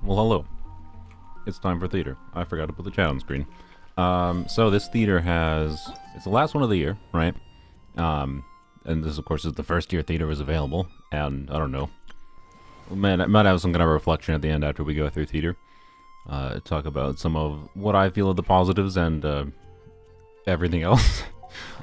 Well, hello. It's time for theater. I forgot to put the chat on screen. So this theater it's the last one of the year, right? And this, of course, is the first year theater was available. And I don't know. I might have some kind of reflection at the end after we go through theater. Talk about some of what I feel are the positives and everything else.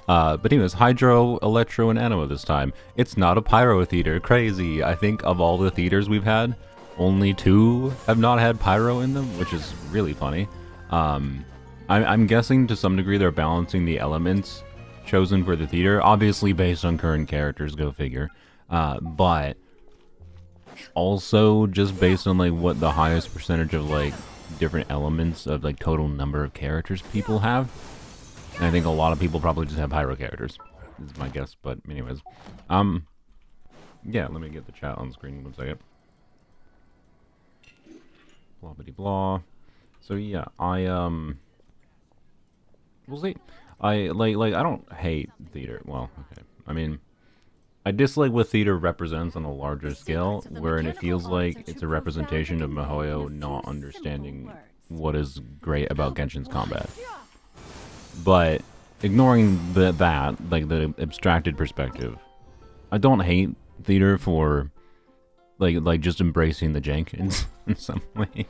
But anyways, Hydro, Electro, and Anima this time. It's not a Pyro theater. Crazy. I think of all the theaters we've had, only 2 have not had Pyro in them, which is really funny. I'm guessing to some degree they're balancing the elements chosen for the theater, obviously based on current characters, go figure. But also just based on like what the highest percentage of like different elements of like total number of characters people have. And I think a lot of people probably just have Pyro characters, is my guess. But anyways, yeah, let me get the chat on screen 1 second. Blah bitty blah. So yeah, we'll see. I don't hate theater. Well, okay. I mean, I dislike what theater represents on a larger scale, wherein it feels like it's a representation of Mihoyo not understanding what is great about Genshin's combat. But ignoring that, like the abstracted perspective, I don't hate theater for like just embracing the jank in some way.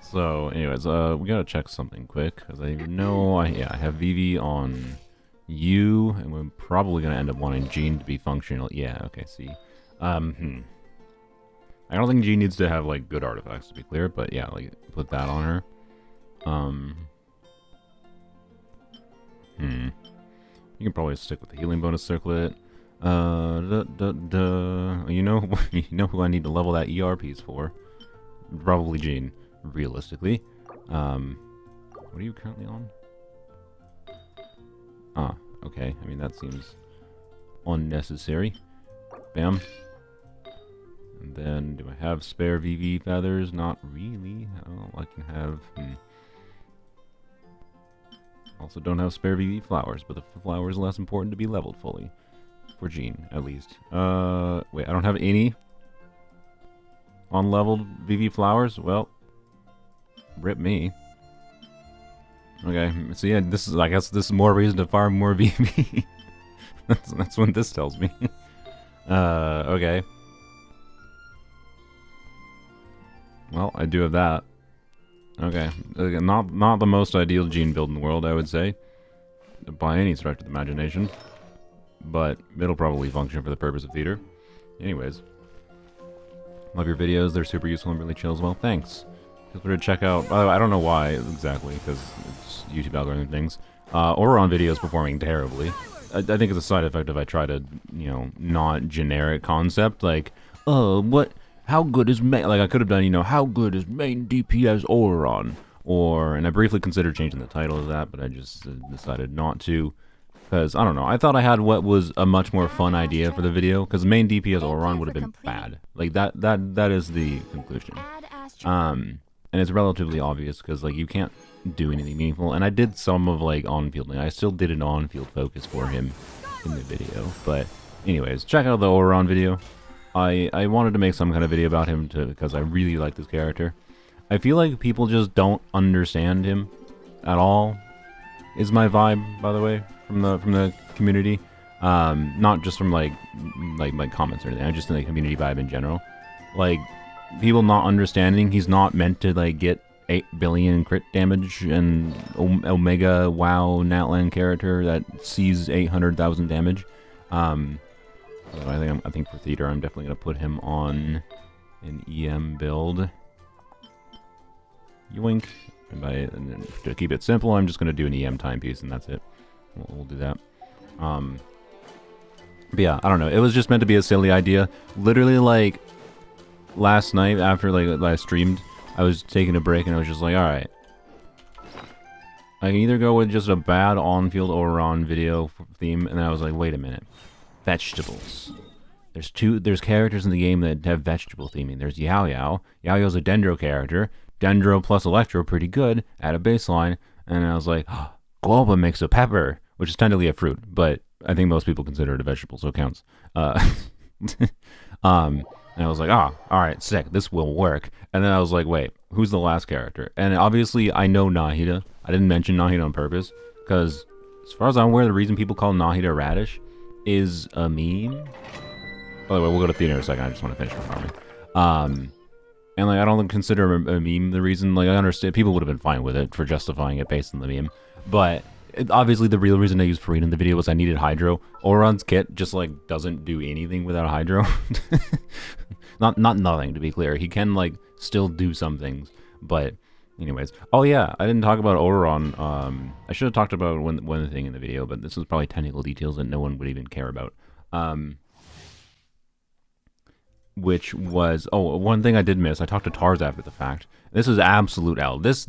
So, anyways, we gotta check something quick because I know I have Vivi on you, and we're probably gonna end up wanting Jean to be functional. Yeah, okay. See, I don't think Jean needs to have like good artifacts to be clear, but yeah, like put that on her. You can probably stick with the healing bonus circlet. You know, you know who I need to level that ER piece for? Probably Jean, realistically. What are you currently on? Ah, okay. I mean, that seems unnecessary. Bam. And then, do I have spare VV feathers? Not really. Oh, I can have... Also don't have spare VV flowers, but the flower is less important to be leveled fully. For Jean, at least. Wait, I don't have any unleveled VV flowers? Well, rip me. Okay, so yeah, I guess this is more reason to farm more VV. that's what this tells me. Okay. Well, I do have that. Okay, not the most ideal Jean build in the world, I would say, by any stretch of the imagination, but it'll probably function for the purpose of theater. Anyways, love your videos, they're super useful and really chill as well. Thanks. Feel free to check out, I don't know why exactly, because it's YouTube algorithm things, or on videos performing terribly. I think it's a side effect if I try to, you know, not generic concept, like, how good is main, like I could have done, you know, how good is main DPS Oron? Or, and I briefly considered changing the title of that, but I just decided not to. Because, I don't know, I thought I had what was a much more fun idea for the video, because main DPS Oron would have been bad. Like, that is the conclusion. And it's relatively obvious, because, like, you can't do anything meaningful. And I did some of, like, on-fielding. I still did an on-field focus for him in the video. But, anyways, check out the Oron video. I wanted to make some kind of video about him because I really like this character. I feel like people just don't understand him at all, is my vibe, by the way, from the community. Not just from like comments or anything. I just think the community vibe in general. Like, people not understanding he's not meant to like get 8 billion crit damage and Omega WoW Natlan character that sees 800,000 damage. I think for theater, I'm definitely gonna put him on an EM build. Yoink. And then to keep it simple, I'm just gonna do an EM timepiece, and that's it. We'll do that. But yeah, I don't know. It was just meant to be a silly idea. Literally, like last night after like I streamed, I was taking a break, and I was just like, all right, I can either go with just a bad on-field or on video theme, and then I was like, wait a minute. Vegetables. There's characters in the game that have vegetable theming. There's Yao Yao. Yao Yao's a Dendro character. Dendro plus Electro, pretty good at a baseline. And I was like, oh, Guava makes a pepper, which is technically a fruit, but I think most people consider it a vegetable, so it counts. And I was like, alright, sick, this will work. And then I was like, wait, who's the last character? And obviously, I know Nahida. I didn't mention Nahida on purpose, because as far as I'm aware, the reason people call Nahida Radish is a meme. By the way, we'll go to theater in a second, I just want to finish my farming. And like, I don't consider a meme the reason. Like, I understand people would have been fine with it for justifying it based on the meme, but obviously the real reason I used Farina in the video was I needed Hydro. Oron's kit just like doesn't do anything without Hydro. not nothing, to be clear. He can like still do some things, but anyways. Oh yeah, I didn't talk about Oron. I should have talked about one thing in the video, but this is probably technical details that no one would even care about. Which was, one thing I did miss. I talked to Tars after the fact. This is absolute L. This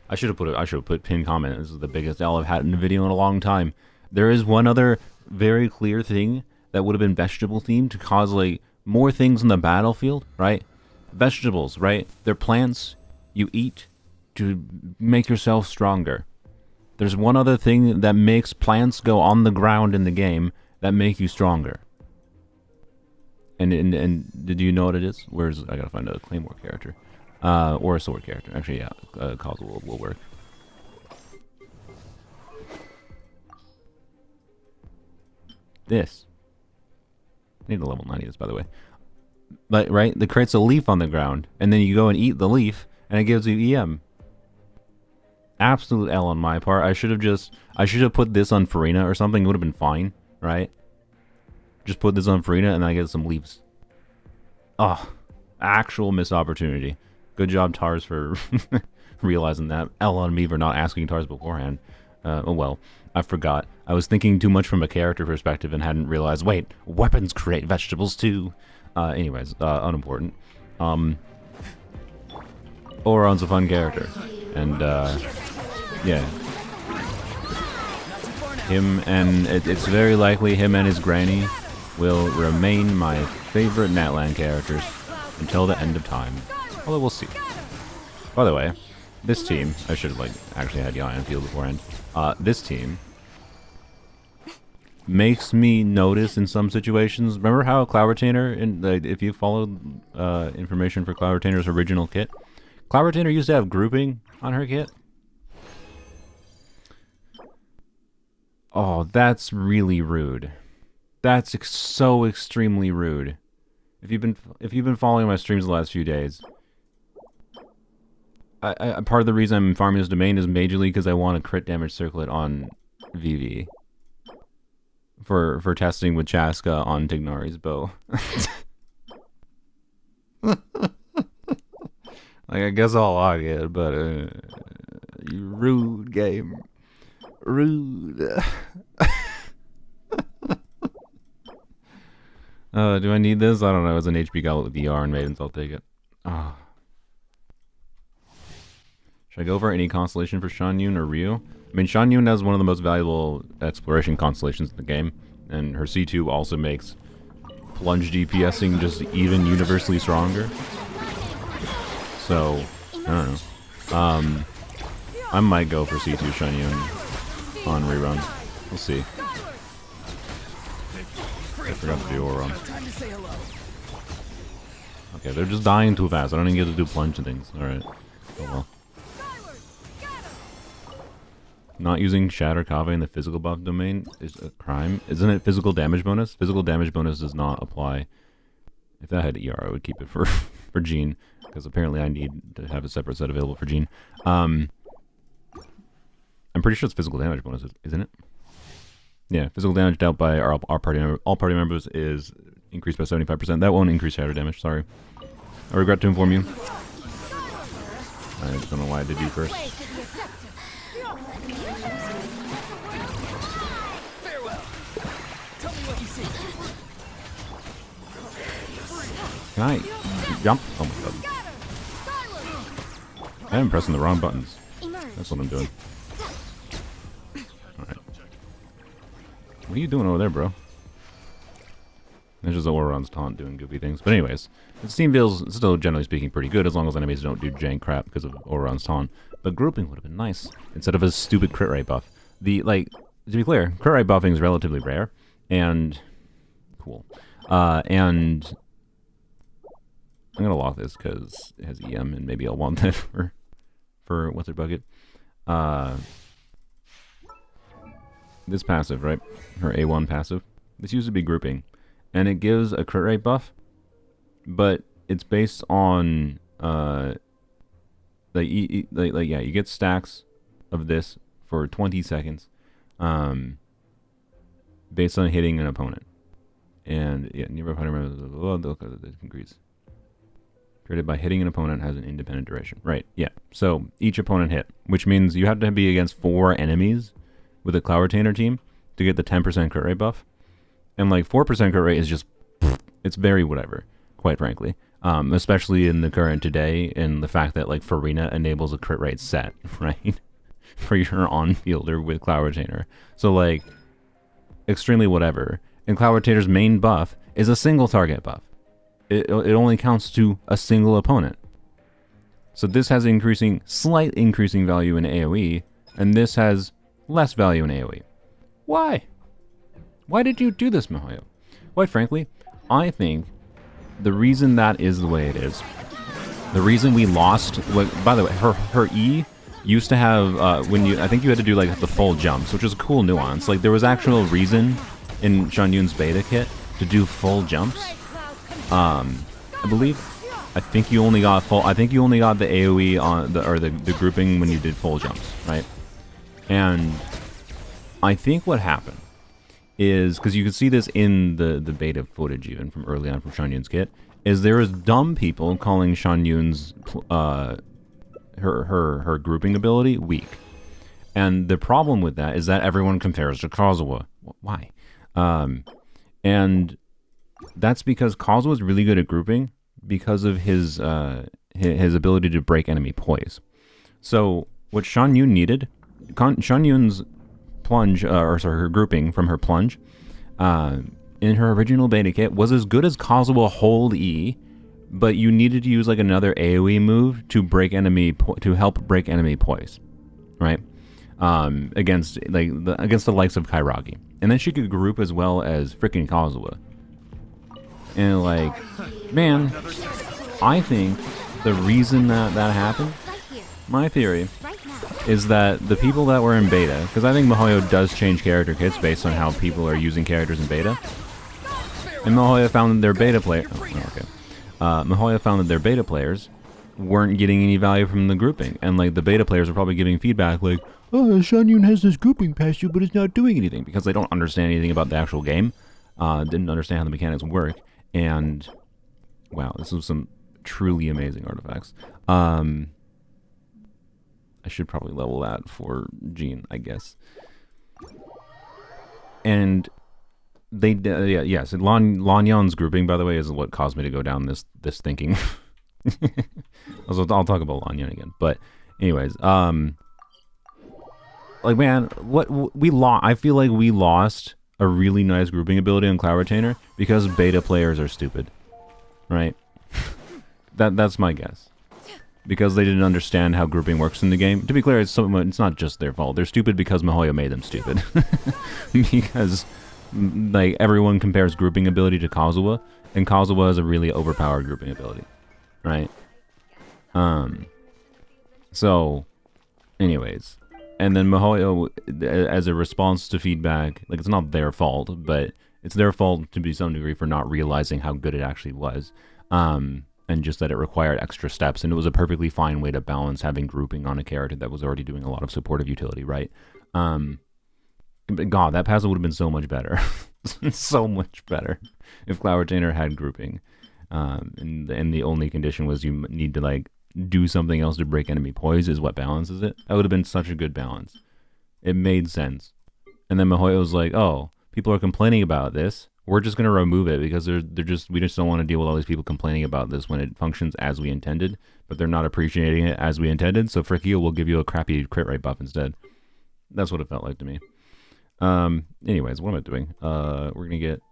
I should have put pinned comment. This is the biggest L I've had in a video in a long time. There is one other very clear thing that would have been vegetable themed to cause like more things in the battlefield, right? Vegetables, right? They're plants you eat to make yourself stronger. There's one other thing that makes plants go on the ground in the game that make you stronger. And did you know what it is? I gotta find a Claymore character. Or a sword character. Actually, yeah, causal will work. This. I need to level 90 this, by the way. But, right? It creates a leaf on the ground, and then you go and eat the leaf, and it gives you EM. Absolute L on my part. I should have put this on Farina or something. It would have been fine, right? Just put this on Farina, and I get some leaves. Oh, actual missed opportunity. Good job, Tars, for realizing that. L on me for not asking Tars beforehand. Oh well, I forgot. I was thinking too much from a character perspective and hadn't realized, wait, weapons create vegetables too. Anyways, unimportant. Oron's a fun character. And, yeah. Him and, it's very likely him and his granny will remain my favorite Natlan characters until the end of time. Although we'll see. By the way, this team, I should have like actually had Ion field beforehand. This team makes me notice in some situations. Remember how Cloud Retainer, if you followed information for Cloud Retainer's original kit, Cloud Retainer used to have grouping on her kit. Oh, that's really rude. That's so extremely rude. If you've been following my streams the last few days, I part of the reason I'm farming this domain is majorly because I want a crit damage circlet on VV for testing with Chaska on Tignari's bow. Like, I guess I'll log it, but you rude game, rude. Do I need this? I don't know. It's an HP Goblet with VR and Maidens. I'll take it. Ah. Should I go for any constellation for Shanyun or Ryu? I mean, Shanyun has one of the most valuable exploration constellations in the game, and her C2 also makes plunge DPSing just even universally stronger. So, I don't know. I might go for C2 Shanyun on rerun. We'll see. I forgot to do Oron. Okay, they're just dying too fast. I don't even get to do plunge and things. Alright. Oh well. Not using Shatter Kave in the physical buff domain is a crime. Isn't it physical damage bonus? Physical damage bonus does not apply. If that had ER, I would keep it for Jean, because apparently I need to have a separate set available for Jean. I'm pretty sure it's physical damage bonus, isn't it? Yeah, physical damage dealt by all party members is increased by 75%. That won't increase shatter damage, sorry. I regret to inform you. I just don't know why I did you first. Can I jump? Oh my god. I am pressing the wrong buttons. That's what I'm doing. Alright. What are you doing over there, bro? It's just Oron's taunt doing goofy things. But anyways, the team feels still, generally speaking, pretty good as long as enemies don't do jank crap because of Oron's taunt. But grouping would have been nice instead of a stupid crit rate buff. To be clear, crit rate buffing is relatively rare and cool. And I'm gonna lock this because it has EM, and maybe I'll want that for what's her bucket. This passive, right? Her A1 passive. This used to be grouping, and it gives a crit rate buff, but it's based on you get stacks of this for 20 seconds, based on hitting an opponent, and yeah, nearby opponent increase. Created by hitting an opponent has an independent duration. Right, yeah. So each opponent hit, which means you have to be against 4 enemies with a Cloud Retainer team to get the 10% crit rate buff. And like 4% crit rate is just, it's very whatever, quite frankly. Especially in the current today, and the fact that like Farina enables a crit rate set, right? For your on-fielder with Cloud Retainer. So like, extremely whatever. And Cloud Retainer's main buff is a single target buff. It only counts to a single opponent. So this has slight increasing value in AoE, and this has less value in AoE. Why? Why did you do this, miHoYo? Quite frankly, I think the reason that is the way it is, the reason we lost, by the way, her E used to have, I think you had to do like the full jumps, which is a cool nuance. Like there was actual reason in Shanyun's beta kit to do full jumps. I think you only got the AoE on the grouping when you did full jumps, right? And I think what happened is, because you can see this in the beta footage even from early on from Shanyun's kit, is there was dumb people calling Shanyun's her grouping ability weak. And the problem with that is that everyone compares to Kazuha. Why? And that's because Kazuha is really good at grouping because of his ability to break enemy poise. So what Shanyun needed, Shanyun's plunge, her grouping from her plunge, in her original beta kit was as good as Kazuha hold E, but you needed to use like another AoE move to break to help break enemy poise, right? Against the likes of Kairagi, and then she could group as well as freaking Kazuha. And like, man, I think the reason that happened, my theory, is that the people that were in beta, because I think miHoYo does change character kits based on how people are using characters in beta, and miHoYo found that their beta miHoYo found that their beta players weren't getting any value from the grouping, and like the beta players are probably giving feedback like, oh, Shanyun has this grouping passive, but it's not doing anything, because they don't understand anything about the actual game, didn't understand how the mechanics work. And wow, this was some truly amazing artifacts. I should probably level that for Jean, I guess. And they, yes, and Lanyan's grouping, by the way, is what caused me to go down this thinking. I'll talk about Lanyan again, but anyways, like man, I feel like we lost a really nice grouping ability on Cloud Retainer because beta players are stupid, right? That's my guess. Because they didn't understand how grouping works in the game. To be clear, it's not just their fault. They're stupid because miHoYo made them stupid. Because like everyone compares grouping ability to Kazuha, and Kazuha has a really overpowered grouping ability, right? So, anyways. And then miHoYo, as a response to feedback, like it's not their fault, but it's their fault to some degree for not realizing how good it actually was. And just that it required extra steps, and it was a perfectly fine way to balance having grouping on a character that was already doing a lot of supportive utility, right? But God, that passive would have been so much better. So much better if Cloud Retainer had grouping. And the only condition was you need to like do something else to break enemy poise is what balances it. That would have been such a good balance. It made sense. And then miHoYo was like, oh, people are complaining about this. We're just going to remove it because we just don't want to deal with all these people complaining about this when it functions as we intended, but they're not appreciating it as we intended. So frick you, we'll give you a crappy crit rate buff instead. That's what it felt like to me. Anyways, what am I doing? We're going to get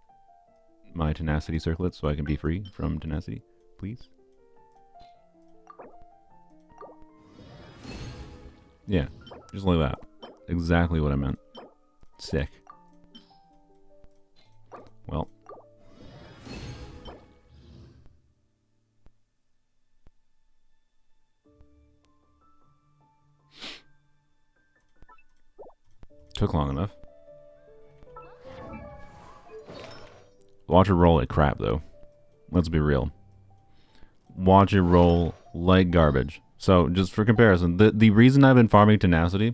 my tenacity circlet so I can be free from tenacity, please. Yeah, just like that. Exactly what I meant. Sick. Well. Took long enough. Watch it roll like crap, though. Let's be real. Watch it roll like garbage. So, just for comparison, the reason I've been farming tenacity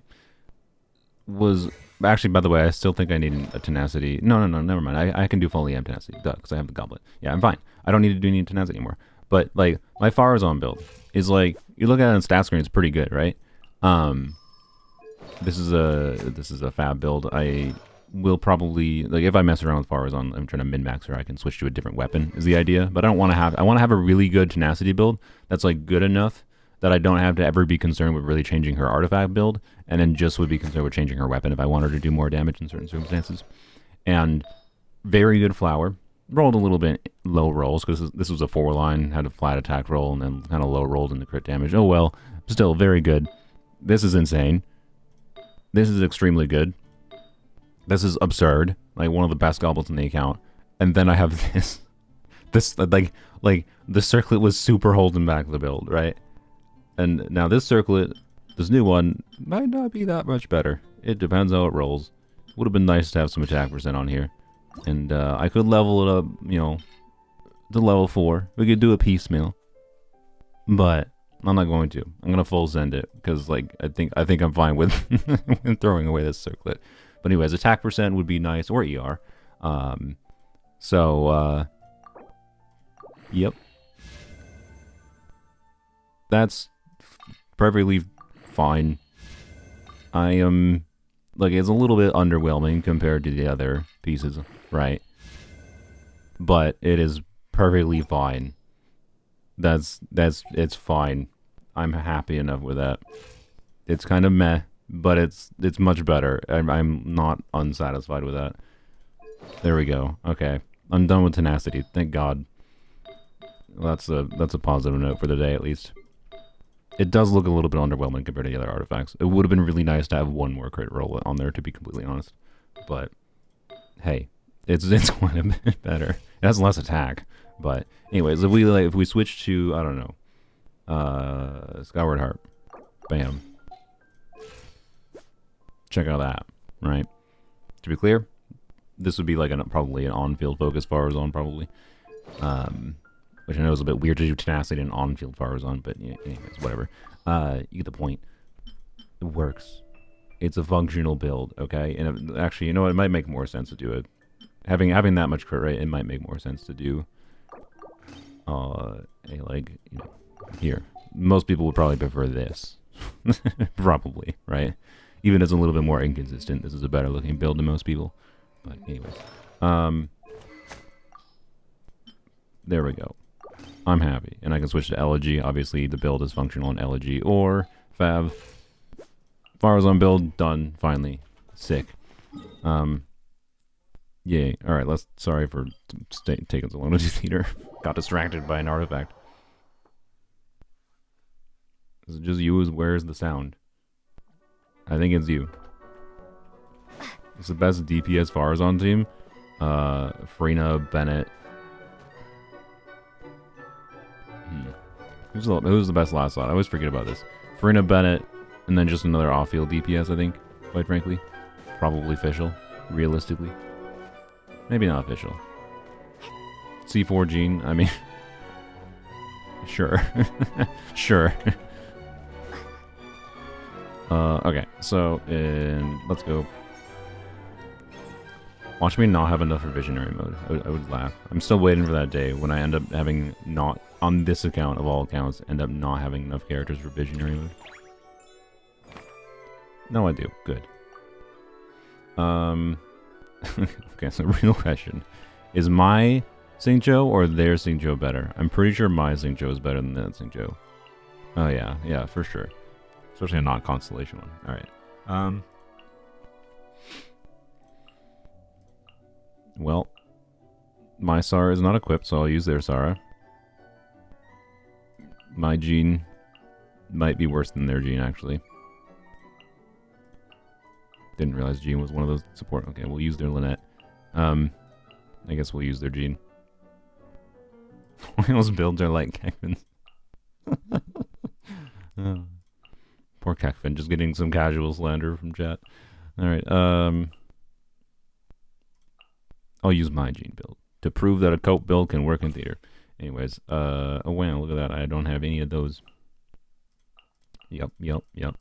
was... Actually, by the way, I still think I need a tenacity. No, never mind. I can do full EM tenacity, duh, because I have the goblet. Yeah, I'm fine. I don't need to do any tenacity anymore. But, like, my Farazan build is, like, you look at it on stat screen, it's pretty good, right? This is a fab build. I will probably, like, if I mess around with Farazan, I'm trying to min-max her, I can switch to a different weapon, is the idea. But I don't want to have, I want to have a really good tenacity build that's, like, good enough that I don't have to ever be concerned with really changing her artifact build, and then just would be concerned with changing her weapon if I want her to do more damage in certain circumstances. And very good flower. Rolled a little bit low rolls, because this was a 4-line, had a flat attack roll, and then kind of low rolled into crit damage. Oh well, still very good. This is insane. This is extremely good. This is absurd. Like, one of the best goblets in the account. And then I have this. This, like, the circlet was super holding back the build, right? And now this circlet, this new one, might not be that much better. It depends how it rolls. Would have been nice to have some attack percent on here. And I could level it up, you know, to level 4. We could do a piecemeal. But I'm not going to. I'm going to full send it. Because, like, I think I'm fine with throwing away this circlet. But anyways, attack percent would be nice. Or ER. Yep. That's perfectly fine. I am, like, it's a little bit underwhelming compared to the other pieces, right? But it is perfectly fine. It's fine. I'm happy enough with that. It's kind of meh, but it's much better. I'm not unsatisfied with that. There we go. Okay, I'm done with tenacity. Thank God. That's a positive note for the day, at least. It does look a little bit underwhelming compared to the other artifacts. It would have been really nice to have one more crit roll on there, to be completely honest. But hey, it's quite a bit better. It has less attack. But anyways, if we switch to, I don't know, Skyward Heart, bam. Check out that, right? To be clear, this would be like probably an on-field focus Farazan, probably. Which I know is a bit weird to do tenacity and on-field Farazan, but yeah, anyways, whatever. You get the point. It works. It's a functional build, okay? And actually, you know what? It might make more sense to do it. Having that much crit rate, it might make more sense to do. Like, you know, here. Most people would probably prefer this. Probably, right? Even if it's a little bit more inconsistent, this is a better looking build than most people. But anyways. There we go. I'm happy. And I can switch to Elegy. Obviously, the build is functional in Elegy or Fav. Farazan build, done. Finally. Sick. Yay. Alright, sorry for taking so long to do theater. Got distracted by an artifact. Is it just you? Where's the sound? I think it's you. It's the best DPS Farazan team. Frina, Bennett. Who's the best last slot? I always forget about this. Farina, Bennett, and then just another off-field DPS, I think, quite frankly. Probably official, realistically. Maybe not official. C4 Gene, I mean... sure. Sure. Okay, so, let's go. Watch me not have enough for visionary mode. I would laugh. I'm still waiting for that day when I end up having not, on this account of all accounts, end up not having enough characters for visionary mode. No, I do. Good. Okay, so real question. Is my Xingqiu or their Xingqiu better? I'm pretty sure my Xingqiu is better than that Xingqiu. Oh yeah, yeah, for sure. Especially a not constellation one. Alright. Well, my Sara is not equipped, so I'll use their Sara. My Gene might be worse than their Gene, actually. Didn't realize Gene was one of those support. Okay, we'll use their Lynette. I guess we'll use their Gene. Those builds are like Kekvin's. Oh. Poor Kekvin, just getting some casual slander from chat. Alright, I'll use my gene build to prove that a cope build can work in theater. Anyways, oh wow, look at that. I don't have any of those. Yep. No. Yep.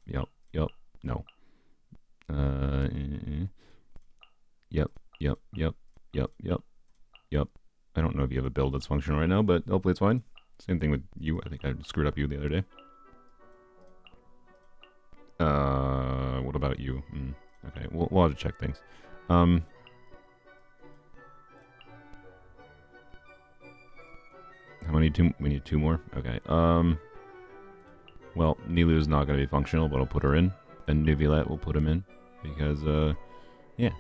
I don't know if you have a build that's functional right now, but hopefully it's fine. Same thing with you. I think I screwed up you the other day. What about you? Okay, we'll have to check things. How many? We need 2 more? Okay, well, Nilu's not going to be functional, but I'll put her in. And Nuvilet will put him in. Because, yeah.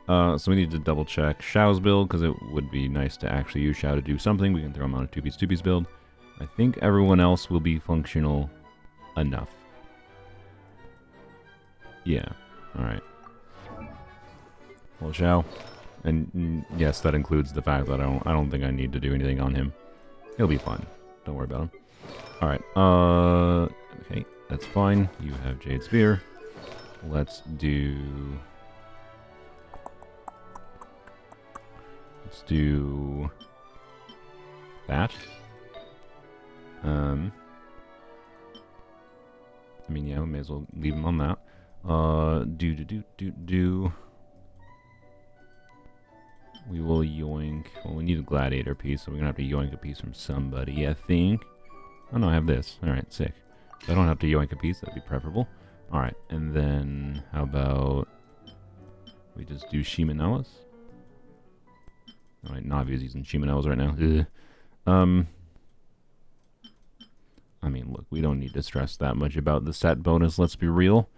So we need to double check Xiao's build, because it would be nice to actually use Xiao to do something. We can throw him on a 2-piece build. I think everyone else will be functional enough. Yeah. Alright. Well, Xiao. And yes, that includes the fact that I don't think I need to do anything on him. He'll be fine. Don't worry about him. Alright. Okay. That's fine. You have Jade Spear. Let's do that. I mean, yeah, we may as well leave him on that. We will yoink. Well, we need a gladiator piece, so we're gonna have to yoink a piece from somebody, I think. Oh no, I have this. Alright, sick. If I don't have to yoink a piece, that'd be preferable. Alright, and then how about we just do Shimenawas? Alright, Navi's using Shimenawas right now. Ugh. I mean, look, we don't need to stress that much about the set bonus, let's be real.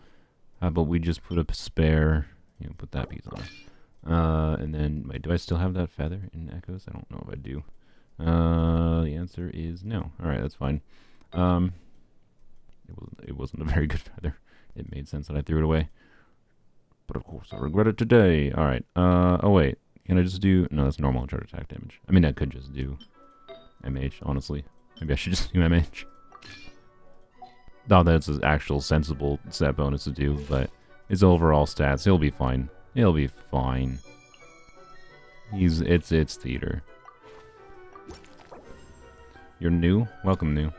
How about we just put a spare, you know, put that piece on. And then, wait, do I still have that feather in Echoes? I don't know if I do. The answer is no. Alright, that's fine. It wasn't a very good feather. It made sense that I threw it away. But of course, I regret it today. Alright, oh wait. Can I just do... No, that's normal charge attack damage. I mean, I could just do MH, honestly. Maybe I should just do MH. No, that's an actual sensible set bonus to do, but his overall stats, he'll be fine. He'll be fine. It's theater. You're new? Welcome, new.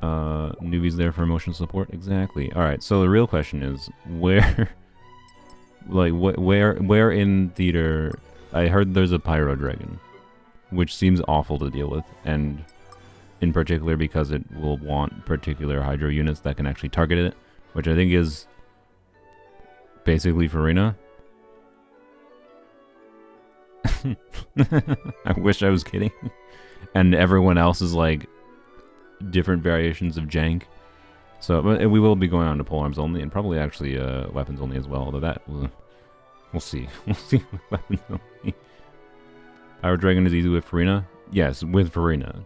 Newbie's there for emotional support? Exactly. Alright, so the real question is, where... like, where in theater... I heard there's a Pyro Dragon, which seems awful to deal with, and in particular because it will want particular Hydro units that can actually target it, which I think is basically Farina. I wish I was kidding. And everyone else is like different variations of jank. So but we will be going on to polearms only, and probably actually weapons only as well, although that we'll see. We'll see with weapons only. Pyro Dragon is easy with Farina? Yes, with Farina.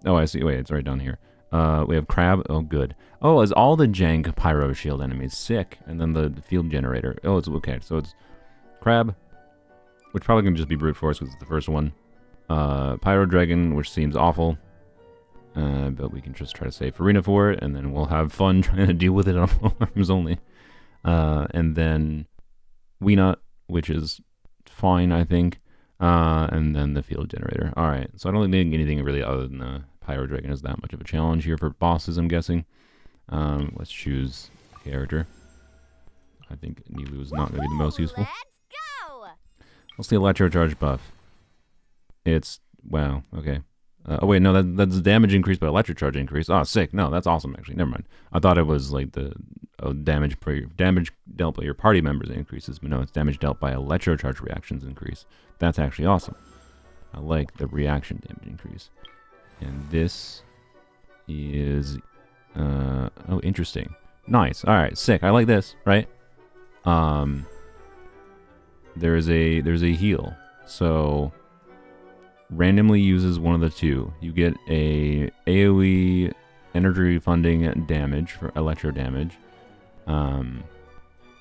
Oh, I see. Wait, it's right down here. We have Crab. Oh, good. Oh, it's all the jank Pyro Shield enemies. Sick. And then the field generator. Oh, it's okay. So it's Crab, which probably can just be brute force because it's the first one. Pyro Dragon, which seems awful. But we can just try to save Farina for it, and then we'll have fun trying to deal with it on arms only. And then Weenut, which is fine, I think. And then the field generator. Alright, so I don't think anything really other than the Pyro Dragon is that much of a challenge here for bosses, I'm guessing. Let's choose a character. I think Nilu is not going to be the most useful. Let's go! What's the Electro Charge buff? It's... wow, okay. Oh wait, no, that's damage increase by electric charge increase. Oh, sick. No, that's awesome, actually. Never mind. I thought it was like the damage dealt by your party members increases, but no, it's damage dealt by electro charge reactions increase. That's actually awesome. I like the reaction damage increase. And this is... oh, interesting. Nice. Alright, sick. I like this, right? There's a heal. So... randomly uses one of the two. You get a AoE energy funding damage for electro damage,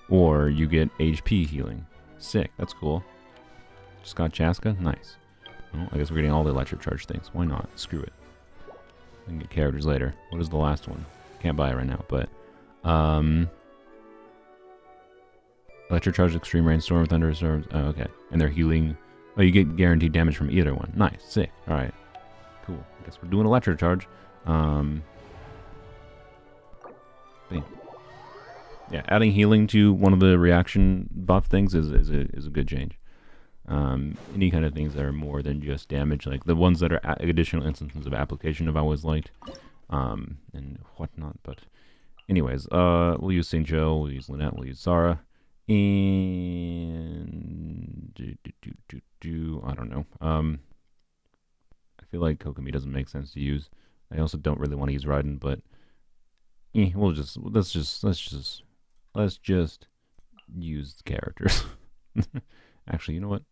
or you get HP healing. Sick, that's cool. Just got Chaska, nice. Well, I guess we're getting all the electro charge things. Why not? Screw it. We can get characters later. What is the last one? Can't buy it right now, but Electric Charge, Extreme Rainstorm, Thunderstorms. Oh, okay. And they're healing. Oh, you get guaranteed damage from either one. Nice. Sick. Alright. Cool. I guess we're doing Electric Charge. Yeah, adding healing to one of the reaction buff things is a good change. Any kind of things that are more than just damage, like the ones that are additional instances of application I've always liked. And whatnot, but anyways, we'll use St. Joe, we'll use Lynette, we'll use Zara, and I don't know. I feel like Kokomi doesn't make sense to use. I also don't really want to use Raiden, but let's just use the characters. Actually, you know what?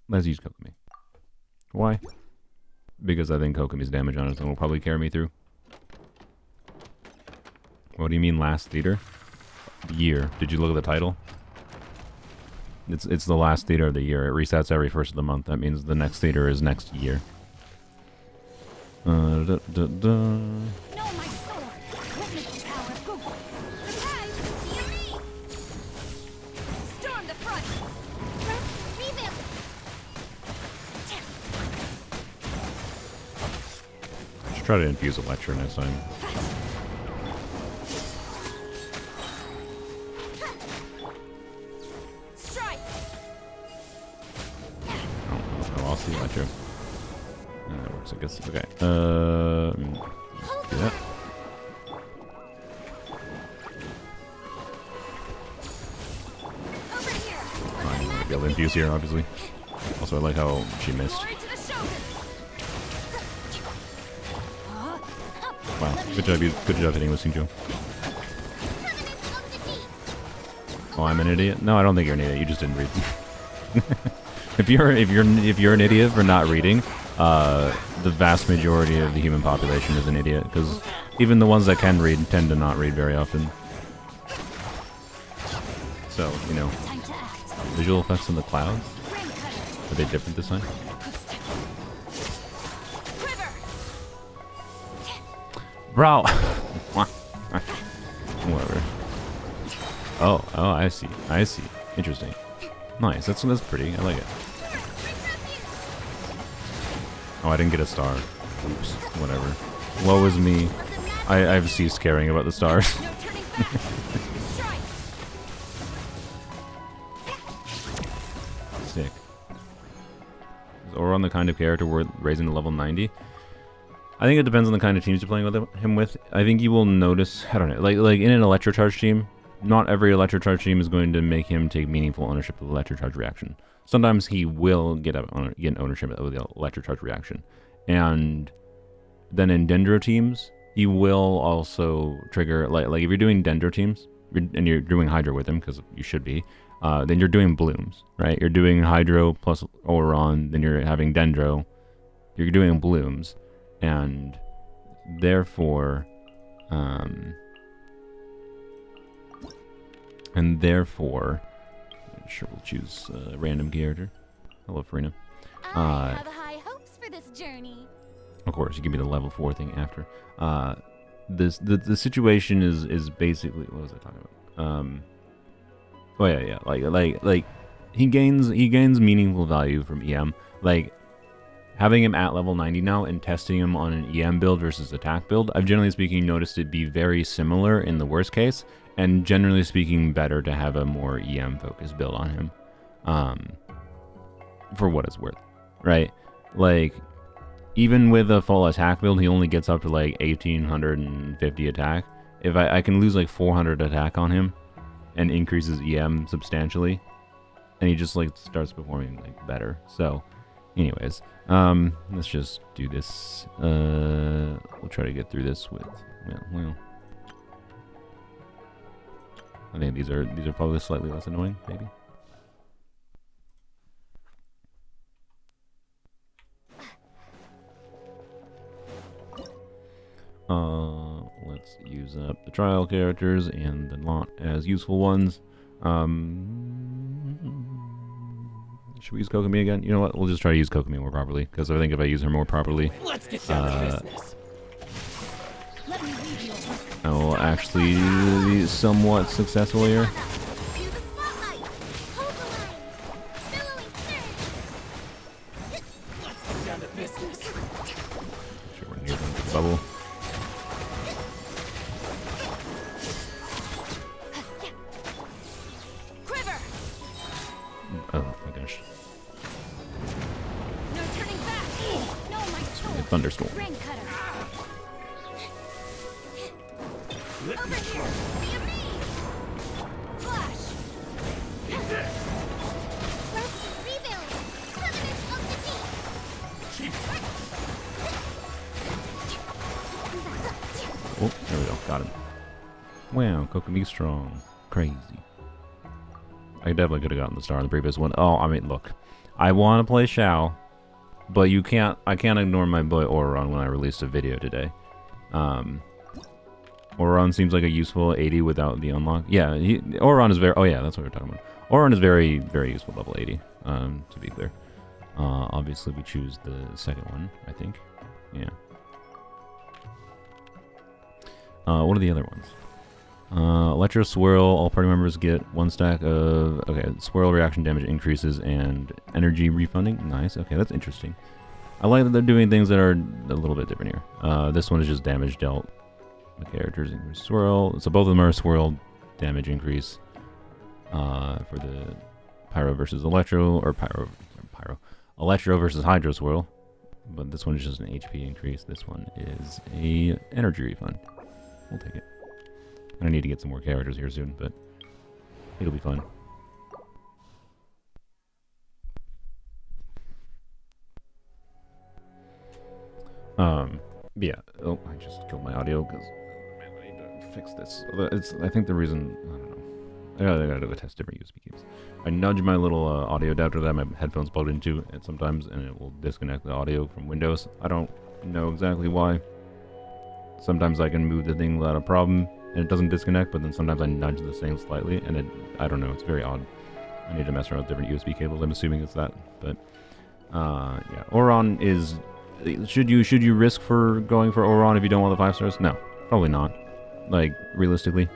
Let's use Kokomi. Why? Because I think Kokomi's damage on its own will probably carry me through. What do you mean last theater? Year. Did you look at the title? It's the last theater of the year. It resets every first of the month. That means the next theater is next year. No, my sword. Witness the power of Google. Surprise! Yummy! Storm the front. Press rebuild. Should try to infuse a lecture next time. Strike. Oh, I'll see lecture. That works, I guess. Okay. Do that. Over here. I'm gonna be able to infuse here, obviously. Also, I like how she missed. Glory to the shoulder. Wow, good job hitting with Sinjo. Oh, I'm an idiot? No, I don't think you're an idiot. You just didn't read. if you're an idiot for not reading, the vast majority of the human population is an idiot, because even the ones that can read tend to not read very often. So, you know, visual effects in the clouds? Are they different this time? Bro! Whatever. Oh, I see. Interesting. Nice, that's pretty. I like it. Oh, I didn't get a star. Oops, whatever. Woe is me. I've ceased caring about the stars. Sick. Is Oron the kind of character worth raising to level 90? I think it depends on the kind of teams you're playing with him with. I think you will notice, I don't know, like in an Electro Charge team, not every Electro Charge team is going to make him take meaningful ownership of the Electro Charge reaction. Sometimes he will get ownership of the Electro Charge reaction. And then in Dendro teams, he will also trigger, like if you're doing Dendro teams, and you're doing Hydro with him, because you should be, then you're doing Blooms, right? You're doing Hydro plus Oron, then you're having Dendro, you're doing Blooms. And therefore, sure, we'll choose a random character. Hello, Farina. I have high hopes for this journey. Of course, you give me the level 4 thing after. The situation is basically, what was I talking about? Oh yeah, like he gains meaningful value from EM. Like, having him at level 90 now and testing him on an EM build versus attack build, I've generally speaking noticed it be very similar in the worst case, and generally speaking better to have a more EM focused build on him, for what it's worth, right? Like, even with a full attack build, he only gets up to like 1850 attack. If I can lose like 400 attack on him and increases EM substantially, and he just like starts performing like better. So anyways, let's just do this. We'll try to get through this with, well, I think these are probably slightly less annoying, maybe. Let's use up the trial characters and the not as useful ones. Should we use Kokomi again? You know what? We'll just try to use Kokomi more properly, because I think if I use her more properly, I will actually be somewhat successful here. bubble. Quiver. Oh my gosh. No turning back. No, my sword. A thunderstorm. Rain cutter. Over here. Via me. Flash. Rebuild. Covenant of the deep. Oh, there we go. Got him. Wow, Kokomi's strong. Crazy. I definitely could have gotten the star in the previous one. Oh, I mean, look. I want to play Shao, but you can't. I can't ignore my boy Auron when I released a video today. Auron seems like a useful 80 without the unlock. Yeah, Auron is very... Oh, yeah, that's what we're talking about. Auron is very, very useful level 80, to be clear. Obviously, we choose the second one, I think. Yeah. What are the other ones? Electro Swirl. All party members get 1 stack of... Okay, Swirl reaction damage increases and energy refunding. Nice. Okay, that's interesting. I like that they're doing things that are a little bit different here. This one is just damage dealt. The characters increase Swirl. So both of them are Swirl damage increase. For the Pyro versus Electro, or Pyro. Electro versus Hydro Swirl. But this one is just an HP increase. This one is a energy refund. We'll take it. I need to get some more characters here soon, but it'll be fun. Yeah. Oh, I just killed my audio because I need to fix this. I think the reason, I don't know. I gotta go test different USB cables. I nudge my little audio adapter that my headphones plugged into, and sometimes it will disconnect the audio from Windows. I don't know exactly why. Sometimes I can move the thing without a problem, and it doesn't disconnect, but then sometimes I nudge the thing slightly, and I don't know, it's very odd. I need to mess around with different USB cables. I'm assuming it's that, but yeah. Auron is... Should you risk for going for Auron if you don't want the 5 stars? No, probably not. Like, realistically.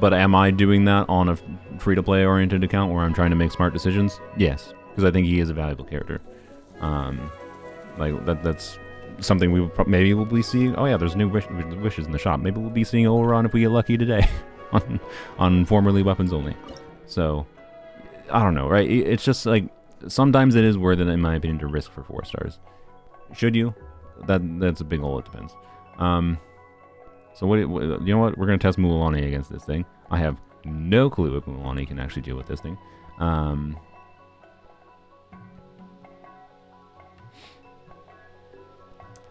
But am I doing that on a free-to-play oriented account where I'm trying to make smart decisions? Yes, because I think he is a valuable character. Like, that's something we will maybe we'll be seeing. Oh yeah, there's new wishes in the shop. Maybe we'll be seeing Auron if we get lucky today on formerly weapons only. So, I don't know, right? It's just like, sometimes it is worth it, in my opinion, to risk for 4 stars. Should you? That's a big hole. It depends. So you know what? We're gonna test Mualani against this thing. I have no clue if Mualani can actually deal with this thing.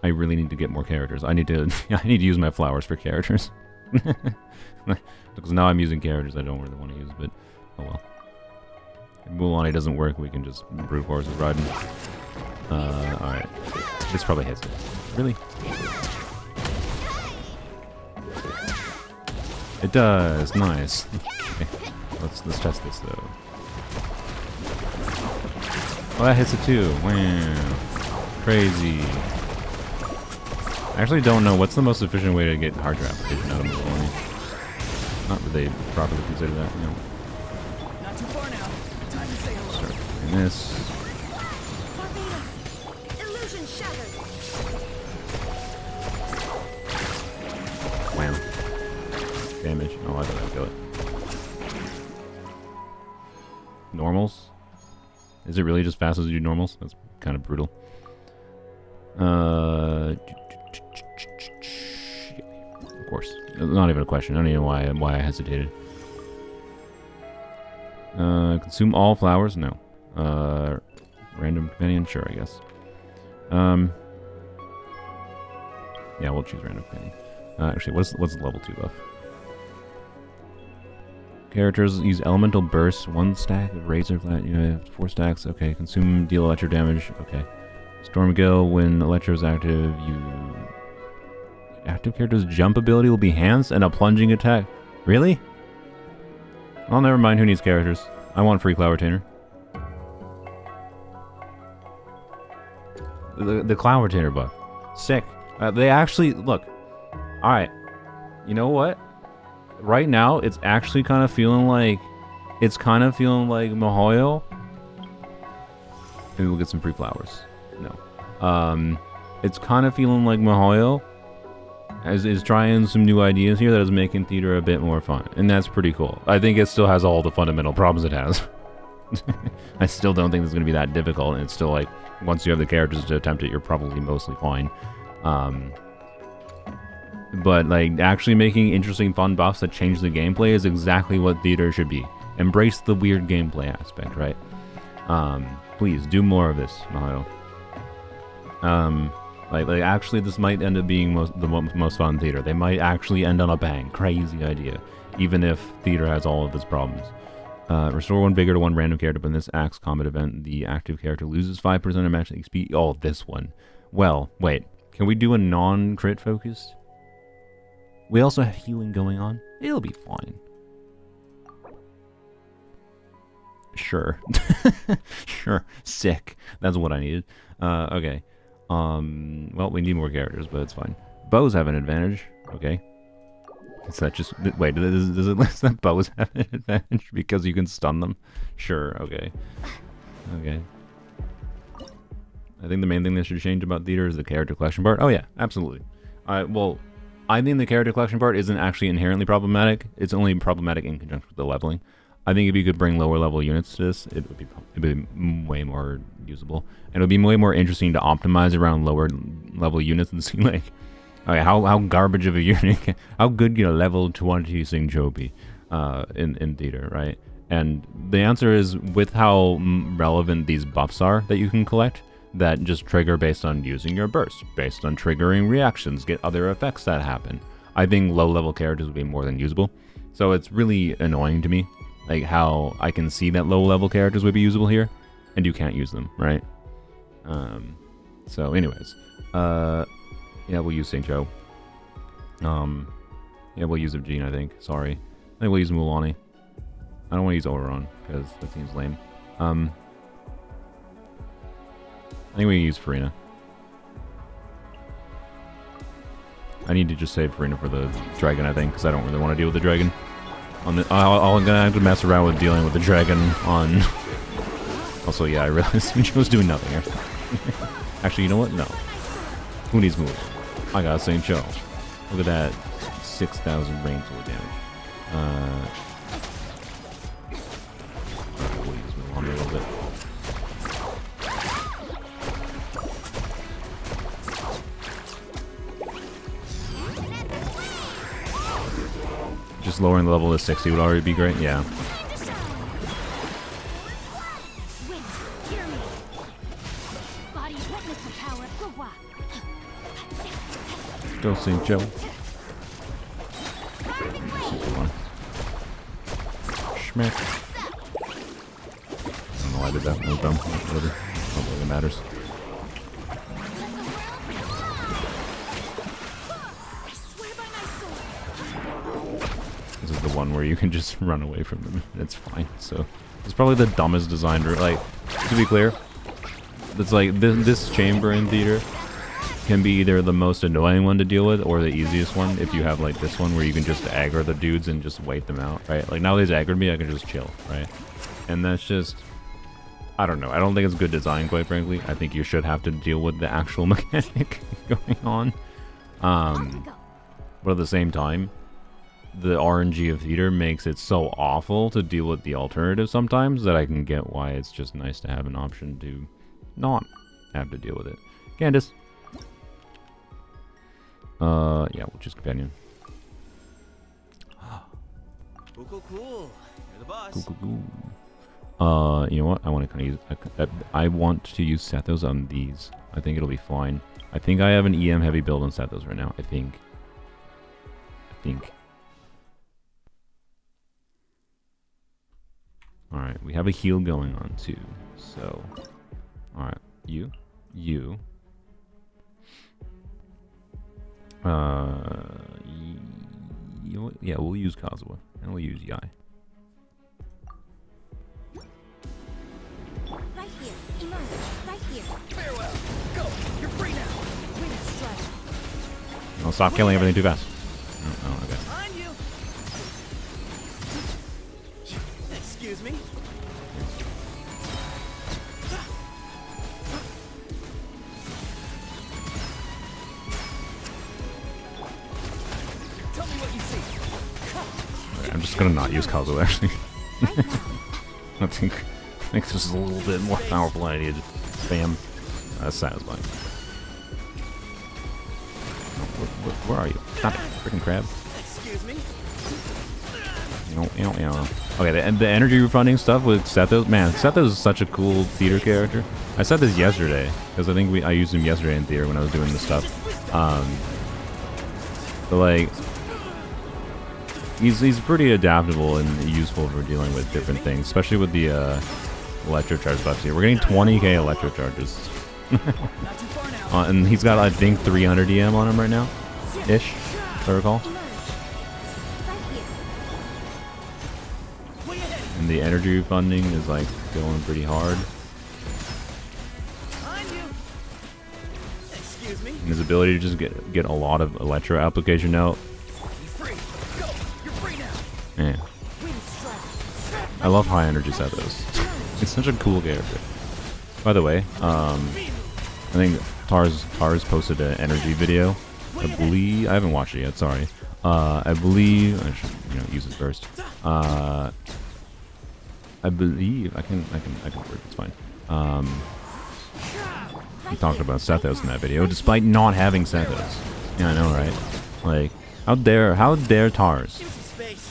I really need to get more characters. I need to use my flowers for characters. Because now I'm using characters I don't really want to use, but oh well. If Mualani doesn't work, we can just brute force his riding. Alright. This probably hits it. Really? It does. Nice. Okay. Let's test this though. Oh, that hits it too. Wow. Crazy. I actually don't know what's the most efficient way to get hard trap vision out of Mualani. Not that they properly consider that, you know. Not too far now. Time to say hello. Start doing this. Illusion shattered. Wow. Damage. Oh, I thought I'd kill it. Normals? Is it really just fast as you do normals? That's kind of brutal. Of course. Not even a question. I don't even know why I hesitated. Consume all flowers? No. Random companion? Sure, I guess. Yeah, we'll choose random companion. Actually, what's the level 2 buff? Characters use elemental bursts, 1 stack of razor flat, you have 4 stacks, okay. Consume, deal electro damage, okay. Stormgale, when electro is active, active character's jump ability will be enhanced and a plunging attack. Really? Well, never mind, who needs characters? I want free Cloud Retainer. The Cloud Retainer buff. Sick. They actually, look. Alright. You know what? Right now, it's actually kind of feeling like... Mihoyo. Maybe we'll get some free flowers. No. It's kind of feeling like Mihoyo, is trying some new ideas here that is making theater a bit more fun, and that's pretty cool. I think it still has all the fundamental problems it has. I still don't think it's going to be that difficult, and it's still like, once you have the characters to attempt it, you're probably mostly fine. But like, actually making interesting fun buffs that change the gameplay is exactly what theater should be. Embrace the weird gameplay aspect, right? Please, do more of this, Mario. Like actually this might end up being the most fun theater. They might actually end on a bang. Crazy idea. Even if theater has all of its problems. Restore 1 vigor to 1 random character, but in this axe combat event, the active character loses 5% of match XP. Oh, this one. Well, wait. Can we do a non-crit focused? We also have healing going on. It'll be fine. Sure. Sure. Sick. That's what I needed. Okay. Well, we need more characters, but it's fine. Bows have an advantage. Okay. Is that just... Wait, does it list that bows have an advantage because you can stun them? Sure, okay. Okay. I think the main thing that should change about theater is the character collection part. Oh yeah, absolutely. Well, I think the character collection part isn't actually inherently problematic. It's only problematic in conjunction with the leveling. I think if you could bring lower level units to this, it would be way more usable. And it would be way more interesting to optimize around lower level units and see like, okay, how garbage of a unit, how good can a level 20 Xingqiu be in theater, right? And the answer is with how relevant these buffs are that you can collect, that just trigger based on using your burst, based on triggering reactions, get other effects that happen. I think low level characters would be more than usable. So it's really annoying to me, like how I can see that low level characters would be usable here, and you can't use them, right? So anyways, yeah, we'll use Xingqiu. Yeah, we'll use Evgene, I think. Sorry. I think we'll use Mulaney. I don't want to use Oberon, because that seems lame. I think we can use Farina. I need to just save Farina for the dragon, I think, because I don't really want to deal with the dragon. I'm gonna have to mess around with dealing with the dragon on... Also, yeah, I realized Xingqiu was doing nothing here. Actually, you know what? No. Who needs moves? I got Xingqiu. Look at that. 6,000 range sword damage. We'll use Mulaney a little bit. Just lowering the level to 60 would already be great, yeah. Go Xingqiu. Schmack. I don't know why I did that. No dumb. Whatever. I don't think it matters. This is the one where you can just run away from them. It's fine. So it's probably the dumbest designed. Like, to be clear, it's like this chamber in theater can be either the most annoying one to deal with or the easiest one if you have like this one where you can just aggro the dudes and just wait them out, right? Like now they've aggroed me, I can just chill, right? And that's just, I don't know. I don't think it's good design, quite frankly. I think you should have to deal with the actual mechanic going on. But at the same time, the RNG of theater makes it so awful to deal with the alternative sometimes that I can get why it's just nice to have an option to not have to deal with it. Candace. Yeah, we'll choose companion. Cool. You're the boss. Cool. You know what? I want to kind of use. I want to use Sethos on these. I think it'll be fine. I think I have an EM heavy build on Sethos right now. I think. All right, we have a heal going on too. So, all right, you. Yeah, we'll use Kazuha, and we'll use Yai. Right here. Emerge. Right here. Farewell. Go. You're free now. Wind strike. I'll stop killing everything too fast. Oh, okay. Behind you. Excuse me. Tell me what you see. Okay, I'm just gonna not use Kazu actually. Right now. I think this is a little bit more powerful than I needed. Bam. That's satisfying. Where are you? Stop it, freaking crab. Excuse me. Okay, the energy refunding stuff with Sethos. Man, Sethos is such a cool theater character. I said this yesterday because I think I used him yesterday in theater when I was doing this stuff. But like, he's pretty adaptable and useful for dealing with different things, especially with the electro charge buffs here. We're getting 20k electro charges. Not too far now. And he's got, I think, 300 EM on him right now, ish, if I recall. Emerge. Right here. Way ahead. And the energy funding is like going pretty hard. Behind you. Excuse me. And his ability to just get a lot of electro application out. Be free. Go. You're free now. Man, Wind strike. I love high energy Sethos. It's such a cool character. By the way, I think Tars posted an energy video. I believe I haven't watched it yet. Sorry. I believe I should use it first. I believe I can work. It's fine. He talked about Sethos in that video, despite not having Sethos. Yeah, I know, right? Like, how dare Tars? Space.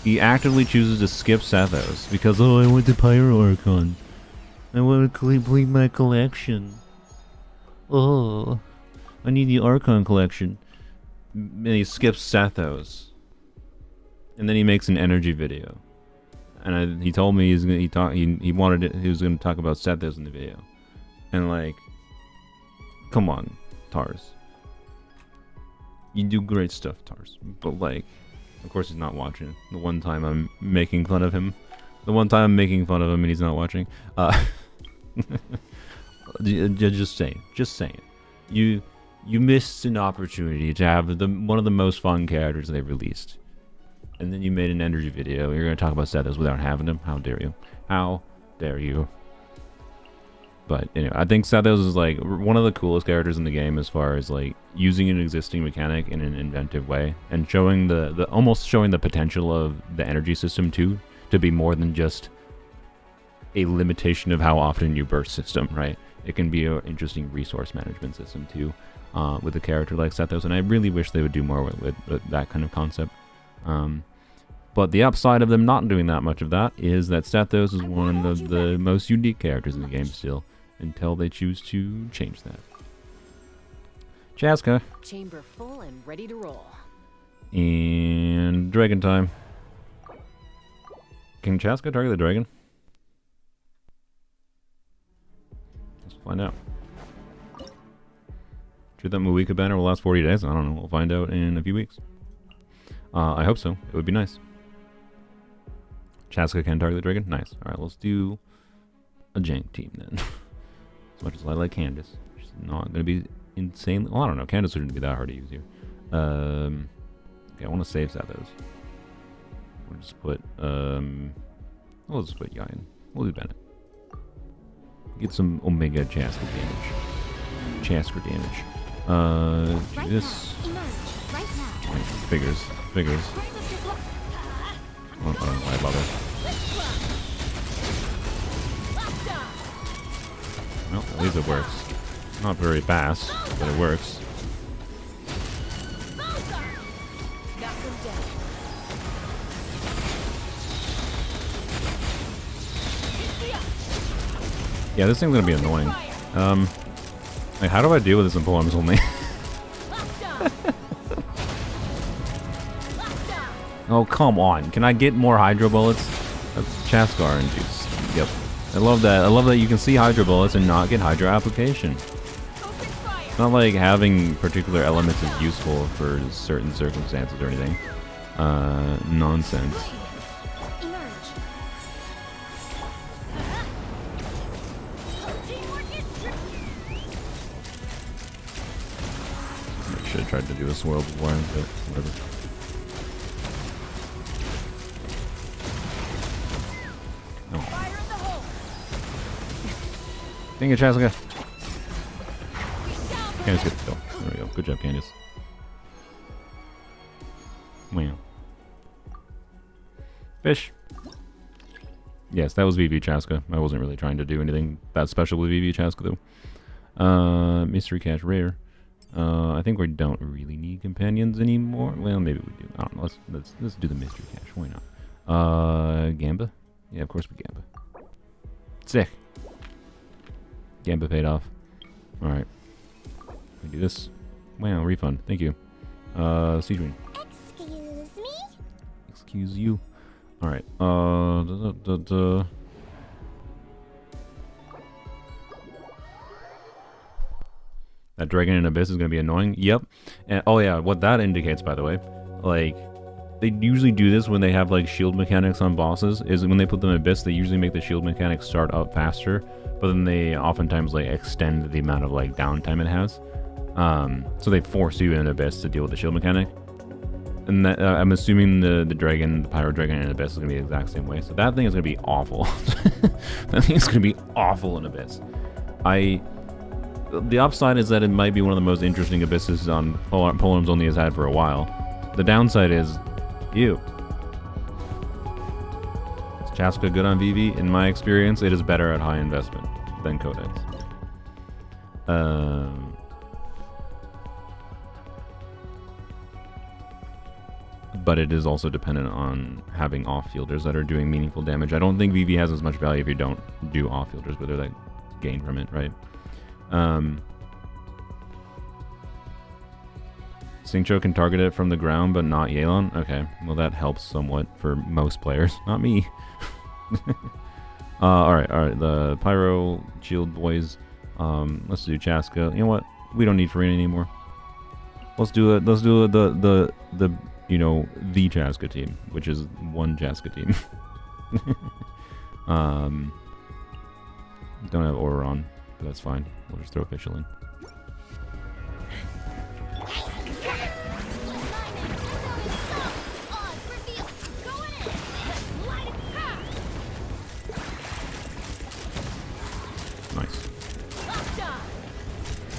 He actively chooses to skip Sethos because, oh, I went to Pyro Archon. I want to complete my collection. Oh, I need the Archon collection. And he skips Sethos. And then he makes an energy video. And he told me he was going to talk about Sethos in the video. And like, come on, Tars. You do great stuff, Tars. But like, of course he's not watching. The one time I'm making fun of him. The one time I'm making fun of him and he's not watching. Just saying. Just saying. You missed an opportunity to have one of the most fun characters they've released. And then you made an energy video. You're going to talk about Sethos without having him? How dare you? How dare you? But anyway, I think Sethos is like one of the coolest characters in the game as far as like using an existing mechanic in an inventive way and showing almost showing the potential of the energy system too, to be more than just a limitation of how often you burst system, right? It can be an interesting resource management system too, with a character like Sethos, and I really wish they would do more with that kind of concept. But the upside of them not doing that much of that is that Sethos is one of the most unique characters in the game still, until they choose to change that. Chaska. Chamber full and ready to roll. And dragon time. Can Chaska target the dragon? Let's find out. Sure that Muika banner will last 40 days? I don't know. We'll find out in a few weeks. I hope so. It would be nice. Chaska can target the dragon? Nice. Alright, let's do a jank team then. As much as I like Candace. She's not going to be insane. Well, I don't know. Candace shouldn't be that hard to use here. Okay, I want to save Sethos. We'll just put, we'll just put Yayan. We'll do Bennett. Get some Omega Chaska damage. Chaska damage. Do this. Emerge. Right now. Figures. I don't know why I bother. Well, at least it works. Not very fast, but it works. Yeah, this thing's gonna be annoying. Like, how do I deal with this in poems only? Oh, come on. Can I get more Hydro Bullets? That's Chaskar and juice. Yep. I love that. I love that you can see Hydro Bullets and not get Hydro application. It's not like having particular elements is useful for certain circumstances or anything. Nonsense. Emerge. I should have tried to do a swirl before, but whatever. Dang it, Chaska. Candace gets the kill. There we go. Good job, Candace. Wow. Fish. Yes, that was VV Chaska. I wasn't really trying to do anything that special with VV Chaska, though. Mystery Cache Rare. I think we don't really need companions anymore. Well, maybe we do. I don't know. Let's do the Mystery Cache. Why not? Gamba? Yeah, of course we Gamba. Sick. Gamba paid off. Alright. We do this. Wow, refund. Thank you. Siege Green. Excuse me? Excuse you. Alright. That Dragon in Abyss is going to be annoying. Yep. And, oh yeah, what that indicates, by the way, like, they usually do this when they have, like, shield mechanics on bosses, is when they put them in Abyss, they usually make the shield mechanics start up faster, but then they oftentimes, like, extend the amount of, like, downtime it has. So they force you in Abyss to deal with the shield mechanic. And that, I'm assuming the dragon, the Pyro Dragon in Abyss is going to be the exact same way. So that thing is going to be awful. That thing is going to be awful in Abyss. The upside is that it might be one of the most interesting abysses on Polearms only has had for a while. The downside is, ew. Is Chaska good on VV? In my experience, it is better at high investment than Codex. But it is also dependent on having off-fielders that are doing meaningful damage. I don't think VV has as much value if you don't do off-fielders, but they're that gain from it, right? Xingqiu can target it from the ground, but not Yelan? Okay, well that helps somewhat for most players. Not me. Alright, the Pyro Shield boys. Let's do Chaska. You know what? We don't need Farina anymore. Let's do it. Let's do the you know, the Chaska team, which is one Chaska team. Don't have Aura on, but that's fine. We'll just throw Official in. Nice.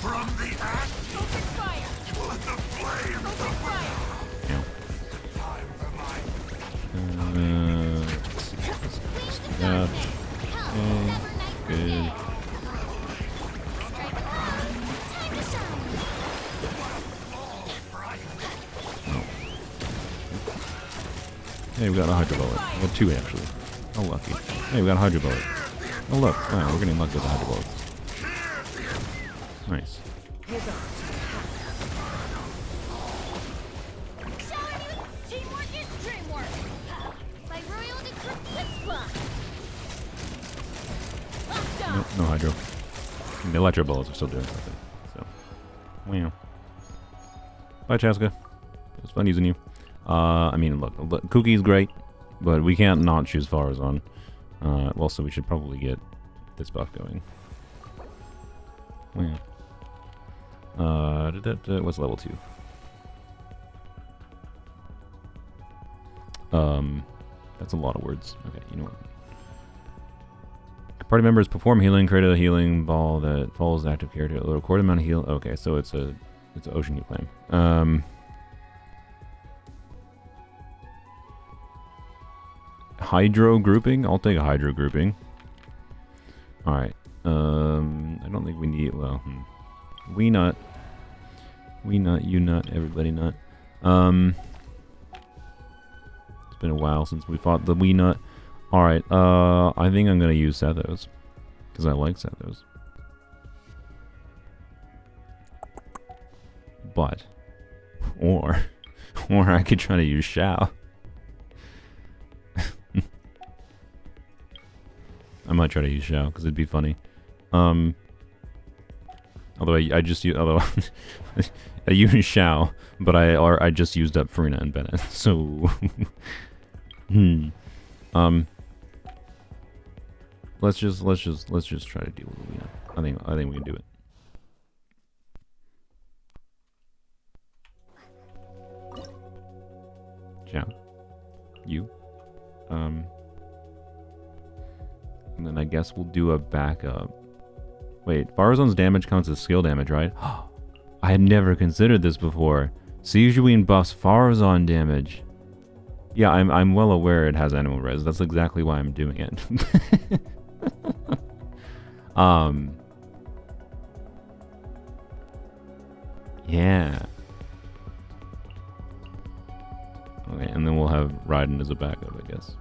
From the ash, Open fire! let the flames Open fire! Yeah. time for my That. Hell, Okay. never night for Good. me. Strike hard. Time to shine. Hey, we got a Hydro Bullet. Well, two actually. Oh, lucky. Hey, we got a Hydro Bullet. Oh, look. Wow, we're getting lucky with the Hydro Bullets. Nice. Showing you teamwork is dreamwork. By royal decree, let's fly. Locked on. Nope, no Hydro. The Electro Bullets are still doing something. So, wow. Bye, Chaska. It was fun using you. I mean, look, Cookie's great, but we can't not choose Farazan. Well, so we should probably get this buff going. Wow. What's level 2? That's a lot of words. Okay, you know what? Party members perform healing, create a healing ball that follows active character. A record amount of heal. Okay, so it's an ocean you claim. Hydro grouping? I'll take a hydro grouping. Alright. I don't think we need, well, we nut. We nut, you nut, everybody nut. It's been a while since we fought the we nut. Alright, I think I'm gonna use Sethos. Because I like Sethos. But, or I could try to use Shao. I might try to use Shao because it'd be funny. Although I just use, although I use Shao, but I just used up Farina and Bennett. So let's just try to deal with it. I think we can do it. Shao, you, and then I guess we'll do a backup. Wait, Farazan's damage counts as skill damage, right? I had never considered this before. Sijuin buffs Farazan damage. Yeah, I'm well aware it has animal res. That's exactly why I'm doing it. Yeah. Okay, and then we'll have Raiden as a backup, I guess.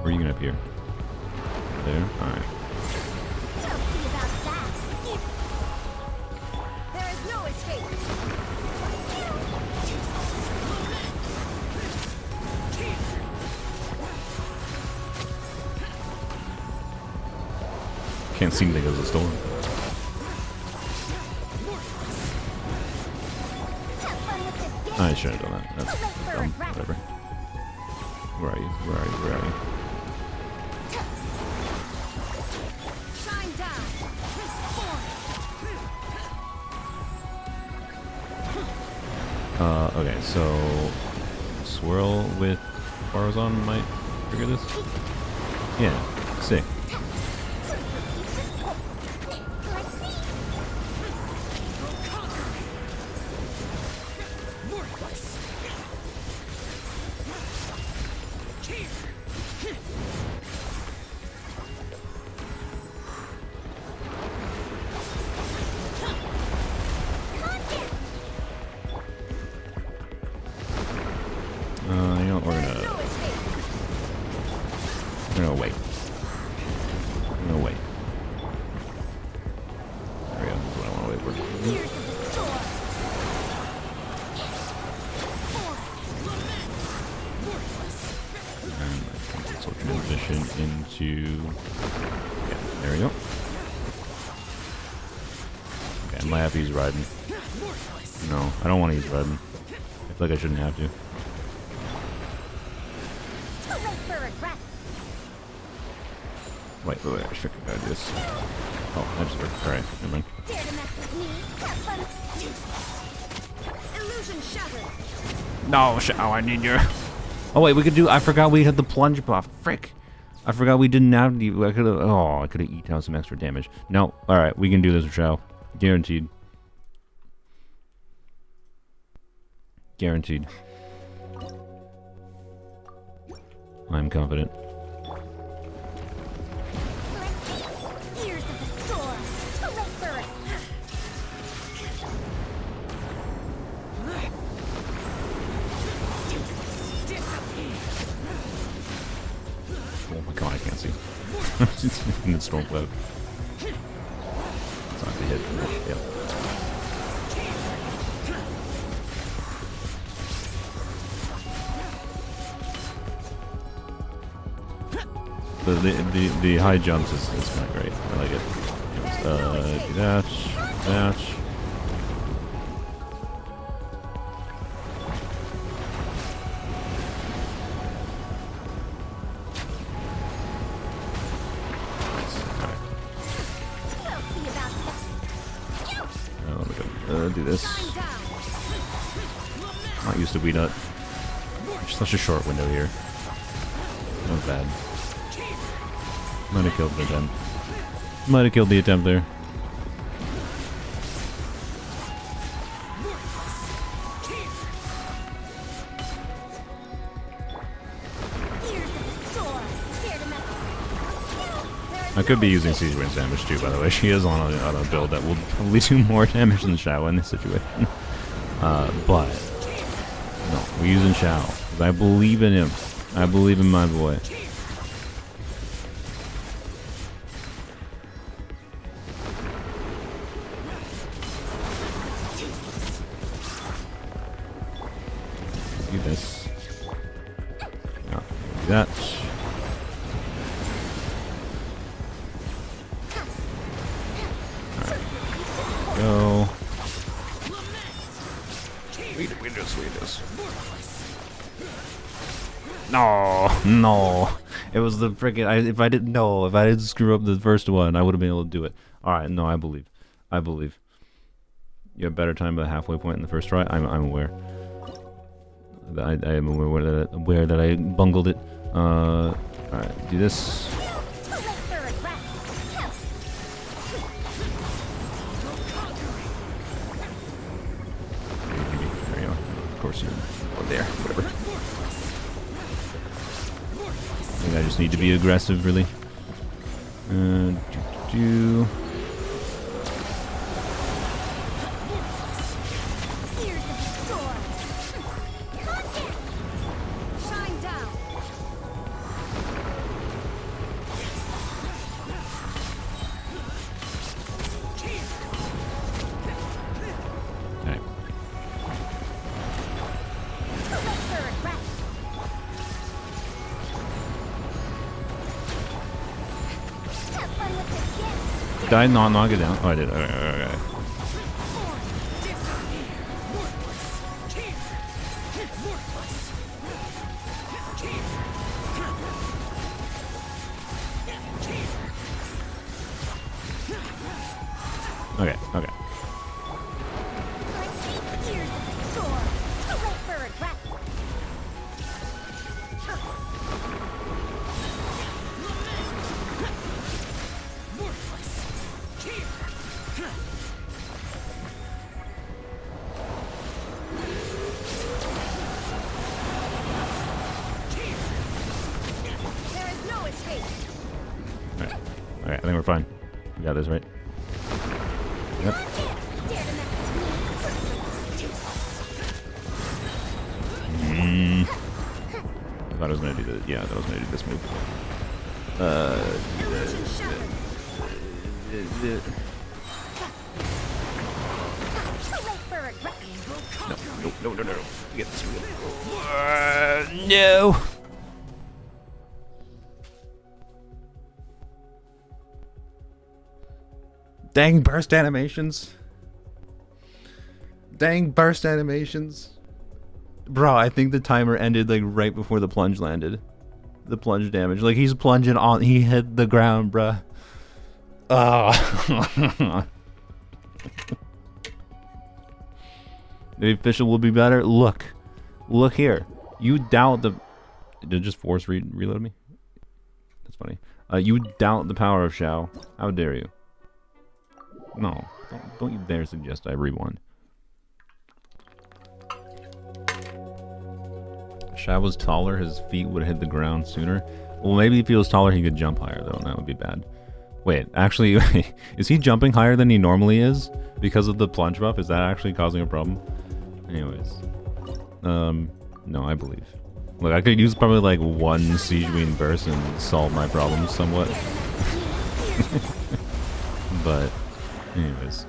Where are you gonna appear? There? Alright. We'll see about that. There is no escape. Can't see anything because of the storm. Have fun with this game. I should have done that. That's dumb. Whatever. Where are you? Where are you? Where are you? Shine down. Okay, so swirl with Barzon might trigger this? Yeah, sick. Let's see. You know what, we're gonna wait. We're gonna wait. There we go, that's what I wanna wait for. Here's the store. And I think this will transition into... Yeah, there we go. Okay, I'm happy he's riding. No, I don't want to use Raiden. I feel like I shouldn't have to. Too late for regrets. Wait, I should gotta do this. Oh, that just worked. Alright, never mind. Dare to mess with me. Have fun. Illusion shattered. No, Shao, I need your... Oh wait, we could do... I forgot we had the plunge buff. Frick. I forgot we didn't have the... I could have... Oh, I could have eaten out some extra damage. No, alright, we can do this with Shao. Guaranteed. Guaranteed. I'm confident. Ears of the store. Too late for it. Oh my god, I can't see. It's in the storm cloud. It's not the hit. Yep. The high jumps is kind of great. I like it. Dash, dash. Nice. Alright. We'll see about that. Let me go. Do this. Shine down. Not used to Wii Nut. Such a short window here. Not bad. Might have killed the attempt. Might have killed the attempt there. Ears of the store. Dare to mess with I could be using Siege Wings damage too, by the way. She is on a build that will probably do more damage than Shao in this situation. But no, we're using Shao. 'Cause I believe in him. I believe in my boy. Do this. No, do that. Alright. Go. Sweetness. No, no. It was the freaking. If I didn't screw up the first one, I would have been able to do it. All right, no, I believe. You have better time by the halfway point in the first try. I'm aware. I am aware that I bungled it. All right, do this. Too late for regrets. There you go. Of course you. there. Whatever. I think I just need to be aggressive, really. Do. Here's the store. Shine down. Alright. Third rest. Have fun with this gift. Did I not knock it down? Oh, I did. Okay. Okay, okay. Here's the store. Third rest. There is no escape. Alright. Okay, I think we're fine. We got this, right? Yep. Dare to mess with me. I thought I was gonna do the. Yeah, I thought I was gonna do this move. Illusion shattered. Third rest. No. Get this wheel. No. Dang burst animations. Dang burst animations. Bro, I think the timer ended like right before the plunge landed. The plunge damage. Like he's plunging on. He hit the ground, bruh. Oh. The official will be better. Look here. You doubt the. Did it just force reload me? That's funny. You doubt the power of Shao. How dare you? No, don't you dare suggest I rewind. Shao was taller. His feet would have hit the ground sooner. Well, maybe if he was taller, he could jump higher though, and that would be bad. Wait, actually, is he jumping higher than he normally is because of the plunge buff? Is that actually causing a problem? Anyways, no, I believe. Look, I could use probably like one Siege Queen burst and solve my problems somewhat. But, anyways,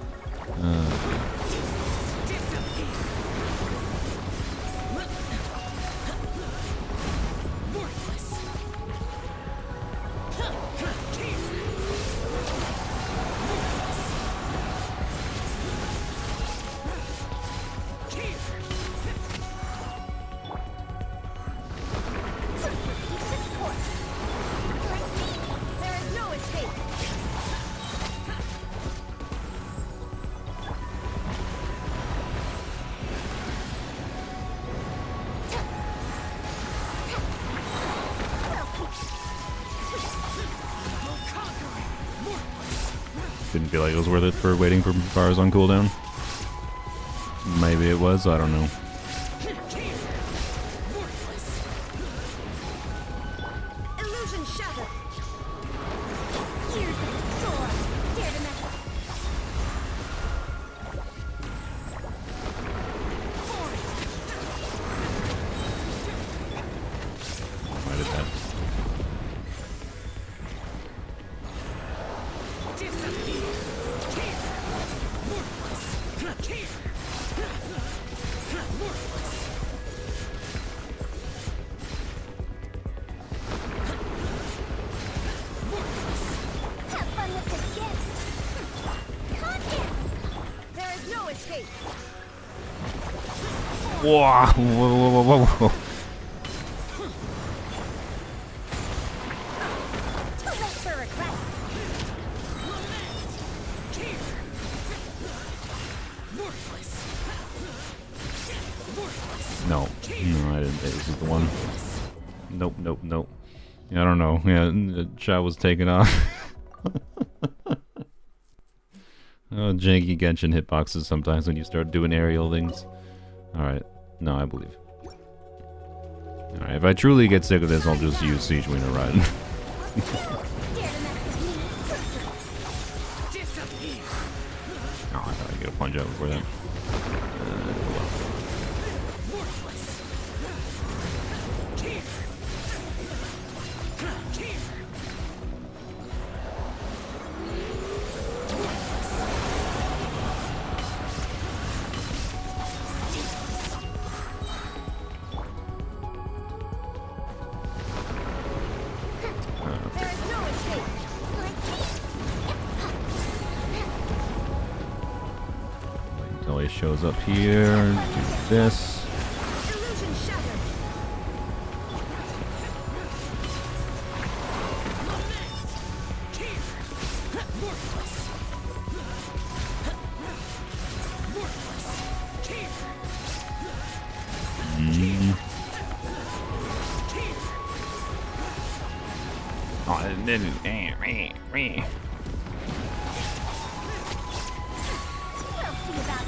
There is no escape. didn't feel like it was worth it for waiting for bars on cooldown. Maybe it was, I don't know. Illusion shattered. Here's the store. Dare to mess I did that. Have fun with this gift. There is no escape. Whoa. Third rest. No, I didn't. This is the one. Nope. Yeah, I don't know. Yeah, the shot was taken off. Oh, janky Genshin hitboxes sometimes when you start doing aerial things. Alright. No, I believe. Alright, if I truly get sick of this, I'll just use Siege Wing to run. Dare to mess with me? Disappear. Oh, I thought I'd get a punch out before that. Worthless. Here. Here. There is no escape. Wait until he shows up here. Do this. Illusion shattered. Oh, it didn't. We'll see about this. Calm down.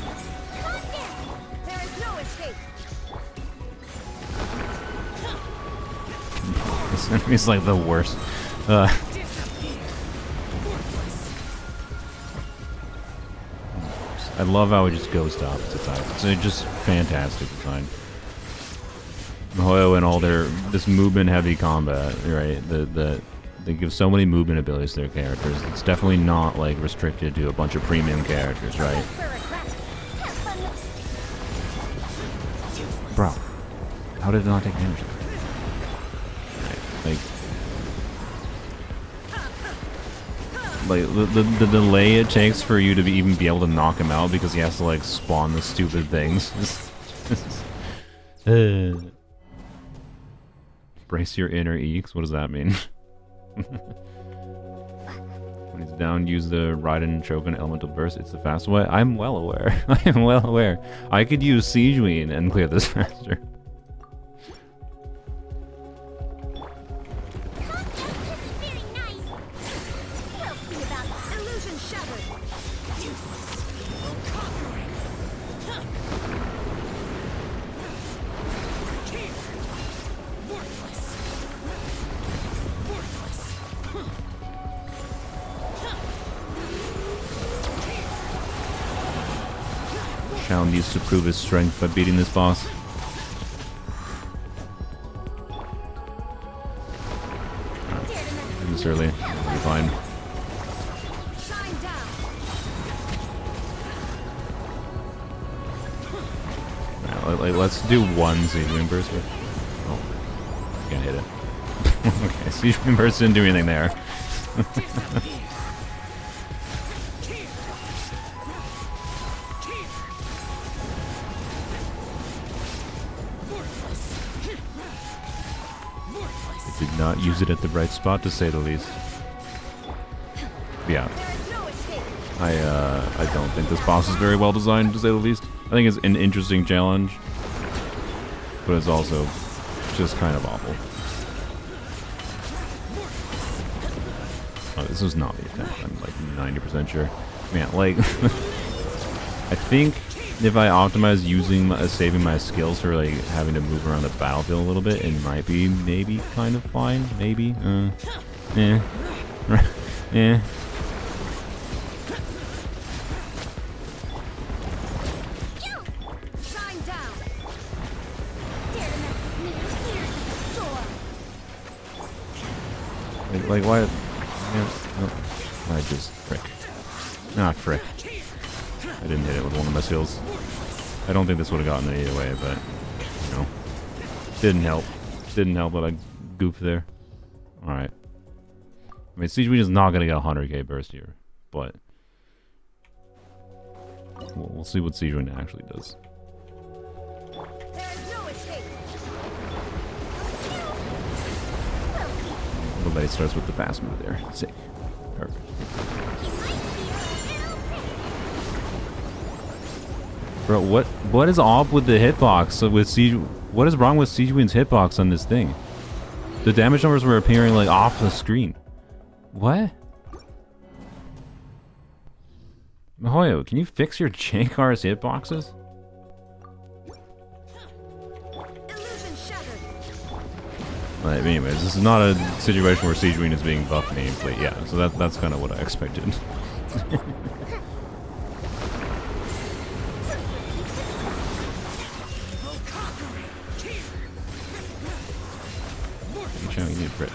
There is no escape. This enemy's like the worst. I love how it just goes to opposite sides. It's just fantastic design. Oh, and all this movement heavy combat, right? They give so many movement abilities to their characters. It's definitely not like restricted to a bunch of premium characters, right? For a class. Have fun with Bro, how did it not take damage? Like the delay it takes for you to even be able to knock him out because he has to like spawn the stupid things. Brace your inner eeks. What does that mean? When he's down, use the Raiden Shogun Elemental Burst. It's the fast way. I'm well aware. I am well aware. I could use Siege Wing and clear this faster. very nice. We'll see about that. Illusion shattered. Shao needs to prove his strength by beating this boss. This early. It'll be fine. Shine down. Alright, let's do one Siege Wing Burst. Oh, can't hit it. Okay, Siege Wing Burst didn't do anything there. Did not use it at the right spot, to say the least. Yeah, There is no escape. I don't think this boss is very well designed, to say the least. I think it's an interesting challenge, but it's also just kind of awful. Oh, this was not the attack. I'm like 90% sure. Man, like, I think if I optimize saving my skills for like having to move around the battlefield a little bit, it might be maybe kind of fine. Maybe. Yeah. Yeah. Shine down. Dare to mess with me? Here's the sword. Like why? Yeah, no. I just frick. Ah, frick. I didn't hit it with one of my skills. I don't think this would have gotten it either way, but you know, didn't help. Didn't help that I goofed there. All right. I mean, Siege Wing is not gonna get 100k burst here, but we'll see what Siege Wing actually does. There is no escape. The lady starts with the fast move there. Sick. Perfect. He might be a little bit. Bro, what is off with the hitbox with Siege? What is wrong with Siege Wing's hitbox on this thing? The damage numbers were appearing like off the screen. What? Mihoyo, can you fix your Jankar's hitboxes? Illusion shattered. Like, anyways, this is not a situation where Siege Queen is being buffed nameplate. Yeah, so that's kind of what I expected. You need a crit.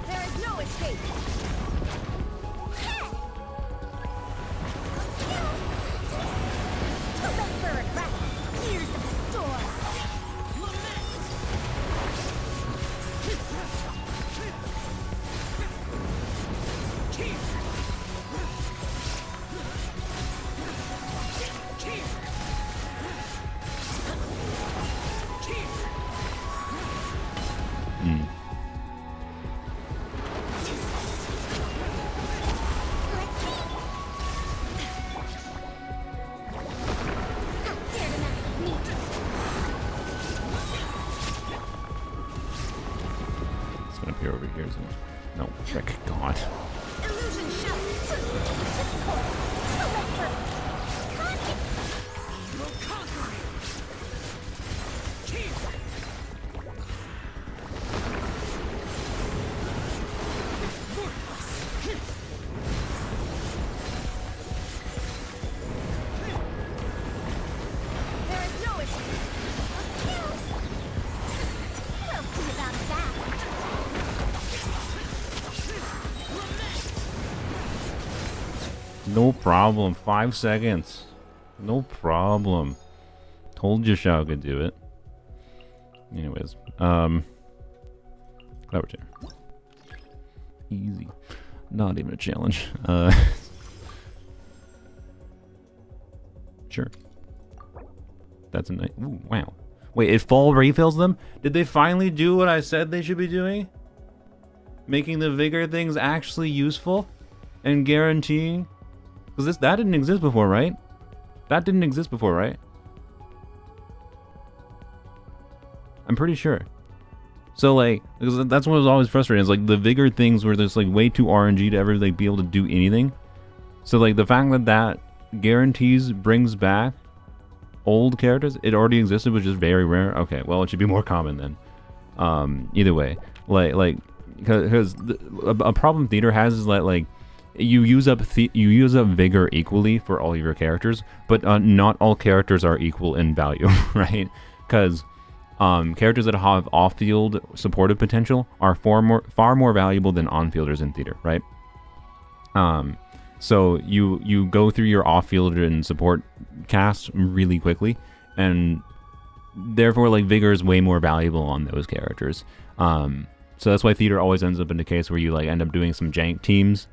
There is no escape. Too late for regret. Years of the storm. Dare to mess with me. It's gonna appear over here, isn't it? No, frick, God. Illusion shell. There is no escape. We'll see about that. No problem. 5 seconds. No problem. Told you Shao could do it. Anyways, Clover Chair. Easy. Not even a challenge. Sure. That's a nice. Ooh, wow. Wait, it fall refills them? Did they finally do what I said they should be doing? Making the vigor things actually useful and guaranteeing. Because that didn't exist before, right? That didn't exist before, right? I'm pretty sure. So like, because that's what was always frustrating. Is like the vigor things were just like way too RNG to ever like be able to do anything. So like the fact that that guarantees brings back old characters, it already existed, which is very rare. Okay, well it should be more common then. Either way, because a problem theater has is that like you use up vigor equally for all of your characters, but not all characters are equal in value, right? Because characters that have off-field supportive potential are far more valuable than on-fielders in theater, right? So you go through your off-field and support cast really quickly, and therefore like vigor is way more valuable on those characters. So that's why theater always ends up in the case where you like end up doing some jank teams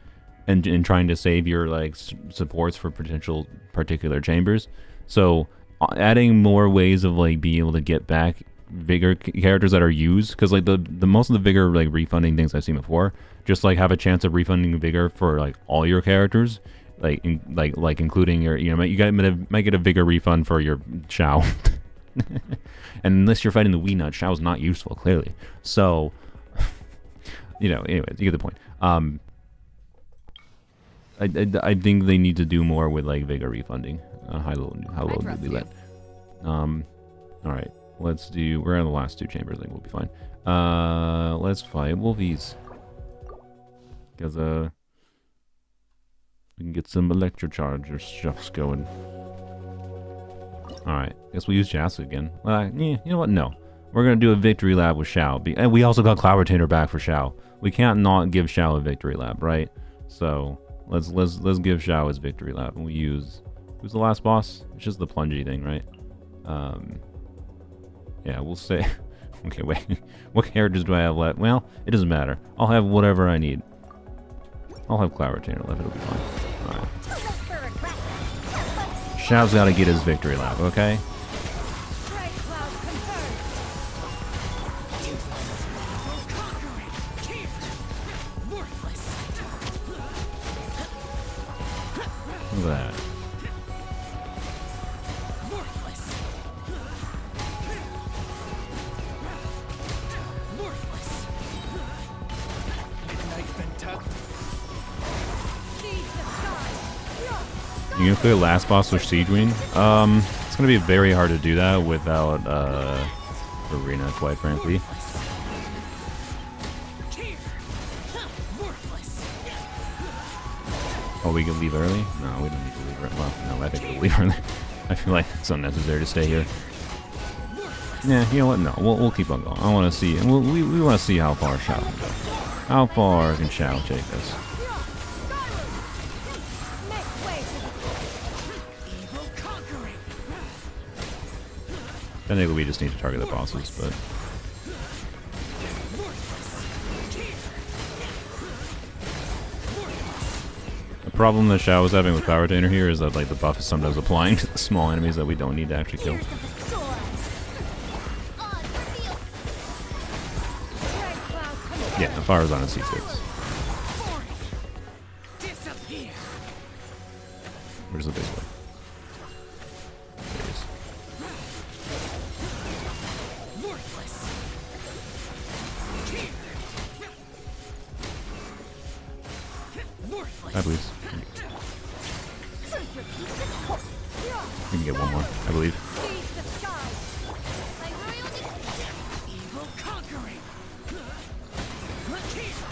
and trying to save your like supports for particular chambers. So adding more ways of like being able to get back vigor characters that are used, because like the most of the vigor like refunding things I've seen before just like have a chance of refunding vigor for like all your characters, like including your, you know, might get a vigor refund for your Shao. And unless you're fighting the Wii Nut, Shao's not useful, clearly. So you know, anyways, you get the point. I think they need to do more with like vigor refunding. How low do we let? All right, let's do. We're in the last two chambers. I think we'll be fine. Let's fight Wolfies, because we can get some electrocharge or stuffs going. All right, guess we'll use Jasu again. You know what? No, we're gonna do a victory lab with Shao. And we also got Cloud Retainer back for Shao. We can't not give Shao a victory lab, right? So let's give Shao his victory lab, and we use. Who's the last boss? It's just the plungy thing, right? Yeah, we'll say. Okay, wait. What characters do I have left? Well, it doesn't matter. I'll have whatever I need. I'll have Cloud Retainer left. It'll be fine. All right. Shao's got to get his victory lap, okay? Look at that. You gonna clear last boss with Siege Queen? It's gonna be very hard to do that without Arena, quite frankly. Oh, we can leave early? No, we don't need to leave early. Well, no, I think we'll leave early. I feel like it's unnecessary to stay here. Yeah, you know what? No, we'll keep on going. I want to see. We want to see how far Shao can go. How far can Shao take us? I think we just need to target the bosses, but the problem that Shao was having with Power Retainer here is that like the buff is sometimes applying to the small enemies that we don't need to actually kill. Yeah, the fire's on a C6. Where's the big one? There he is. Hi, please. We can get one more, I believe.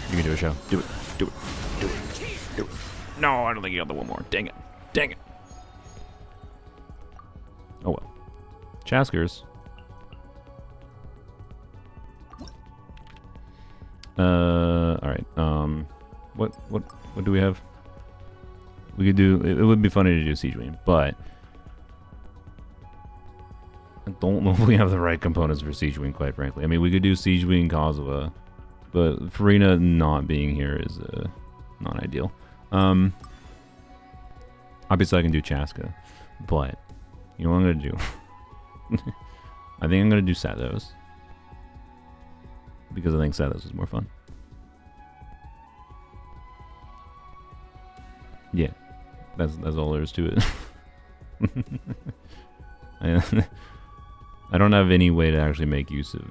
You can do a show. Do it. Do it. Do it. Do it. No, I don't think you got the one more. Dang it. Dang it. Oh well. Chaskers. Alright. What do we have? We could do it would be funny to do Siege Queen, but I don't know if we have the right components for Siege Queen, quite frankly. I mean, we could do Siege Queen Kazuha, but Farina not being here is not ideal. Obviously I can do Chaska, but you know what I'm gonna do? I think I'm gonna do Sathos, because I think Sathos is more fun. Yeah, that's all there is to it. I don't have any way to actually make use of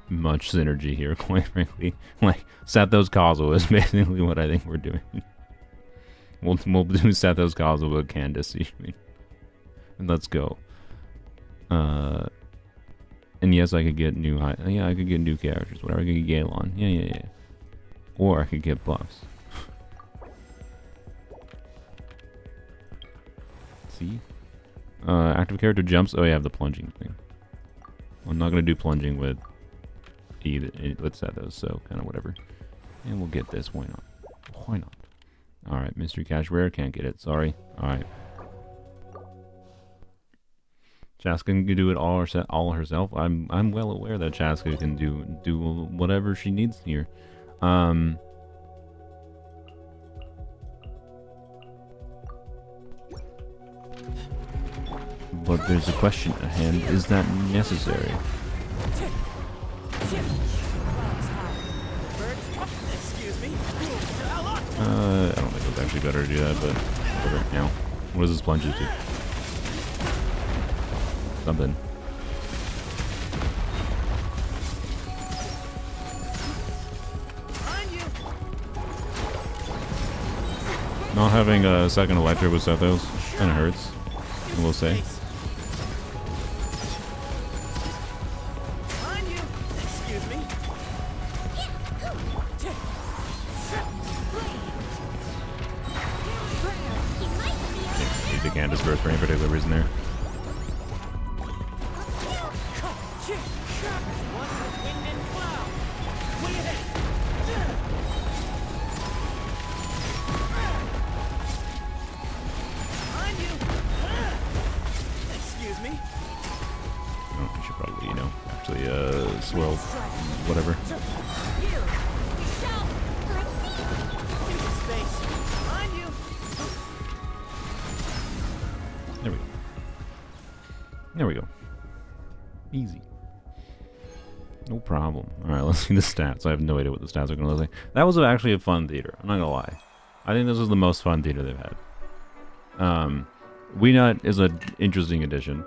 much synergy here, quite frankly. Like, Sathos Kazuha is basically what I think we're doing. We'll do Sathos Kazuha, Candace, and let's go. And yes, I could get new I could get new characters, whatever. I could get Galon, yeah. Or I could get buffs. See? Active character jumps. Oh, yeah, I have the plunging thing. I'm not gonna do plunging with Sathos, so kind of whatever. And we'll get this. Why not? Why not? All right, mystery cache rare. Can't get it. Sorry. All right. Chaska can do it all herself. I'm well aware that Chaska can do whatever she needs here. But there's a question at hand. Is that necessary? I don't think it's actually better to do that, but whatever. Now, what does this plunge do? Something. Not having a second electric with Sathos kind of hurts, I will say. Need the Candace burst for any particular reason there. Swell, whatever. There we go. There we go. Easy. No problem. Alright, let's see the stats. I have no idea what the stats are going to look like. That was actually a fun theater. I'm not going to lie. I think this was the most fun theater they've had. We Nut is an interesting addition.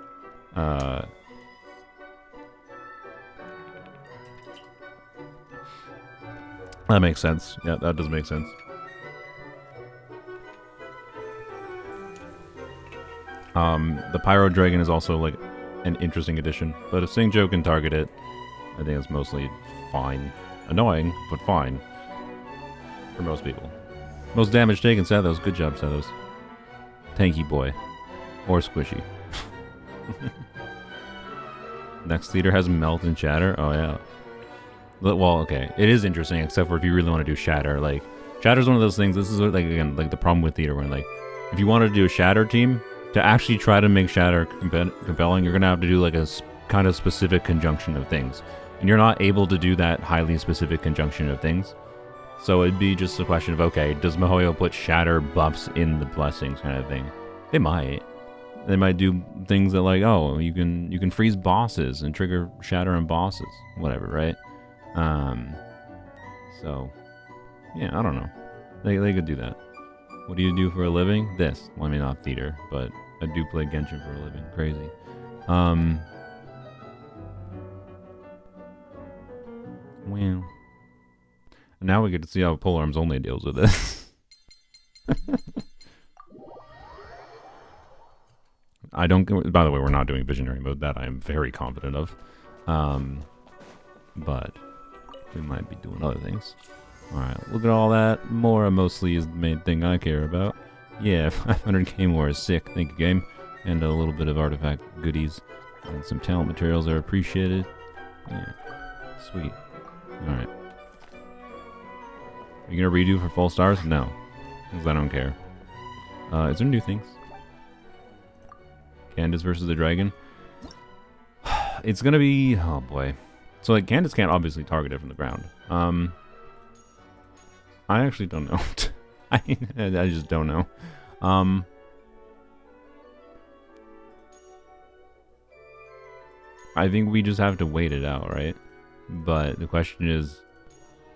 That makes sense. Yeah, that does make sense. The Pyro Dragon is also like an interesting addition, but if Singjo can target it, I think it's mostly fine. Annoying, but fine. For most people. Most damage taken, Sathos. Good job, Sathos. Tanky boy. Or squishy. Next theater has Melt and Shatter. Oh, yeah. Well, okay. It is interesting, except for if you really want to do Shatter. Like, Shatter's one of those things. This is, like, again, like the problem with theater, where, like, if you want to do a Shatter team, to actually try to make Shatter compelling, you're going to have to do, like, a kind of specific conjunction of things. And you're not able to do that highly specific conjunction of things. So it'd be just a question of, okay, does MiHoYo put Shatter buffs in the blessings kind of thing? They might. They might do things that, like, oh, you can freeze bosses and trigger Shatter on bosses. Whatever, right? So, yeah, I don't know. They could do that. What do you do for a living? This. Well, I mean, not theater, but I do play Genshin for a living. Crazy. Well. Now we get to see how Polearms only deals with this. I don't... By the way, we're not doing Visionary mode. That I am very confident of. But we might be doing other things. Alright, look at all that. Mora mostly is the main thing I care about. Yeah, 500k more is sick. Thank you, game. And a little bit of artifact goodies. And some talent materials are appreciated. Yeah, sweet. Alright. Are you gonna redo for full stars? No. Because I don't care. Is there new things? Candace versus the dragon? It's gonna be... Oh boy. So like Candace can't obviously target it from the ground. I actually don't know. I just don't know. I think we just have to wait it out, right? But the question is,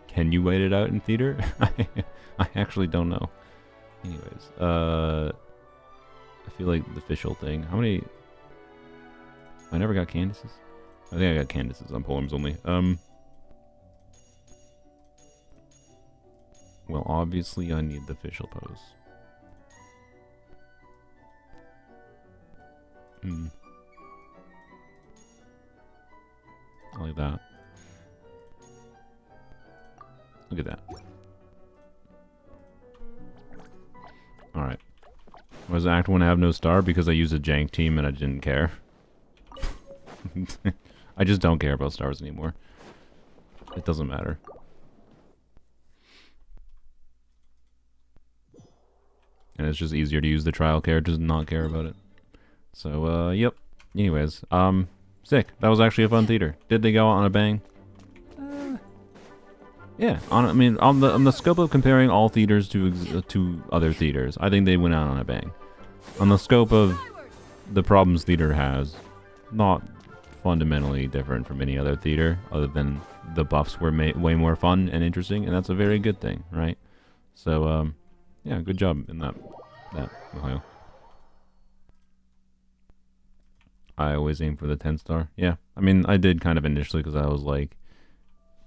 can you wait it out in theater? I actually don't know. Anyways, I feel like the official thing. How many? I never got Candaces. I think I got Candaces on Polearms only. Well, obviously I need the official pose. Like that. Look at that. Alright. Was Act 1 have no star? Because I used a jank team and I didn't care. I just don't care about stars anymore. It doesn't matter. And it's just easier to use the trial characters and not care about it. So, yep. Anyways, sick. That was actually a fun theater. Did they go out on a bang? Yeah. I mean, on the scope of comparing all theaters to other theaters, I think they went out on a bang. On the scope of the problems theater has, not fundamentally different from any other theater, other than the buffs were way more fun and interesting, and that's a very good thing, right? So, yeah, good job in that Ohio. I always aim for the 10 star. Yeah, I mean, I did kind of initially because I was like,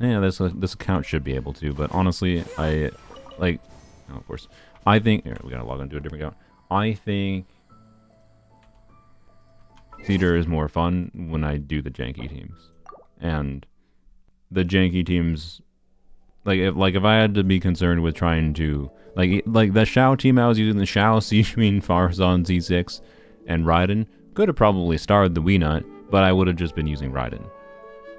yeah, this account should be able to, but honestly, I, like, oh, of course, I think, here, we gotta log into a different account. I think theater is more fun when I do the janky teams. And the janky teams, like if I had to be concerned with trying to, like the Shao team I was using, the Shao, Sijun, Farzan, Z6, and Raiden, could have probably starred the Weenut, but I would have just been using Raiden.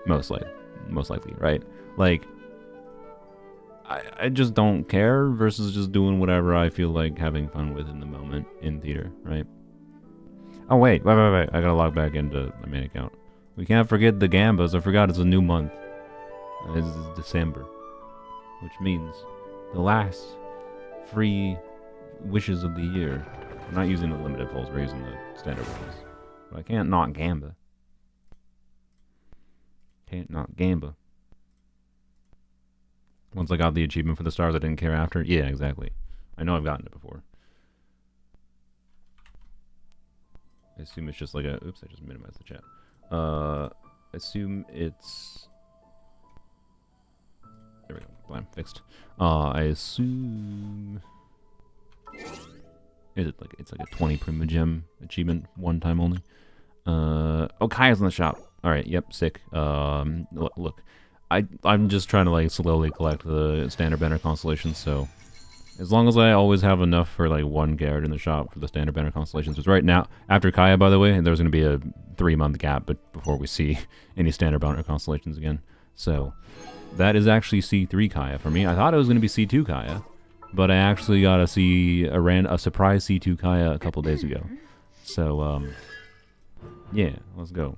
Most likely, right? Like, I just don't care versus just doing whatever I feel like having fun with in the moment in theater, right? Oh, wait. I gotta log back into my main account. We can't forget the Gambas. I forgot it's a new month. This is December. Which means the last free wishes of the year. I'm not using the limited pulls, we're using the standard wishes. But I can't not Gamba. Can't not Gamba. Once I got the achievement for the stars, I didn't care after. Yeah, exactly. I know I've gotten it before. I assume it's just like a... Oops, I just minimized the chat. Assume it's... There we go. Blam, fixed. I assume... It's like a 20 Prima Gem achievement, one time only. Oh, Kaya's in the shop. All right, yep, sick. Look, I'm just trying to like slowly collect the standard banner constellations. So as long as I always have enough for like one character in the shop for the standard banner constellations, which right now after Kaya, by the way, there's going to be a 3-month gap, but before we see any standard banner constellations again. So that is actually C3 Kaya for me. I thought it was going to be C2 Kaya, but I actually got to see a surprise C2 Kaya a couple days ago. So yeah, let's go.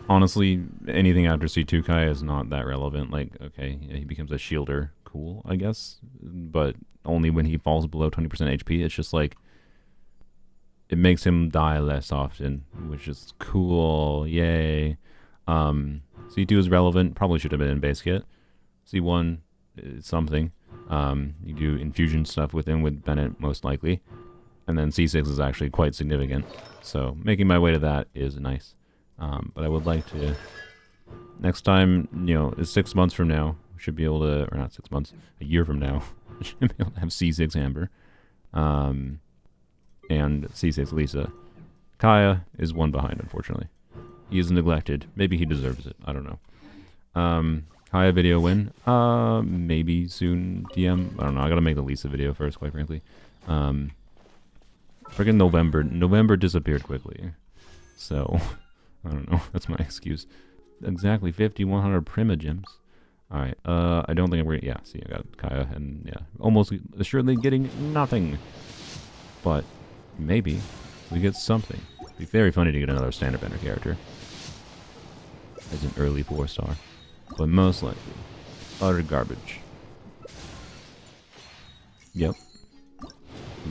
Honestly, anything after C2 Kaya is not that relevant. Like, okay, yeah, he becomes a shielder. Cool, I guess. But only when he falls below 20% HP. It's just like, it makes him die less often, which is cool. Yay. C2 is relevant. Probably should have been in base kit. C1 is something. You do infusion stuff with him with Bennett, most likely. And then C6 is actually quite significant. So making my way to that is nice. But I would like to, next time, you know, is 6 months from now, we should be able to, or not 6 months, a year from now, we should be able to have C6 Amber, and C6 Lisa. Kaya is one behind, unfortunately. He is neglected. Maybe he deserves it. I don't know. Kaya video win? Maybe soon, DM. I don't know. I gotta make the Lisa video first, quite frankly. Friggin' November disappeared quickly. So, I don't know. That's my excuse. Exactly 5,100 Prima Gems. Alright, I don't think I'm gonna... Yeah, see, I got Kaya, and yeah, almost assuredly getting nothing. But maybe we get something. It'd be very funny to get another standard banner character as an early 4-star. But most likely, utter garbage. Yep.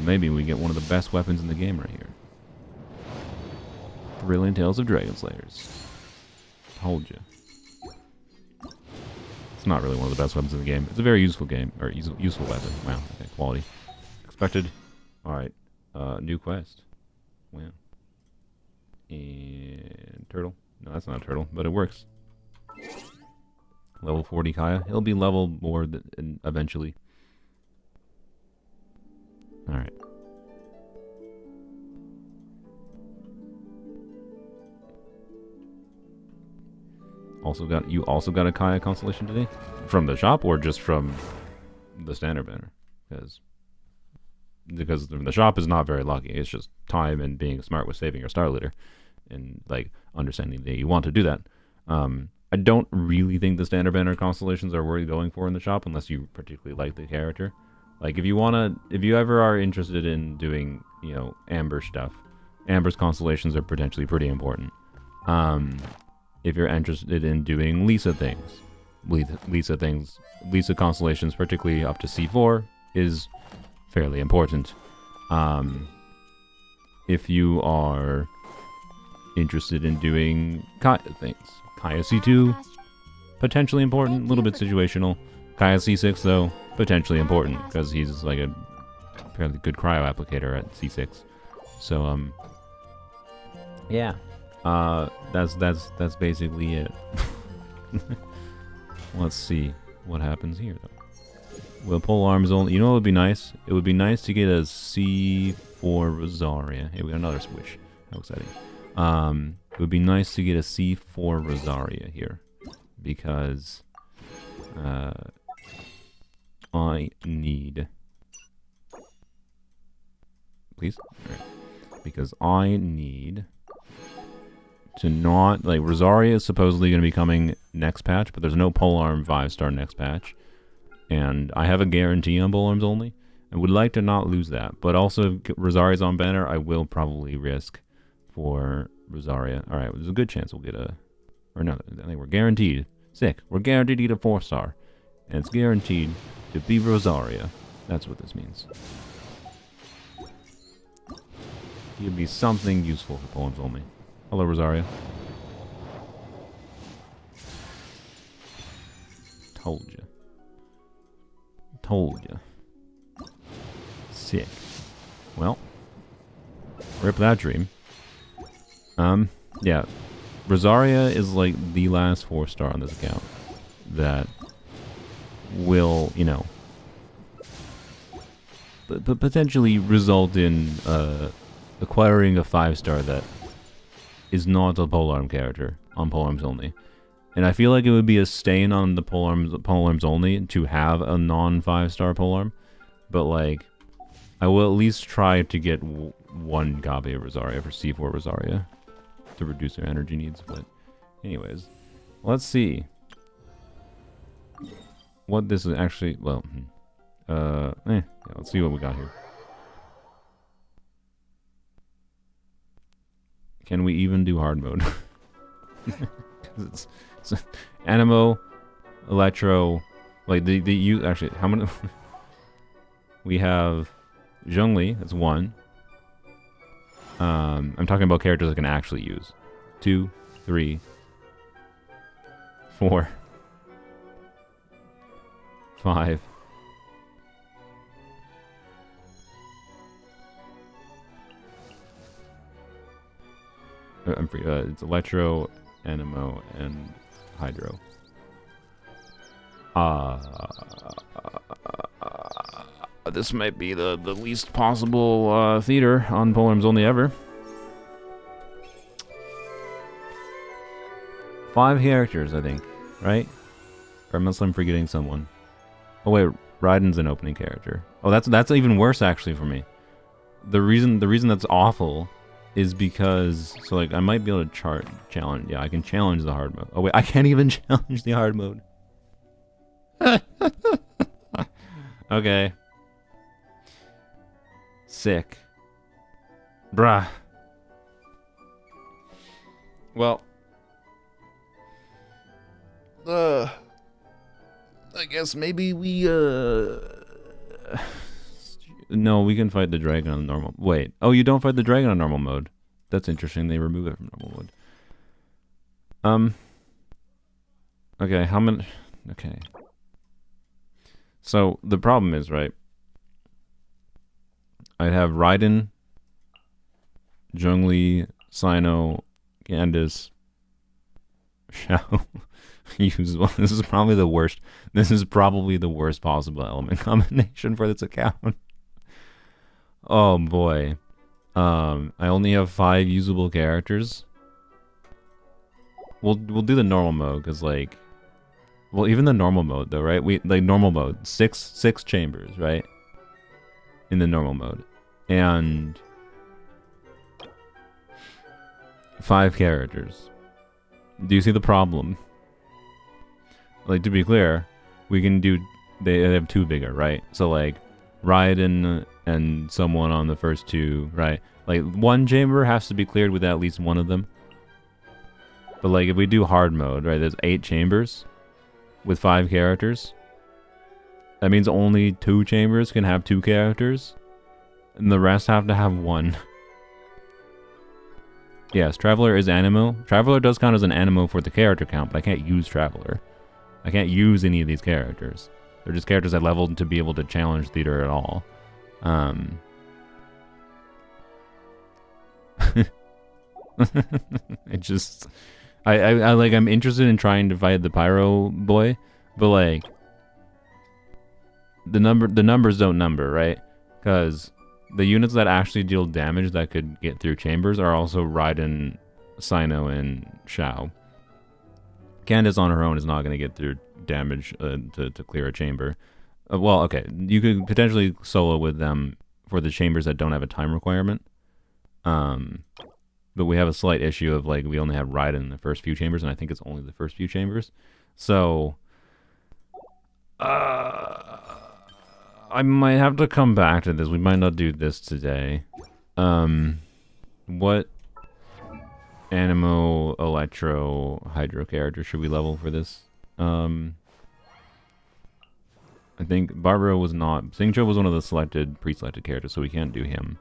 Maybe we get one of the best weapons in the game right here. Thrilling Tales of Dragon Slayers. Told you. It's not really one of the best weapons in the game. It's a very useful game, or useful weapon. Wow, okay, quality. Expected. Alright, new quest. Wow. And turtle. No, that's not a turtle, but it works. Level 40 Kaya. He'll be level more eventually. Alright. You also got a Kaya constellation today? From the shop or just from the standard banner? Because the shop is not very lucky. It's just time and being smart with saving your star leader. And like understanding that you want to do that. I don't really think the standard banner constellations are worth going for in the shop unless you particularly like the character. Like if you ever are interested in doing, you know, Amber stuff, Amber's constellations are potentially pretty important. If you're interested in doing Lisa things, Lisa constellations, particularly up to C4, is fairly important. If you are interested in doing Kaya things, Kaya C2, potentially important, a little bit situational. Kaya C6, though, potentially important, because he's like a fairly good cryo applicator at C6. So, yeah. That's basically it. Let's see what happens here, though. Will pole arms only... You know what would be nice? It would be nice to get a C4 Rosaria. Hey, we got another switch. How exciting. It would be nice to get a C4 Rosaria here. Because... I need... Please? Alright. Because I need... to not... Like, Rosaria is supposedly going to be coming next patch, but there's no polearm 5-star next patch. And I have a guarantee on polearms only. I would like to not lose that. But also, if Rosaria's on banner, I will probably risk for Rosaria. Alright, there's a good chance we'll get a... Or no, I think we're guaranteed. Sick. We're guaranteed to get a 4-star. And it's guaranteed to be Rosaria. That's what this means. He'd be something useful for poems only. Hello, Rosaria. Told you. Told you. Sick. Well, rip that dream. Yeah. Rosaria is like the last 4-star on this account that will, you know, potentially result in acquiring a 5-star that is not a polearm character on polearms only. And I feel like it would be a stain on the polearms only to have a non-5-star polearm, but like I will at least try to get one copy of Rosaria for C4 Rosaria to reduce their energy needs. But anyways, let's see what this is actually. Well, yeah, let's see what we got here. Can we even do hard mode? it's Animo, Electro, like the actually how many? We have Zhongli, that's 1. I'm talking about characters I can actually use. 2, 3, 4, 5. I'm free. It's Electro, Animo, and Hydro. This might be the least possible theater on polearms only ever. 5 characters, I think, right? Or unless I'm forgetting someone. Oh wait, Raiden's an opening character. Oh, that's even worse actually for me. The reason that's awful is because so like I might be able to challenge. Yeah, I can challenge the hard mode. Oh wait, I can't even challenge the hard mode. Okay. Sick. Bruh. Well. I guess maybe we, No, we can fight the dragon on normal. Wait. Oh, you don't fight the dragon on normal mode. That's interesting. They remove it from normal mode. Okay, how many... Okay. So, the problem is, right? I'd have Raiden, Zhongli, Sino, Candace, Xiao. Use one. This is probably the worst. This is probably the worst possible element combination for this account. Oh boy. I only have 5 usable characters. We'll do the normal mode because like, well, even the normal mode though, right? We like normal mode 6 chambers, right? In the normal mode, and 5 characters. Do you see the problem? Like, to be clear, we can do... They have 2 bigger, right? So, like, Raiden and someone on the first 2, right? Like, 1 chamber has to be cleared with at least one of them. But, like, if we do hard mode, right, there's 8 chambers with 5 characters. That means only 2 chambers can have 2 characters. And the rest have to have 1. Yes, Traveler is Animo. Traveler does count as an Animo for the character count, but I can't use Traveler. I can't use any of these characters. They're just characters I leveled to be able to challenge theater at all. It just... I like, I'm interested in trying to fight the Pyro boy, but like... The numbers don't number, right? Because the units that actually deal damage that could get through chambers are also Raiden, Sino, and Xiao. Candace on her own is not going to get through damage to clear a chamber. Well, okay, you could potentially solo with them for the chambers that don't have a time requirement. But we have a slight issue of, like, we only have Raiden in the first few chambers, and I think it's only the first few chambers. So, I might have to come back to this. We might not do this today. What Animo, Electro, Hydro character should we level for this? I think Barbara was not... Xingqiu was one of the pre-selected characters, so we can't do him.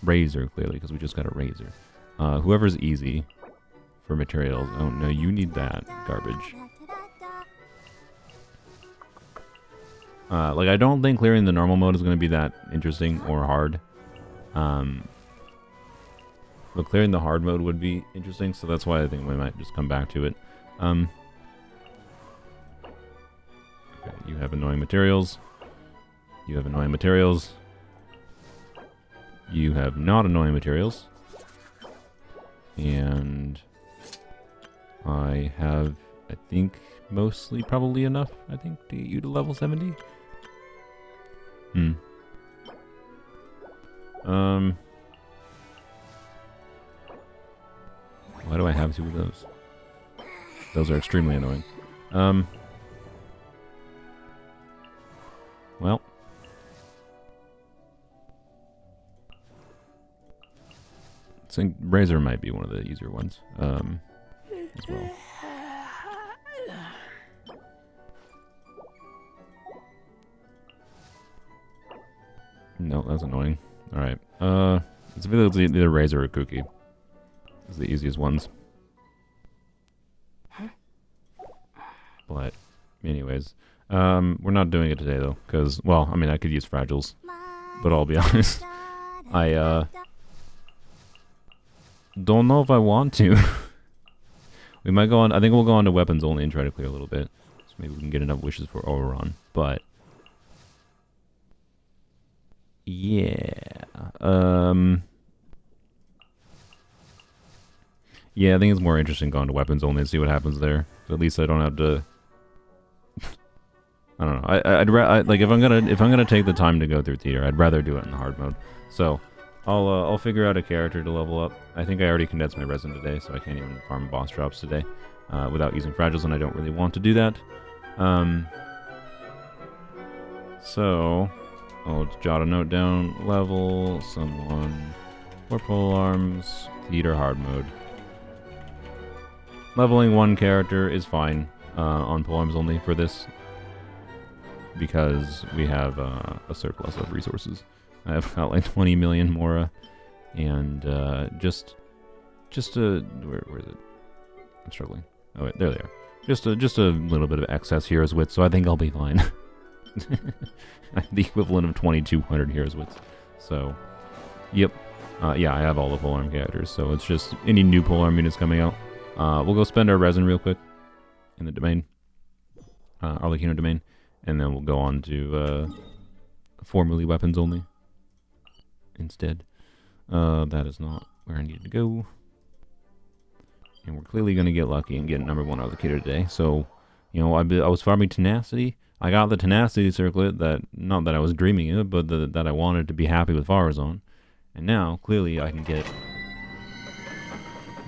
Razor, clearly, because we just got a Razor. Whoever's easy for materials. Oh, no, you need that garbage. Like, I don't think clearing the normal mode is going to be that interesting or hard. But clearing the hard mode would be interesting, so that's why I think we might just come back to it. Okay, you have annoying materials. You have annoying materials. You have not annoying materials. And I have, I think, mostly probably enough, I think, to get you to level 70. Why do I have 2 of those? Those are extremely annoying. Well. I think Razor might be one of the easier ones, as well. No, that's annoying. Alright, it's either Razor or Kooky. It's the easiest ones. But, anyways. We're not doing it today, though, because, well, I mean, I could use Fragiles. But I'll be honest, I, don't know if I want to. We might go on, I think we'll go on to weapons only and try to clear a little bit. So maybe we can get enough wishes for Oberon. But, yeah. Yeah, I think it's more interesting going to weapons only and see what happens there. So at least I don't have to... I don't know. Like if I'm gonna take the time to go through theater, I'd rather do it in the hard mode. So I'll figure out a character to level up. I think I already condensed my resin today, so I can't even farm boss drops today without using fragiles, and I don't really want to do that. So I'll jot a note down. Level someone for pole arms theater hard mode. Leveling one character is fine on pole arms only for this, because we have a surplus of resources. I've got like 20 million Mora, and just where is it? I'm struggling. Oh wait, there they are. Just a little bit of excess heroes wits, so I think I'll be fine. The equivalent of 2,200 heroes wits. So, yep, yeah, I have all the polearm characters. So it's just any new polearm units coming out. We'll go spend our resin real quick in the domain, Arlecchino domain. And then we'll go on to formerly weapons only instead. That is not where I needed to go. And we're clearly going to get lucky and get number 1 allocator today. So, you know, I was farming tenacity. I got the tenacity circlet that, not that I was dreaming of, but that I wanted to be happy with Farazon. And now, clearly, I can get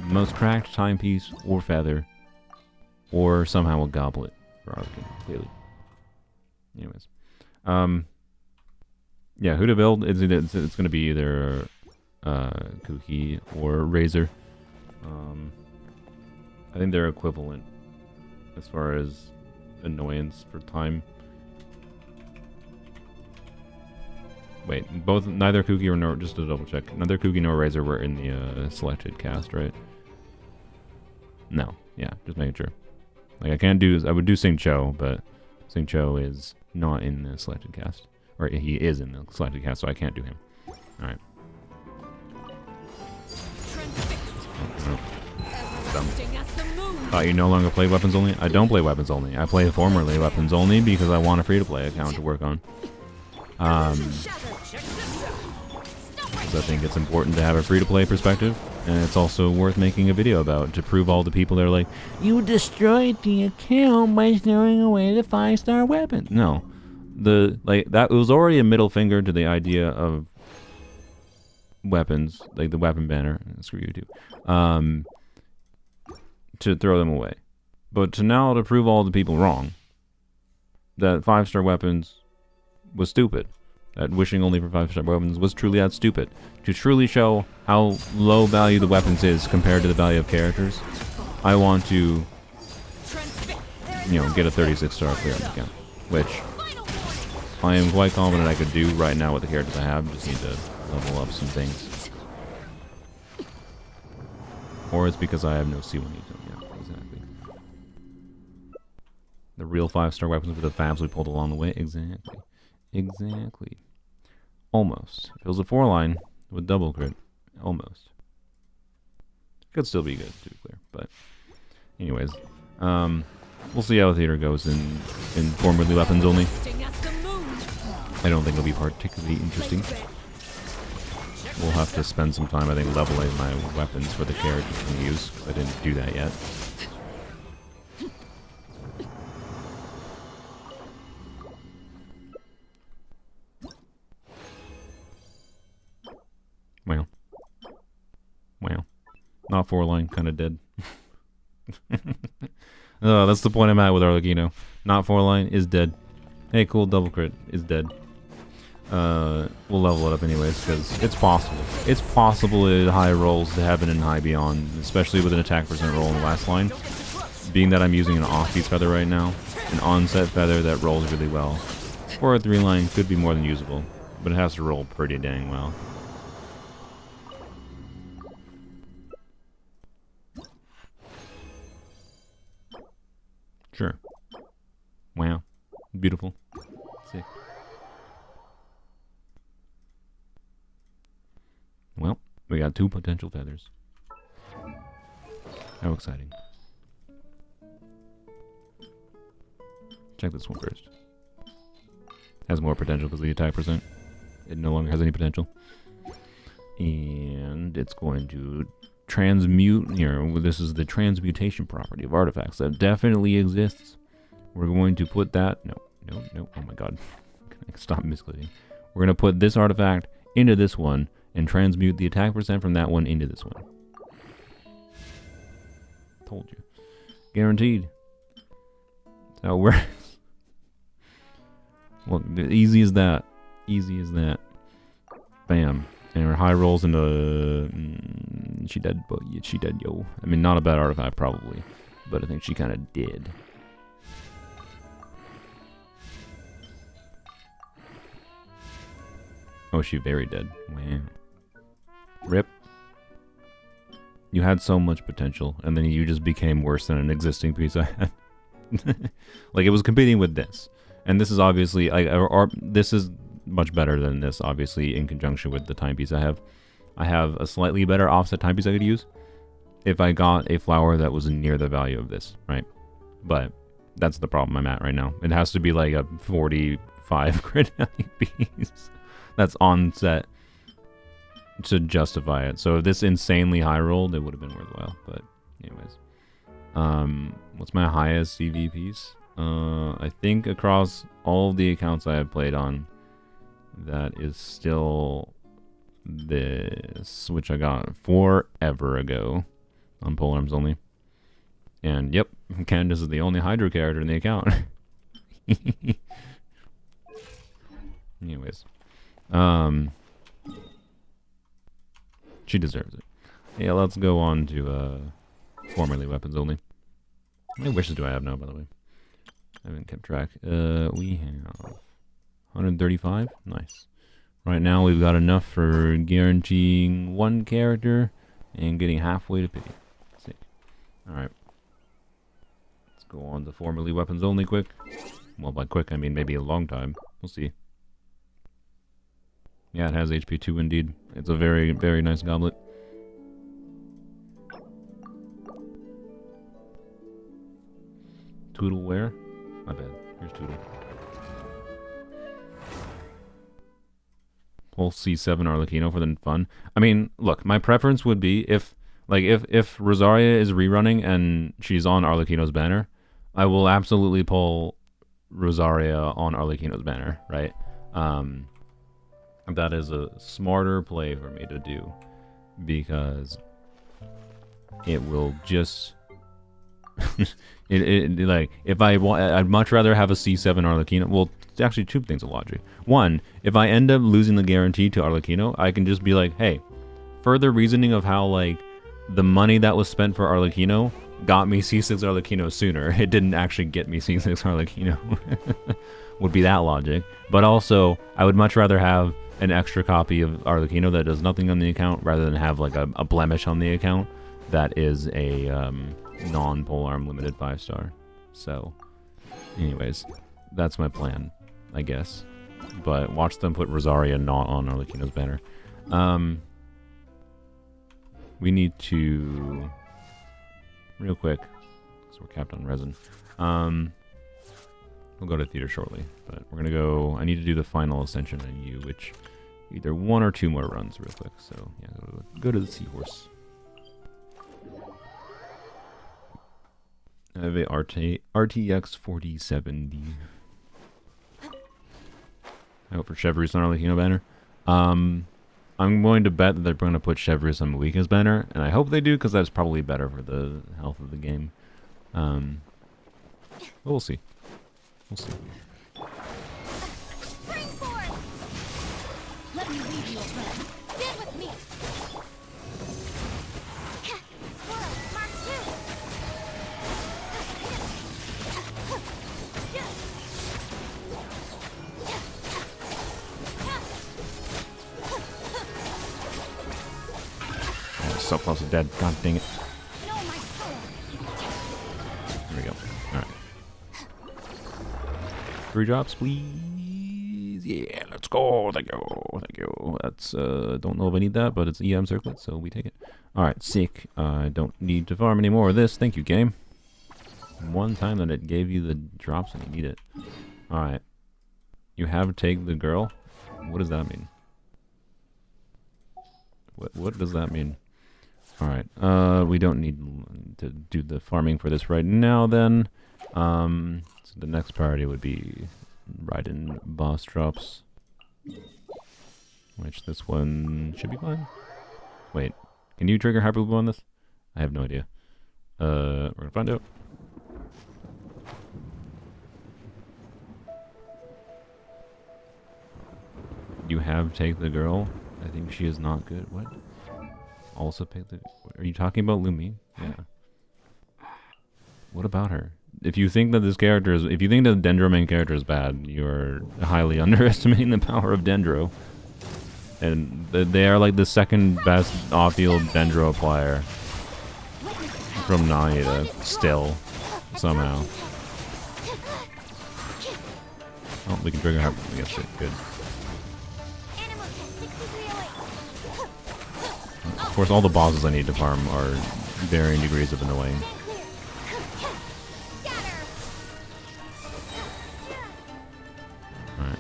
the most cracked timepiece or feather, or somehow a goblet for Arlecchino, clearly. Anyways, yeah, who to build? It's going to be either Kooky or Razor. I think they're equivalent as far as annoyance for time. Wait, neither Kooky nor, just to double check, neither Kooky nor Razor were in the selected cast, right? No, yeah, just making sure. Like I would do Sing Cho, but Sing Cho is not in the selected cast. Or he is in the selected cast, so I can't do him. Alright. You no longer play weapons only? I don't play weapons only. I play formerly weapons only because I want a free-to-play account to work on. So I think it's important to have a free-to-play perspective, and it's also worth making a video about to prove all the people that are like, you destroyed the account by throwing away the 5-star weapon. No, that was already a middle finger to the idea of weapons, like the weapon banner. Screw you too. To throw them away, but to prove all the people wrong, that 5-star weapons was stupid. That wishing only for 5-star weapons was truly that stupid. To truly show how low value the weapons is compared to the value of characters, I want to, you know, get a 36-star clear on the account, which I am quite confident I could do right now with the characters I have. Just need to level up some things. Or it's because I have no C1 need to. Yeah, exactly. The real 5-star weapons with the fabs we pulled along the way. Exactly. Exactly. Almost. If it was a 4-line with double crit, almost. Could still be good, to be clear. But, anyways, we'll see how the theater goes in formerly weapons only. I don't think it'll be particularly interesting. We'll have to spend some time, I think, leveling my weapons for the characters I can use. I didn't do that yet. Well. Well. Not 4-line, kind of dead. Oh, that's the point I'm at with Arlecchino. Not 4-line is dead. Hey, cool, double crit is dead. We'll level it up anyways, because it's possible. It's possible at high rolls to have it in high beyond, especially with an attack percent roll in the last line. Being that I'm using an off-beat feather right now, an onset feather that rolls really well. For a 3-line could be more than usable, but it has to roll pretty dang well. Sure. Wow. Beautiful. Sick. Well, we got 2 potential feathers. How exciting. Check this one first. Has more potential because of the attack percent. It no longer has any potential. And it's going to transmute. Here, this is the transmutation property of artifacts that definitely exists. We're going to put that. No. Oh my god. Stop misclicking. We're going to put this artifact into this one and transmute the attack percent from that one into this one. Told you. Guaranteed. That's how it works. Look, easy as that. Easy as that. Bam. And her high rolls into... she dead, but yeah, she dead, yo. I mean, not a bad artifact, probably. But I think she kind of did. Oh, she very dead. Wow. Rip. You had so much potential, and then you just became worse than an existing piece I had. Like, it was competing with this. And this is obviously... this is much better than this, obviously, in conjunction with the timepiece I have. I have a slightly better offset timepiece I could use if I got a flower that was near the value of this, right? But that's the problem I'm at right now. It has to be like a 45 crit piece that's on set to justify it. So if this insanely high rolled, it would have been worthwhile. But anyways, what's my highest CV piece? I think across all the accounts I have played on, that is still this, which I got forever ago on polearms only. And yep, Candace is the only Hydro character in the account. Anyways, she deserves it. Yeah, let's go on to formerly weapons only. How many wishes do I have now, by the way? I haven't kept track. We have 135. Nice. Right now we've got enough for guaranteeing 1 character and getting halfway to pity. Sick. Alright. Let's go on to formerly weapons only quick. Well, by quick I mean maybe a long time. We'll see. Yeah, it has HP 2 indeed. It's a very, very nice goblet. Toodle where? My bad. Here's Toodle. Pull C7 Arlecchino for the fun. I mean, look, my preference would be if Rosaria is rerunning and she's on Arlecchino's banner, I will absolutely pull Rosaria on Arlecchino's banner, right? That is a smarter play for me to do because it will just like if I want, I'd much rather have a C7 Arlecchino. Well, it's actually 2 things of logic. One, if I end up losing the guarantee to Arlecchino, I can just be like, hey, further reasoning of how like the money that was spent for Arlecchino got me C6 Arlecchino sooner. It didn't actually get me C6 Arlecchino. Would be that logic. But also, I would much rather have an extra copy of Arlecchino that does nothing on the account rather than have like a blemish on the account that is a non-polearm limited 5-star. So, anyways, that's my plan, I guess. But watch them put Rosaria not on Arlecchino's banner. We need to... real quick, because we're capped on resin. We'll go to theater shortly, but we're gonna go. I need to do the final ascension in you, which either 1 or 2 more runs real quick. So yeah, go to the seahorse. I have a RTX 4070. I hope for Chevrolet's not on the Kino banner. I'm going to bet that they're going to put Chevrolet on the weakest banner, and I hope they do because that's probably better for the health of the game. But we'll see. We'll see. Springboard! Let me lead you a friend. Stand with me. Squirrel, Mark 2. Oh, so close to dead. God dang it. Know my sword. There we go. Alright. 3 drops, please. Yeah, let's go. Thank you. Thank you. That's, don't know if I need that, but it's EM circlet, so we take it. Alright, sick. I don't need to farm any more of this. Thank you, game. One time that it gave you the drops and you need it. Alright. You have take the girl? What does that mean? What does that mean? Alright, we don't need to do the farming for this right now then. So the next priority would be Raiden boss drops. Which this one should be fine. Wait, can you trigger Hyper Loop on this? I have no idea. We're gonna find out. You have take the girl. I think she is not good. What? Also pick the... Are you talking about Lumi? Yeah. What about her? If you think that this character is... If you think that the Dendro main character is bad, you're highly underestimating the power of Dendro. And they are like the second best off-field Dendro player from Naida, still, somehow. Oh, we can trigger her. I guess it. Good. Animal test 6308. Of course, all the bosses I need to farm are varying degrees of annoying. Alright.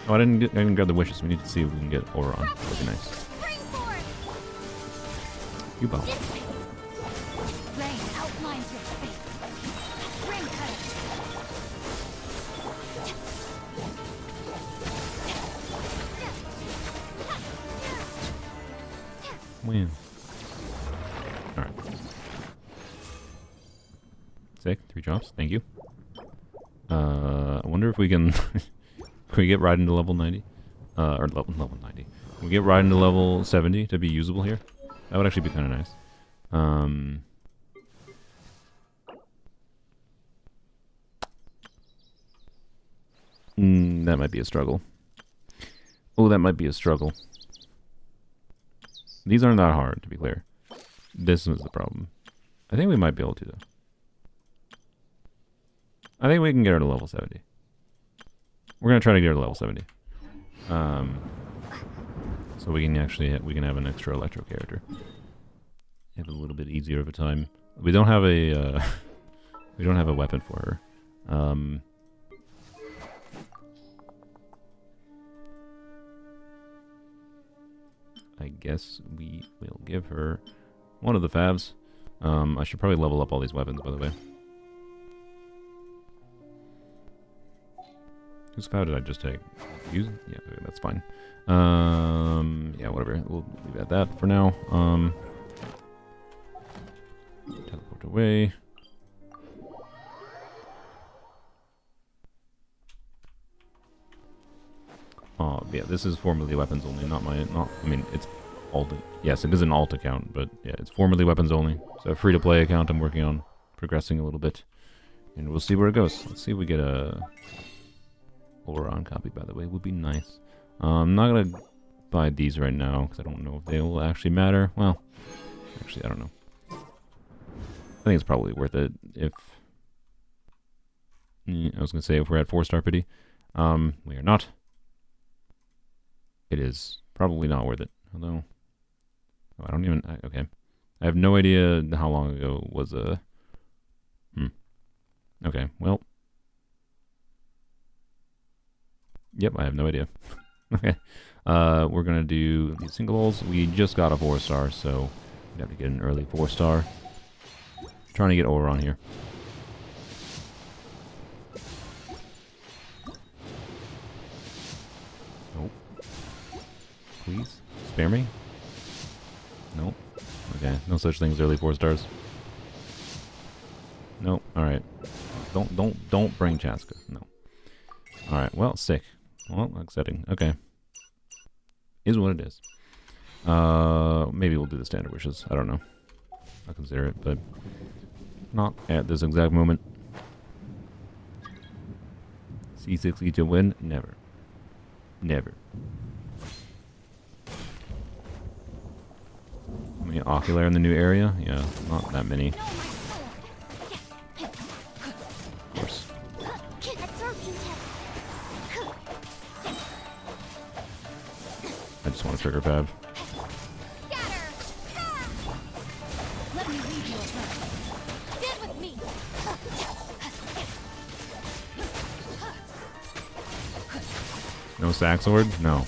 Oh, I didn't grab the wishes. We need to see if we can get Auron. That would be nice. You bow. Rain outlines your fate. Ring cutter. Win. Alright. Sick. 3 drops. Thank you. I wonder if we can... can we get Raiden to level 90? Or level 90. Can we get Raiden to level 70 to be usable here? That would actually be kind of nice. That might be a struggle. Oh, that might be a struggle. These aren't that hard, to be clear. This is the problem. I think we might be able to, though. I think we can get her to level 70. We're going to try to get her to level 70. So we can actually have an extra electro character. Have a little bit easier of a time. We don't have a we don't have a weapon for her. I guess we will give her one of the fabs. I should probably level up all these weapons, by the way. Whose fab did I just take? Use? Yeah, okay, that's fine. Yeah, whatever. We'll leave at that for now. Teleport away. Oh, yeah, this is formerly weapons only, I mean, it's alt. Yes, it is an alt account, but yeah, it's formerly weapons only. So a free-to-play account I'm working on, progressing a little bit. And we'll see where it goes. Let's see if we get a Auron copy, by the way, would be nice. I'm not going to buy these right now, because I don't know if they will actually matter. Well, actually, I don't know. I think it's probably worth it if... I was going to say if we're at 4-star pity. We are not. It is probably not worth it. Although, oh, I don't even... okay. I have no idea how long ago was a... Okay, well. Yep, I have no idea. Okay. We're gonna do these single holes. We just got a 4-star, so we have to get an early 4-star. Trying to get over on here. Nope. Please? Spare me? Nope. Okay, no such thing as early 4-stars. Nope. Alright. Don't bring Chaska. No. Alright, well, sick. Well, upsetting. Okay. Is what it is. Maybe we'll do the standard wishes. I don't know. I'll consider it, but not at this exact moment. C60 to win? Never. Never. How many ocular in the new area? Yeah, not that many. Of course. Absorption test. I just want to trigger Fab. Scatter. Let me lead you a first. Stand with me. No sack sword? No.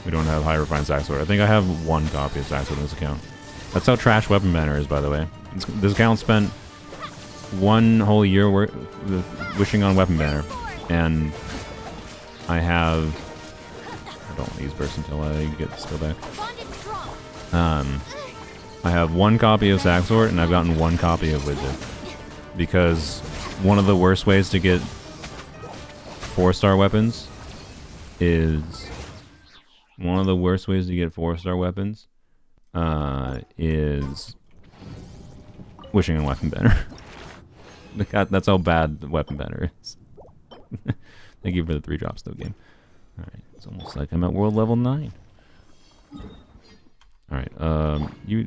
We don't have high refined sack sword. I think I have one copy of sack sword in this account. That's how trash weapon banner is, by the way. This account spent 1 whole year wishing on weapon banner, and I have. I don't want to use burst until I get the skill back. Bond is strong. I have 1 copy of sack sword, and I've gotten 1 copy of widget, because one of the worst ways to get 4-star weapons is wishing on weapon banner. That's how bad the weapon banner is. Thank you for the 3 drops though, game. Alright, it's almost like I'm at world level 9. Alright, I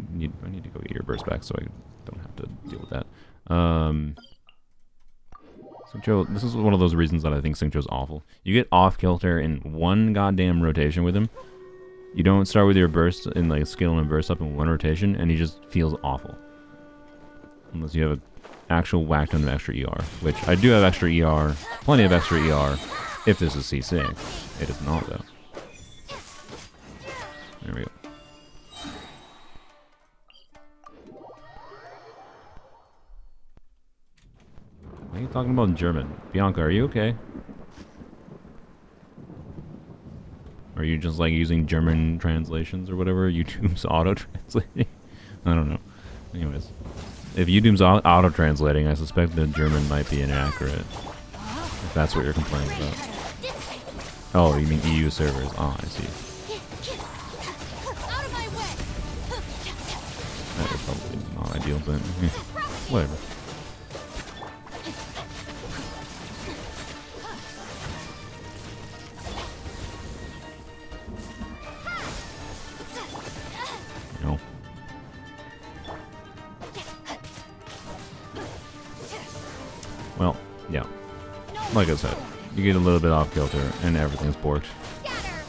need to go get your burst back so I don't have to deal with that. Xingqiu, this is one of those reasons that I think Xingqiu's awful. You get off kilter in 1 goddamn rotation with him. You don't start with your burst and like skill and burst up in 1 rotation, and he just feels awful. Unless you have an actual whack ton of extra ER, which I do have extra ER, plenty of extra ER, if this is C6. It is not though. There we go. Why are you talking about in German? Bianca, are you okay? Are you just like using German translations or whatever? YouTube's auto-translating? I don't know. Anyways. If YouTube's auto-translating, I suspect the German might be inaccurate. If that's what you're complaining about. Oh, you mean EU servers. Oh, I see. Out of my way. That is probably not ideal, but whatever. No. Well, yeah. Like I said, you get a little bit off kilter and everything's borked. Scatter.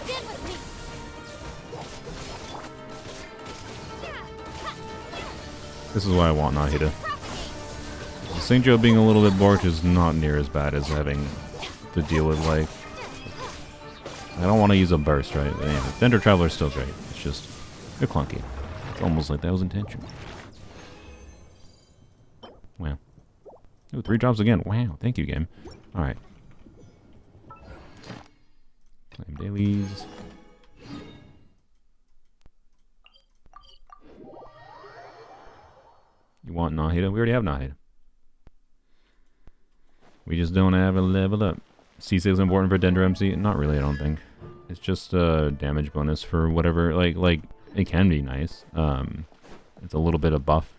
Stand with me. This is why I want Nahida. Xingqiu being a little bit borked is not near as bad as having to deal with, like... I don't want to use a burst, right? Anyway, Thunder Traveler's still great. It's just... they're clunky. It's almost like that was intentional. Wow. Ooh, 3 drops again. Wow, thank you, game. Alright. Claim dailies. You want Nahida? We already have Nahida. We just don't have a level up. C6 is important for Dendro MC? Not really, I don't think. It's just a damage bonus for whatever, like it can be nice. It's a little bit of buff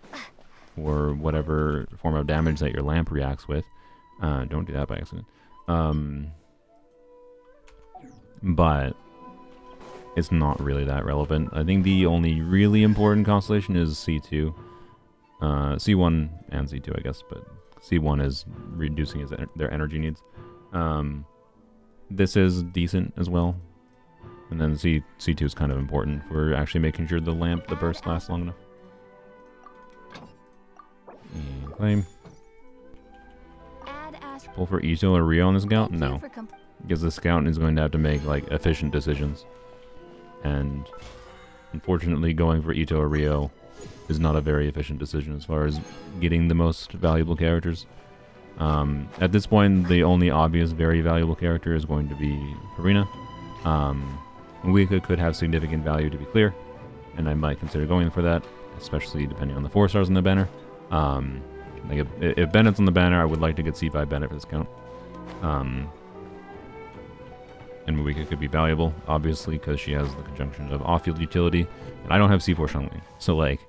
or whatever form of damage that your lamp reacts with. Don't do that by accident. But it's not really that relevant. I think the only really important constellation is C2. C1 and C2, I guess, but C1 is reducing their energy needs. This is decent as well. And then C2 is kind of important for actually making sure the burst lasts long enough. And claim. Pull for Ito or Rio on this account? Thank you No. for Because the scout is going to have to make, like, efficient decisions. And unfortunately, going for Ito or Rio is not a very efficient decision as far as getting the most valuable characters. At this point, the only obvious very valuable character is going to be Farina. Wika could have significant value, to be clear, and I might consider going for that, especially depending on the 4 stars on the banner. Like if Bennett's on the banner, I would like to get C5 Bennett for this count. And Wika could be valuable, obviously, because she has the conjunction of off-field utility, and I don't have C4 Shunling, so like,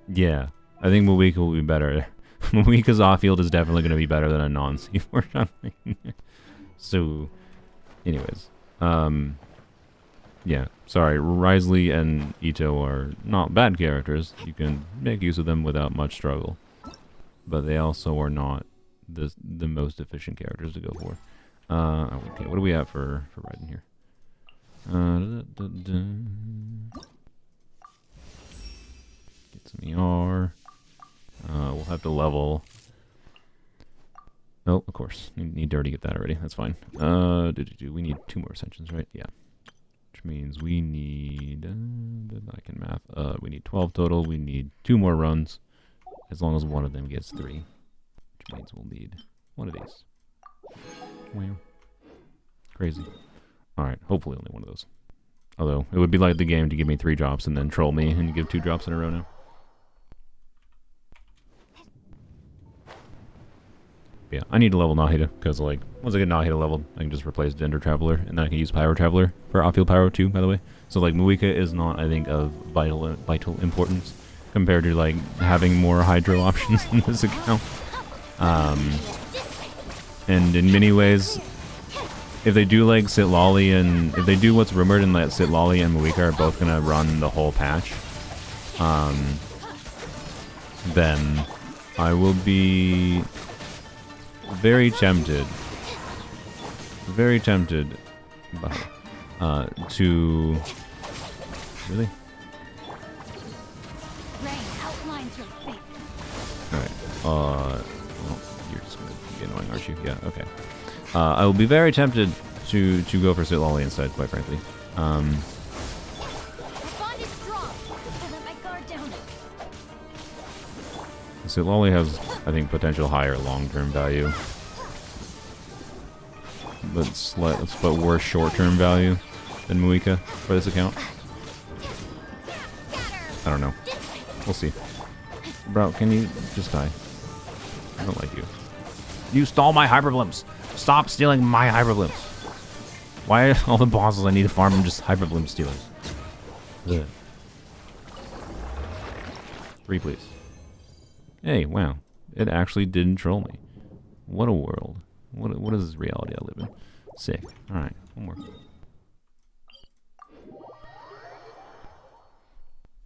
yeah, I think Mawika will be better. Mawika's off-field is definitely going to be better than a non-C4 Shunling. So, anyways, yeah, sorry, Risley and Ito are not bad characters. You can make use of them without much struggle, but they also are not the most efficient characters to go for. Okay, what do we have for riding here? Get some ER. We'll have to level. Oh, of course. Need to already get that already. That's fine. We need 2 more ascensions, right? Yeah. Which means we need... I can math. We need 12 total. We need 2 more runs. As long as one of them gets 3. Which means we'll need one of these. Wow. Crazy. Alright, hopefully only one of those. Although, it would be like the game to give me 3 drops and then troll me and give 2 drops in a row now. Yeah, I need to level Nahida, because, like, once I get Nahida leveled, I can just replace Dender Traveler, and then I can use Pyro Traveler for off-field Pyro too, by the way. So, like, Muika is not, I think, of vital importance compared to, like, having more Hydro options in this account. And in many ways, if they do, like, Sitlali and... If they do what's rumored and let Sitlali and Muika are both gonna run the whole patch, then I will be... very tempted to really. Rain outlines your fate. All right. Well, you're just gonna be annoying, aren't you? Yeah. Okay. I will be very tempted to go for Sitlali instead, quite frankly. My bond is strong. I let my guard down. Sitlali has, I think, potential higher long-term value, but worse short-term value than Muika for this account. I don't know. We'll see. Bro, can you just die? I don't like you. You stole my Hyperblimps! Stop stealing my Hyperblimps! Why are all the bosses I need to farm them just Hyperblimp stealers? Ugh. 3, please. Hey, wow. It actually didn't troll me. What a world. What is this reality I live in? Sick. Alright, one more.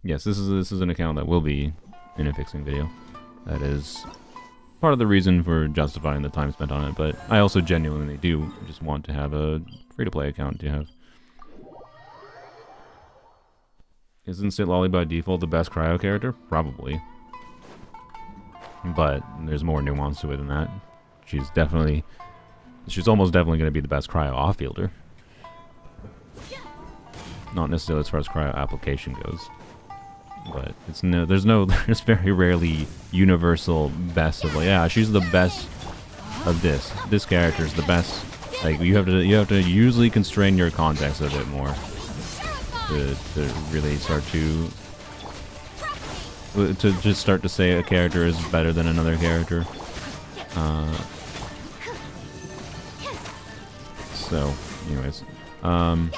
Yes, this is an account that will be in a fixing video. That is part of the reason for justifying the time spent on it, but I also genuinely do just want to have a free-to-play account to have. Isn't Sitlali by default the best cryo character? Probably. But there's more nuance to it than that. She's almost definitely going to be the best cryo off-fielder. Not necessarily as far as cryo application goes. But there's very rarely universal best of, like, yeah, she's the best of this. This character is the best. Like, you have to usually constrain your context a bit more to really start to just start to say a character is better than another character. So, anyways, oh,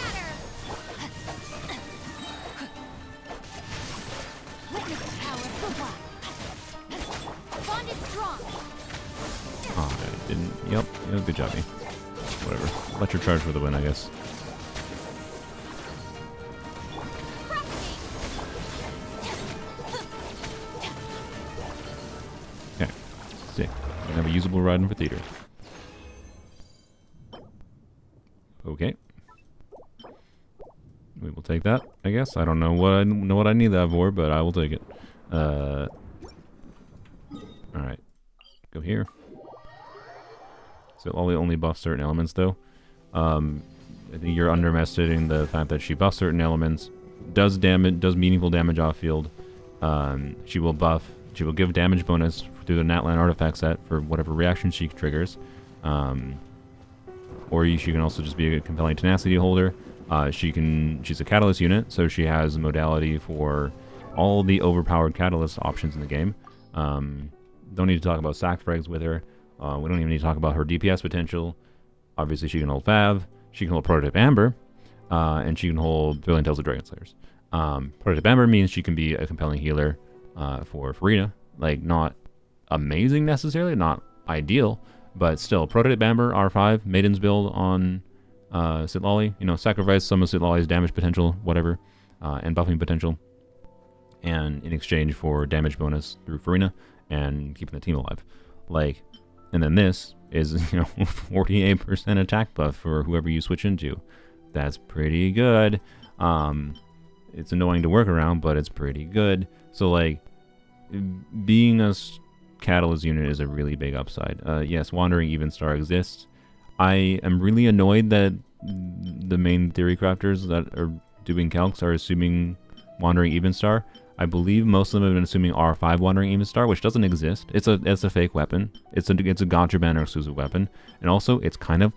I didn't. Yep, good job, me. Whatever. Let your charge for the win, I guess. Okay, sick. We can have a usable ride in for theater. Okay. We will take that, I guess. I don't know what I need that for, but I will take it. Go here. So only buffs certain elements, though. I think you're underestimating the fact that she buffs certain elements, does meaningful damage off field. She will give damage bonus through the Natlan artifact set for whatever reaction she triggers. She can also just be a compelling tenacity holder. She's a catalyst unit, so she has modality for all the overpowered catalyst options in the game. Don't need to talk about sac frags with her. We don't even need to talk about her DPS potential. Obviously, she can hold Fav. She can hold Prototype Amber. And she can hold Brilliant Tales of Dragon Slayers. Prototype Amber means she can be a compelling healer for Farina. Like, not amazing necessarily, not ideal, but still. Prototype Amber, R5, Maiden's build on Sitlali. Sacrifice some of Sitlali's damage potential, whatever, and buffing potential. And in exchange for damage bonus through Farina and keeping the team alive. And then this is, 48% attack buff for whoever you switch into. That's pretty good. It's annoying to work around, but it's pretty good. So, being a catalyst unit is a really big upside. Yes, Wandering Evenstar exists. I am really annoyed that the main theory crafters that are doing calcs are assuming Wandering Evenstar. I believe most of them have been assuming R5 Wandering Evenstar, which doesn't exist. It's a fake weapon. It's a gotcha banner exclusive weapon, and also it's kind of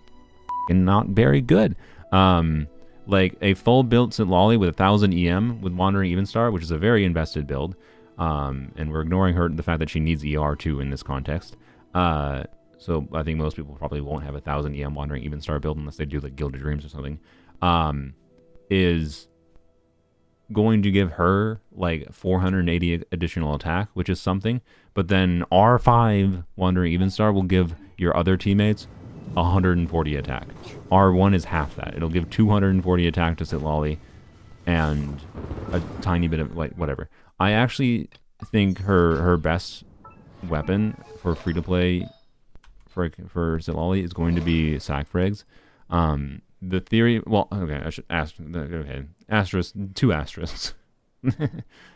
not very good. A full built Sitlali with 1000 EM with Wandering Evenstar, which is a very invested build, and we're ignoring the fact that she needs ER too in this context. So I think most people probably won't have 1000 EM Wandering Evenstar build unless they do Gilded Dreams or something. Is going to give her 480 additional attack, which is something, but then R5 Wandering Evenstar will give your other teammates 140 attack. R1 is half that. It'll give 240 attack to Sitlali and a tiny bit of whatever. I actually think her best weapon for free to play for Sitlali is going to be sac frags. The theory, I should ask, asterisk, 2 asterisks.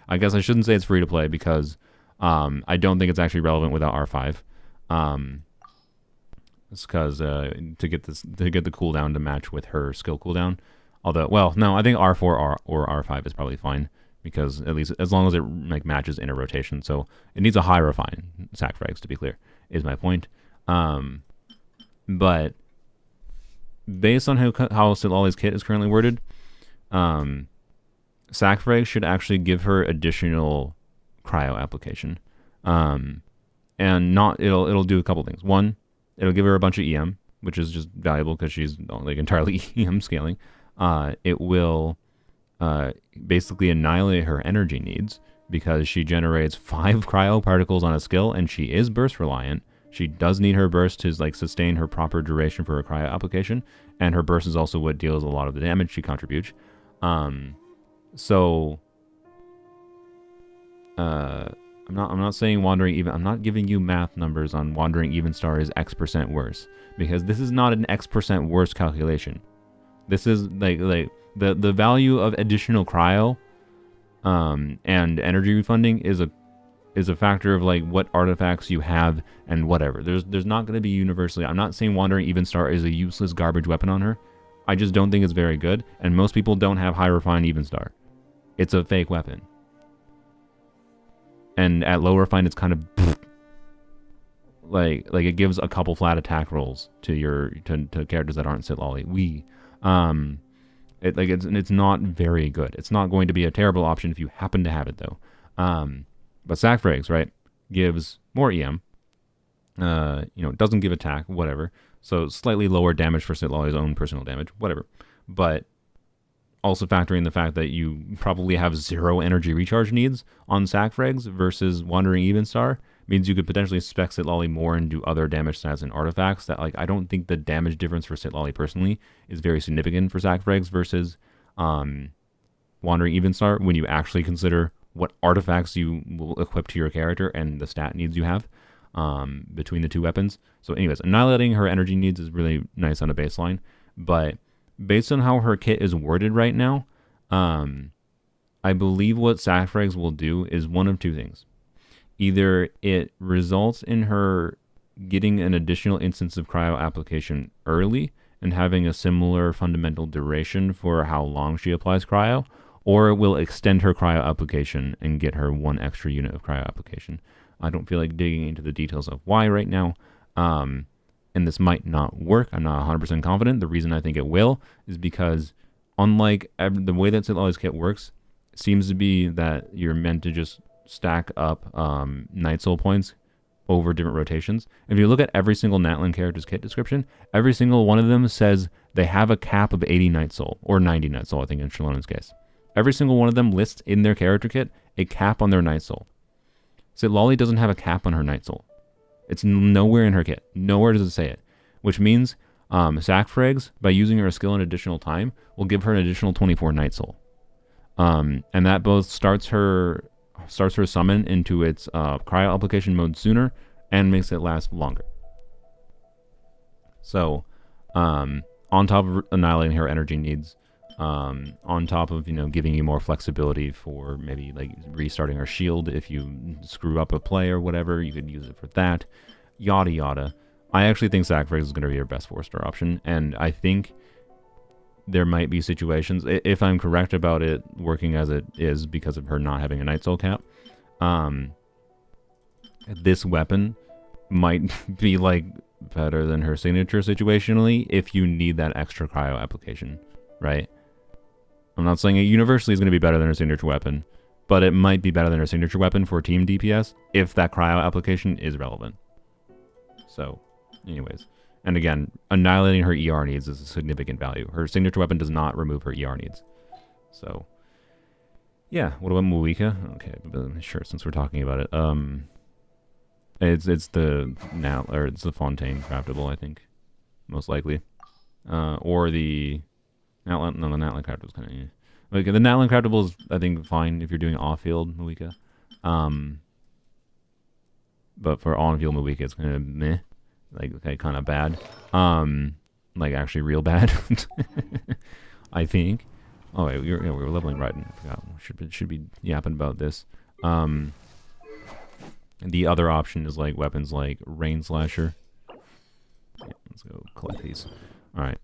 I guess I shouldn't say it's free to play because I don't think it's actually relevant without R5. It's because to get the cooldown to match with her skill cooldown. Although, no, I think R4 or R5 is probably fine because at least as long as it matches in a rotation. So it needs a high refine sac frags, to be clear, is my point. But based on how Sitlali's kit is currently worded, sac frags should actually give her additional cryo application, and it'll do a couple things. One, it'll give her a bunch of EM, which is just valuable because she's entirely EM scaling. It will basically annihilate her energy needs because she generates 5 cryo particles on a skill, and she is burst reliant. She does need her burst to sustain her proper duration for her cryo application, and her burst is also what deals a lot of the damage she contributes. I'm not saying Wandering Even. I'm not giving you math numbers on Wandering Evenstar is X% worse, because this is not an X% worse calculation. This is the value of additional cryo and energy refunding is a factor of what artifacts you have and whatever. There's not going to be universally. I'm not saying Wandering Evenstar is a useless garbage weapon on her. I just don't think it's very good, and most people don't have high refined Evenstar. It's a fake weapon. And at low refine, it's kind of it gives a couple flat attack rolls to characters that aren't Sitlali. It's not very good. It's not going to be a terrible option if you happen to have it though. But sac frags, right, gives more EM. It doesn't give attack, whatever. So slightly lower damage for Sitlali's own personal damage, whatever. But also factoring the fact that you probably have 0 energy recharge needs on sac frags versus Wandering Evenstar means you could potentially spec Sitlali more and do other damage stats and artifacts that I don't think the damage difference for Sitlali personally is very significant for sac frags versus Wandering Evenstar when you actually consider what artifacts you will equip to your character and the stat needs you have between the 2 weapons. So anyways, annihilating her energy needs is really nice on a baseline, but based on how her kit is worded right now, I believe what sac frags will do is one of 2 things. Either it results in her getting an additional instance of cryo application early and having a similar fundamental duration for how long she applies cryo, or it will extend her cryo application and get her 1 extra unit of cryo application. I don't feel like digging into the details of why right now, and this might not work. I'm not 100% confident. The reason I think it will is because unlike the way that Lolly's kit works, seems to be that you're meant to just stack up Night Soul points over different rotations. If you look at every single Natlan character's kit description, every single one of them says they have a cap of 80 Night Soul, or 90 Night Soul, I think in Shalon's case. Every single one of them lists in their character kit a cap on their Night Soul. So Lolly doesn't have a cap on her Night Soul. It's nowhere in her kit. Nowhere does it say it. Which means Sackfrags, by using her skill in additional time, will give her an additional 24 Night Soul. And that both starts her summon into its cryo application mode sooner and makes it last longer. So, on top of annihilating her energy needs, on top of, giving you more flexibility for maybe like restarting her shield if you screw up a play or whatever, you could use it for that, yada yada. I actually think Sackfrags is going to be your best 4-star option, and I think there might be situations, if I'm correct about it working as it is because of her not having a Night Soul cap, this weapon might be like better than her signature situationally if you need that extra cryo application, right? I'm not saying it universally is going to be better than her signature weapon, but it might be better than her signature weapon for team DPS if that cryo application is relevant. So, anyways. And again, annihilating her ER needs is a significant value. Her signature weapon does not remove her ER needs. So, yeah. What about Moika? Okay, sure. Since we're talking about it, it's the Fontaine craftable, I think, most likely, or the Natlan. No, the Natlan craftable is kind of like the Natlan craftable is, I think, fine if you're doing off-field Moika. But for on-field Moika, it's kind of meh. Like, okay, kind of bad. Like, actually real bad. I think. Oh, wait, we were leveling right. I forgot. Should be yapping about this. The other option is, like, weapons like Rain Slasher. Yeah, let's go collect these. Alright.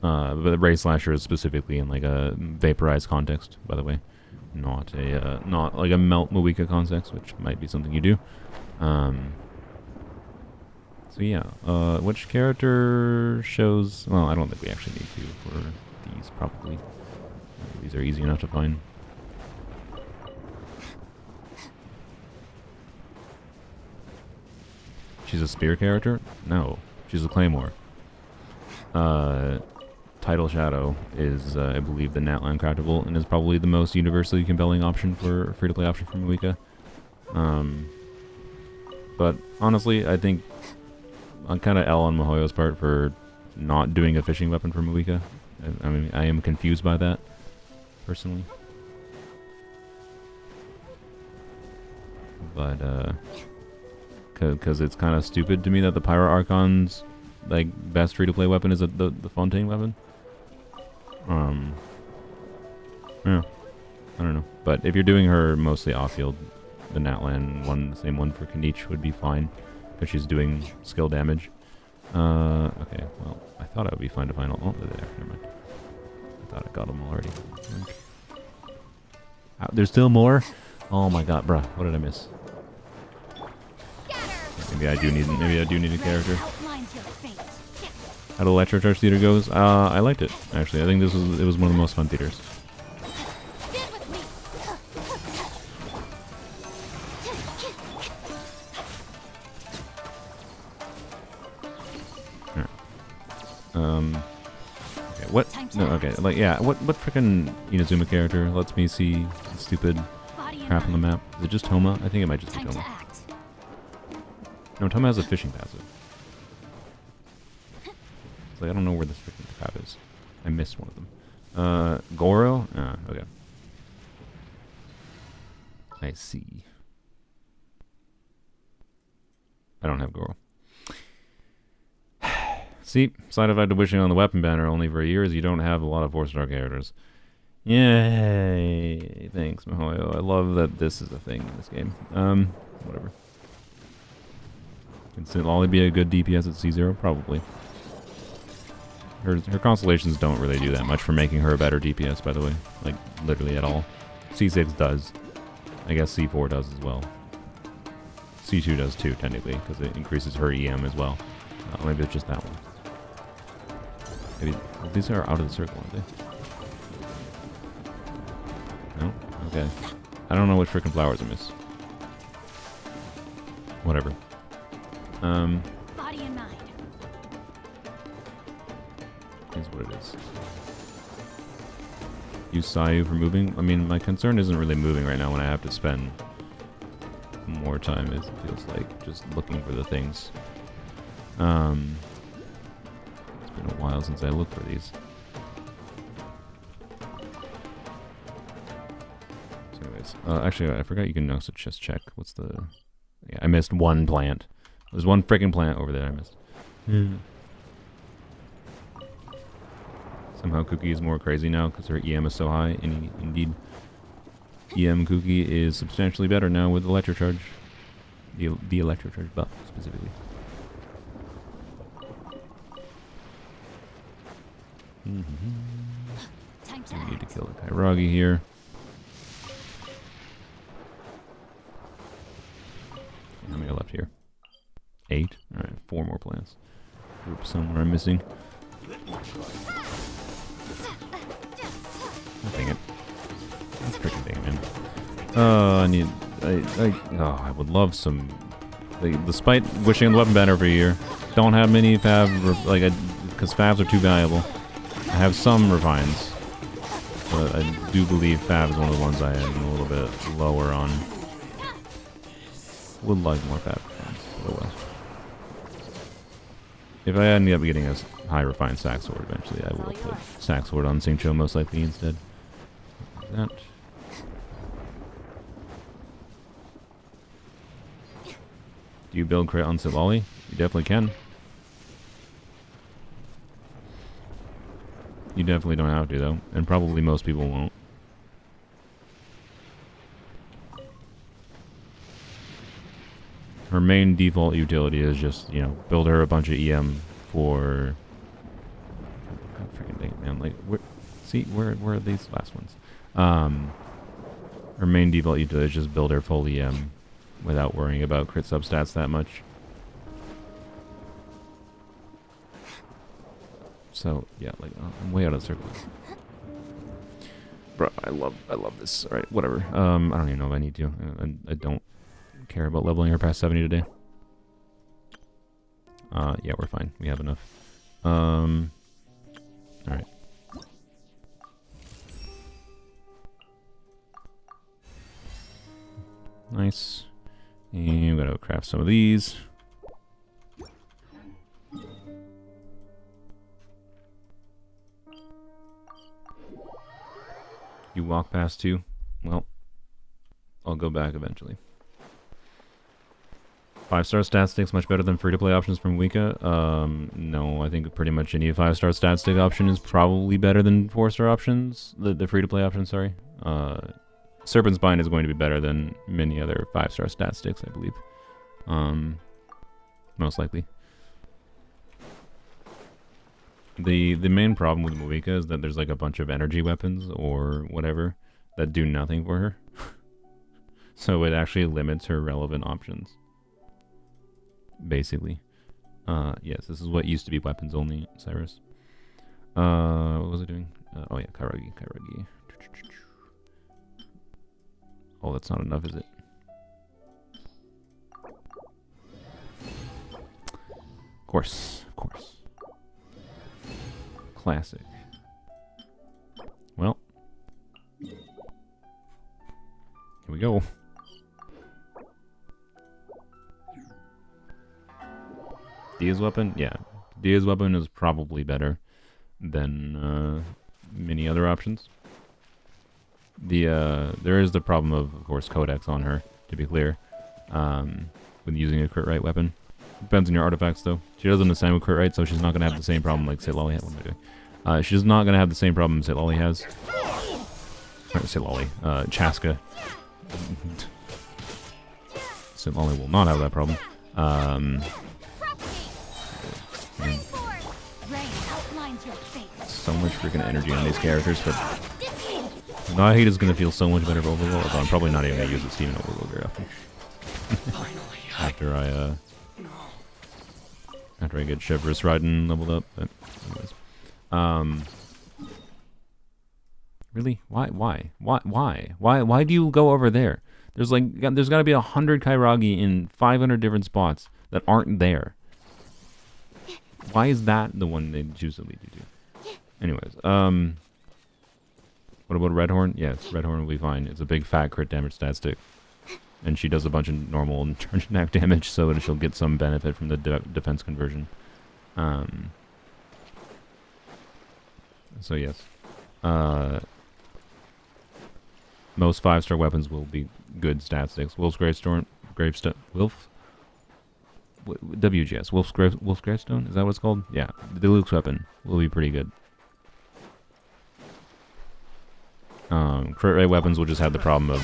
But the Rain Slasher is specifically in, like, a vaporized context, by the way. Not like a melt Moika context, which might be something you do. So yeah, which character shows? Well, I don't think we actually need to for these. Probably these are easy enough to find. She's a spear character? No, she's a claymore. Tidal Shadow is, I believe, the Natlan craftable, and is probably the most universally compelling option for free-to-play option for Moika. But honestly, I think I'm kind of L on Mihoyo's part for not doing a fishing weapon for Moika. I mean, I am confused by that, personally. But, because it's kind of stupid to me that the Pyro Archon's, like, best free-to-play weapon is the Fontaine weapon. Yeah, I don't know. But if you're doing her mostly off-field, the Natlan one, the same one for Kanich would be fine, because she's doing skill damage. Okay, well, I thought I would be fine to find all. Oh, they're there. Never mind. I thought I got them already. There's still more? Oh my god, bruh. What did I miss? Maybe I do need a character. How the Electro Charge Theater goes? I liked it, actually. I think it was one of the most fun theaters. Okay, what? No, okay, like, yeah, what frickin' Inazuma character lets me see stupid crap on the map? Is it just Toma? I think it might just be Toma. No, Toma has a fishing passive. It's like, I don't know where this freaking crap is. I missed one of them. Goro? Ah, okay. I see. I don't have Goro. See, side effect of wishing on the weapon banner only for a year is you don't have a lot of 4-star characters. Yay! Thanks, Mihoyo. I love that this is a thing in this game. Whatever. Can Citlali be a good DPS at C0? Probably. Her constellations don't really do that much for making her a better DPS, by the way. Like, literally at all. C6 does. I guess C4 does as well. C2 does too, technically, because it increases her EM as well. Maybe it's just that one. Maybe, well, these are out of the circle, aren't they? No? Okay. I don't know which frickin' flowers I missed. Whatever. Body and mind. Is what it is. Use Sayu for moving. I mean, my concern isn't really moving right now when I have to spend more time, it feels like, just looking for the things. It's been a while since I looked for these. So anyways, actually, I forgot you can also just check. What's the... Yeah, I missed one plant. There's one freaking plant over there I missed. Somehow Cookie is more crazy now because her EM is so high. Indeed. EM Cookie is substantially better now with Electrocharge. The Electrocharge buff, specifically. Time to We need to act. kill the Kairagi here. How many are left here? 8? Alright, 4 more plants. Group somewhere I'm missing. Oh, dang it. Freaking dang it, man. I would love some... Like, despite wishing the weapon banner every year, don't have many Fav... because Favs are too valuable. I have some refines. But I do believe Fav is one of the ones I am a little bit lower on. Would like more Fav refines. Oh well. If I end up getting a high refined sack sword eventually, I will put sack sword on Singcho most likely instead. Like that. Do you build crit on Citlali? You definitely can. You definitely don't have to though, and probably most people won't. Her main default utility is just, you know, build her a bunch of EM for... God freaking dang it, man. Like, where are these last ones? Her main default utility is just build her full EM without worrying about crit substats that much. So, yeah, like, I'm way out of the circle. Bro, I love this. Alright, whatever. I don't even know if I need to. I don't care about leveling her past 70 today. Yeah, we're fine. We have enough. Alright. Nice. And we're gonna craft some of these. You walk past 2? Well, I'll go back eventually. 5-star stat sticks much better than free-to-play options from Wika? No, I think pretty much any 5-star stat stick option is probably better than 4-star options. The free-to-play option, sorry. Serpent's Bind is going to be better than many other 5-star stat sticks, I believe. Most likely. The main problem with Moika is that there's like a bunch of energy weapons or whatever that do nothing for her. So it actually limits her relevant options. Basically. Yes, this is what used to be weapons only, Cyrus. What was I doing? Oh yeah, Kairagi. Oh, that's not enough, is it? Of course. Classic. Well. Here we go. Dia's weapon? Yeah. Dia's weapon is probably better than many other options. There is the problem of course, Codex on her, to be clear, with using a crit rate weapon. Depends on your artifacts, though. She doesn't assign with crit rate, so she's not going to have the same problem like Citlali has. What am I doing? She's not going to have the same problem Citlali has. Or say Lolly. Chaska. So Lolly will not have that problem. Propagate. Rain outlines your fate. So much freaking energy on these characters, but Disheed. Nahid is gonna feel so much better for Overlord, although I'm probably not even gonna use this team in Overlord very often. After I get Chevrolet Riding leveled up, but anyways. Really? Why do you go over there? There's got to be 100 Kairagi in 500 different spots that aren't there. Why is that the one they choose to lead you to? Anyways, what about Redhorn? Yes, Redhorn will be fine. It's a big fat crit damage stat stick. And she does a bunch of normal and charge attack damage, so that she'll get some benefit from the defense conversion. So yes. Most 5-star weapons will be good stat sticks. Wolf's Gravestone, WGS, Wolf's Gravestone, is that what it's called? Yeah, the Deluxe weapon will be pretty good. Crit rate weapons will just have the problem of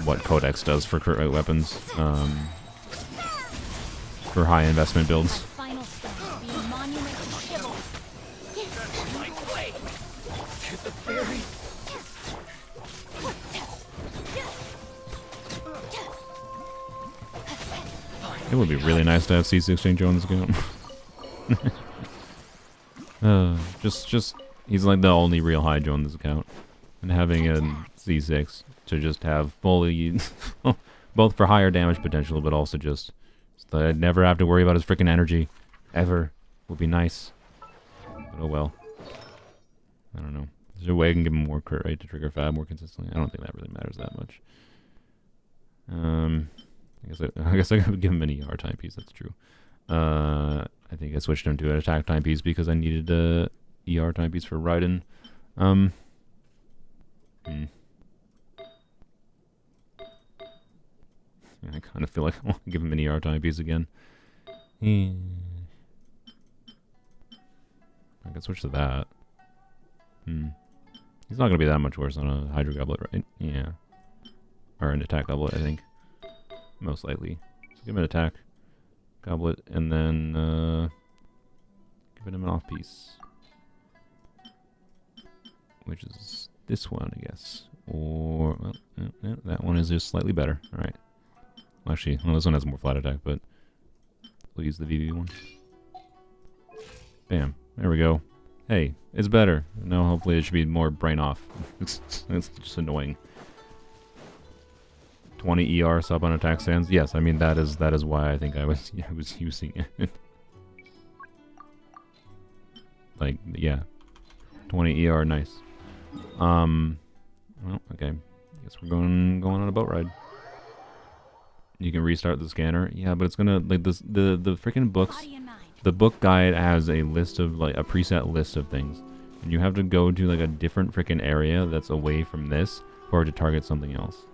what Codex does for crit rate weapons. For high investment builds. Final stone will be a monument to chivalry. It would be really nice to have C6 Changer on this account. He's like the only real Hydra on this account. And having a C6 to just have fully, both for higher damage potential, but also just so that I'd never have to worry about his freaking energy, ever, would be nice. But oh well. I don't know. Is there a way I can give him more crit rate to trigger Fab more consistently? I don't think that really matters that much. I guess I gotta give him an ER timepiece, that's true. I think I switched him to an attack timepiece because I needed a ER timepiece for Raiden. I kind of feel like I want to give him an ER timepiece again. I can switch to that. He's not going to be that much worse on a Hydro Goblet, right? Yeah. Or an attack goblet, I think. Most likely. So give him an attack goblet, and then give him an off piece. Which is this one, I guess. Or, well, that one is just slightly better. Alright. Well, actually, well, this one has more flat attack, but we'll use the VV one. Bam. There we go. Hey, it's better. No, hopefully it should be more brain off. It's just annoying. 20 ER sub on attack stands. Yes, I mean that is why I think I was using it. Like, yeah. 20 ER, nice. Well, okay. Guess we're going on a boat ride. You can restart the scanner. Yeah, but it's gonna like this the freaking books. The book guide has a list of like a preset list of things, and you have to go to like a different freaking area that's away from this for it to target something else.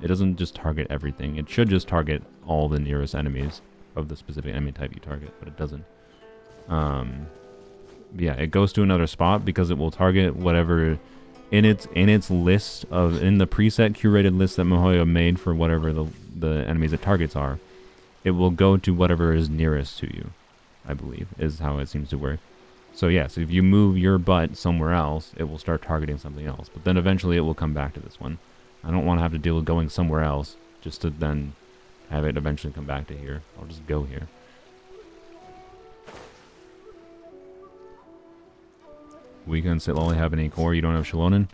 It doesn't just target everything. It should just target all the nearest enemies of the specific enemy type you target, but it doesn't. Yeah, it goes to another spot because it will target whatever in its list of in the preset curated list that Mihoyo made for whatever the enemies it targets are. It will go to whatever is nearest to you, I believe, is how it seems to work. So yes, if you move your butt somewhere else, it will start targeting something else. But then eventually it will come back to this one. I don't want to have to deal with going somewhere else just to then have it eventually come back to here. I'll just go here. Weekend Sit Lolly have any core? You don't have Shalonen?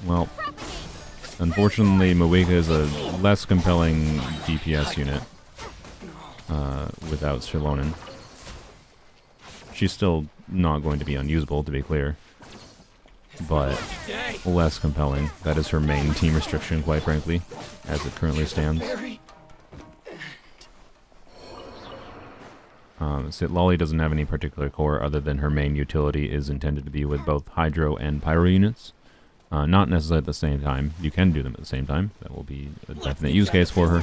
Well, unfortunately, Mawika is a less compelling DPS unit without Shalonen. She's still not going to be unusable, to be clear, but less compelling. That is her main team restriction, quite frankly, as it currently stands. Sit Lolly doesn't have any particular core other than her main utility is intended to be with both Hydro and Pyro units. Not necessarily at the same time. You can do them at the same time. That will be a definite use case for her.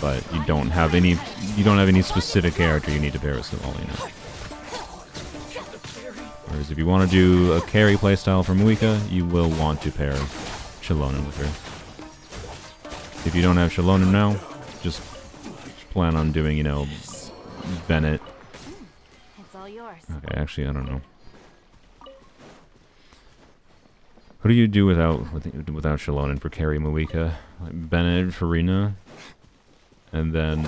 But you don't have any specific character you need to pair with Sit Lolly now. Because if you want to do a carry playstyle for Muika, you will want to pair Shallonen with her. If you don't have Shallonen now, just plan on doing, you know, Bennett. It's all yours. Okay, actually, I don't know. What do you do without Shallonen for carry Muika? Like Bennett, Farina, and then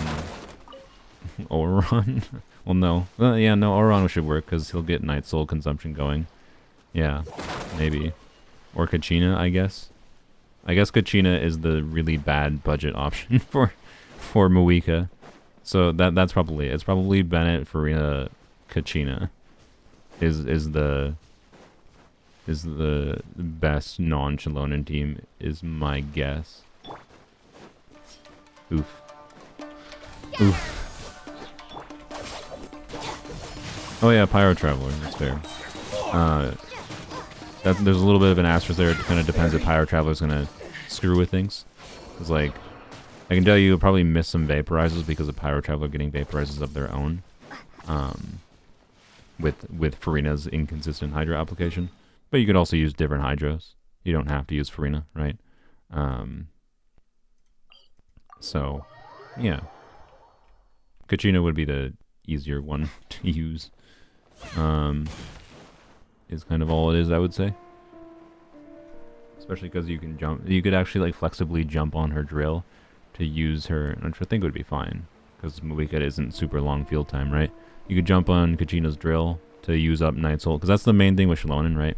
Oron? Well, no. Yeah, no, Oron should work because he'll get Night Soul consumption going. Yeah, maybe. Or Kachina, I guess. I guess Kachina is the really bad budget option for Muika. So that's probably it. It's probably Bennett, Farina, Kachina is the best non-Shallonen team, is my guess. Oof. Oof. Oh yeah, Pyro Traveler, that's fair. There's a little bit of an asterisk there. It kind of depends if Pyro Traveler's gonna screw with things. Because, like, I can tell you, you'll probably miss some Vaporizers because of Pyro Traveler getting Vaporizers of their own. With Farina's inconsistent Hydra application. But you could also use different Hydras. You don't have to use Farina, right? So, yeah. Kachina would be the easier one to use. Is kind of all it is, I would say. Especially because you can jump. You could actually, like, flexibly jump on her drill to use her, which I think would be fine. Because Muika isn't super long field time, right? You could jump on Kachina's drill to use up Night Soul. Because that's the main thing with Shallonen, right?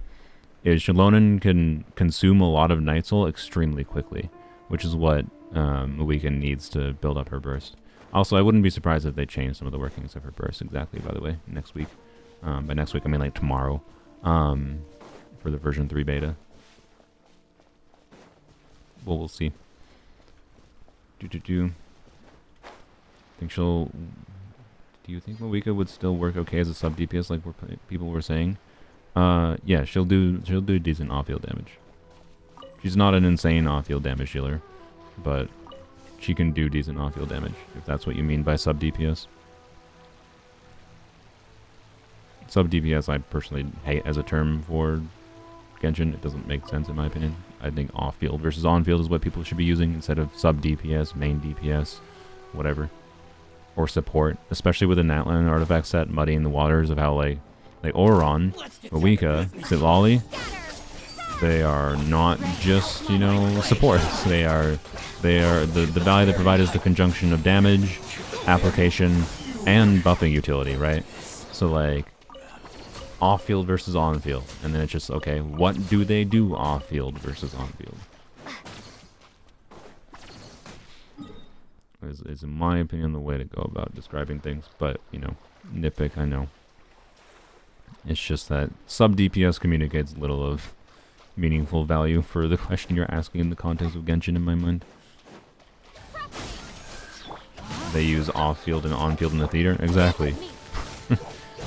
Is Shallonen can consume a lot of Night Soul extremely quickly. Which is what Muika needs to build up her burst. Also, I wouldn't be surprised if they change some of the workings of her burst exactly, by the way, next week. By next week, I mean, like, tomorrow. For the version 3 beta. Well, we'll see. Do you think Muika would still work okay as a sub DPS like people were saying? Yeah, she'll do decent off-field damage. She's not an insane off-field damage dealer, but she can do decent off-field damage, if that's what you mean by sub DPS. Sub DPS I personally hate as a term for Genshin. It doesn't make sense in my opinion. I think off-field versus on-field is what people should be using instead of sub DPS, main DPS, whatever. Or support, especially with the Natlan artifact set muddying the waters of how, like Oron, Muika, Sitlali, they are not just, you know, supports. They are the value they provide is the conjunction of damage, application, and buffing utility, right? So, like, off-field versus on-field, and then it's just, okay, what do they do off-field versus on-field? Is in my opinion the way to go about describing things, but, you know, nitpick, I know. It's just that sub DPS communicates little of meaningful value for the question you're asking in the context of Genshin in my mind. They use off-field and on-field in the theater, exactly.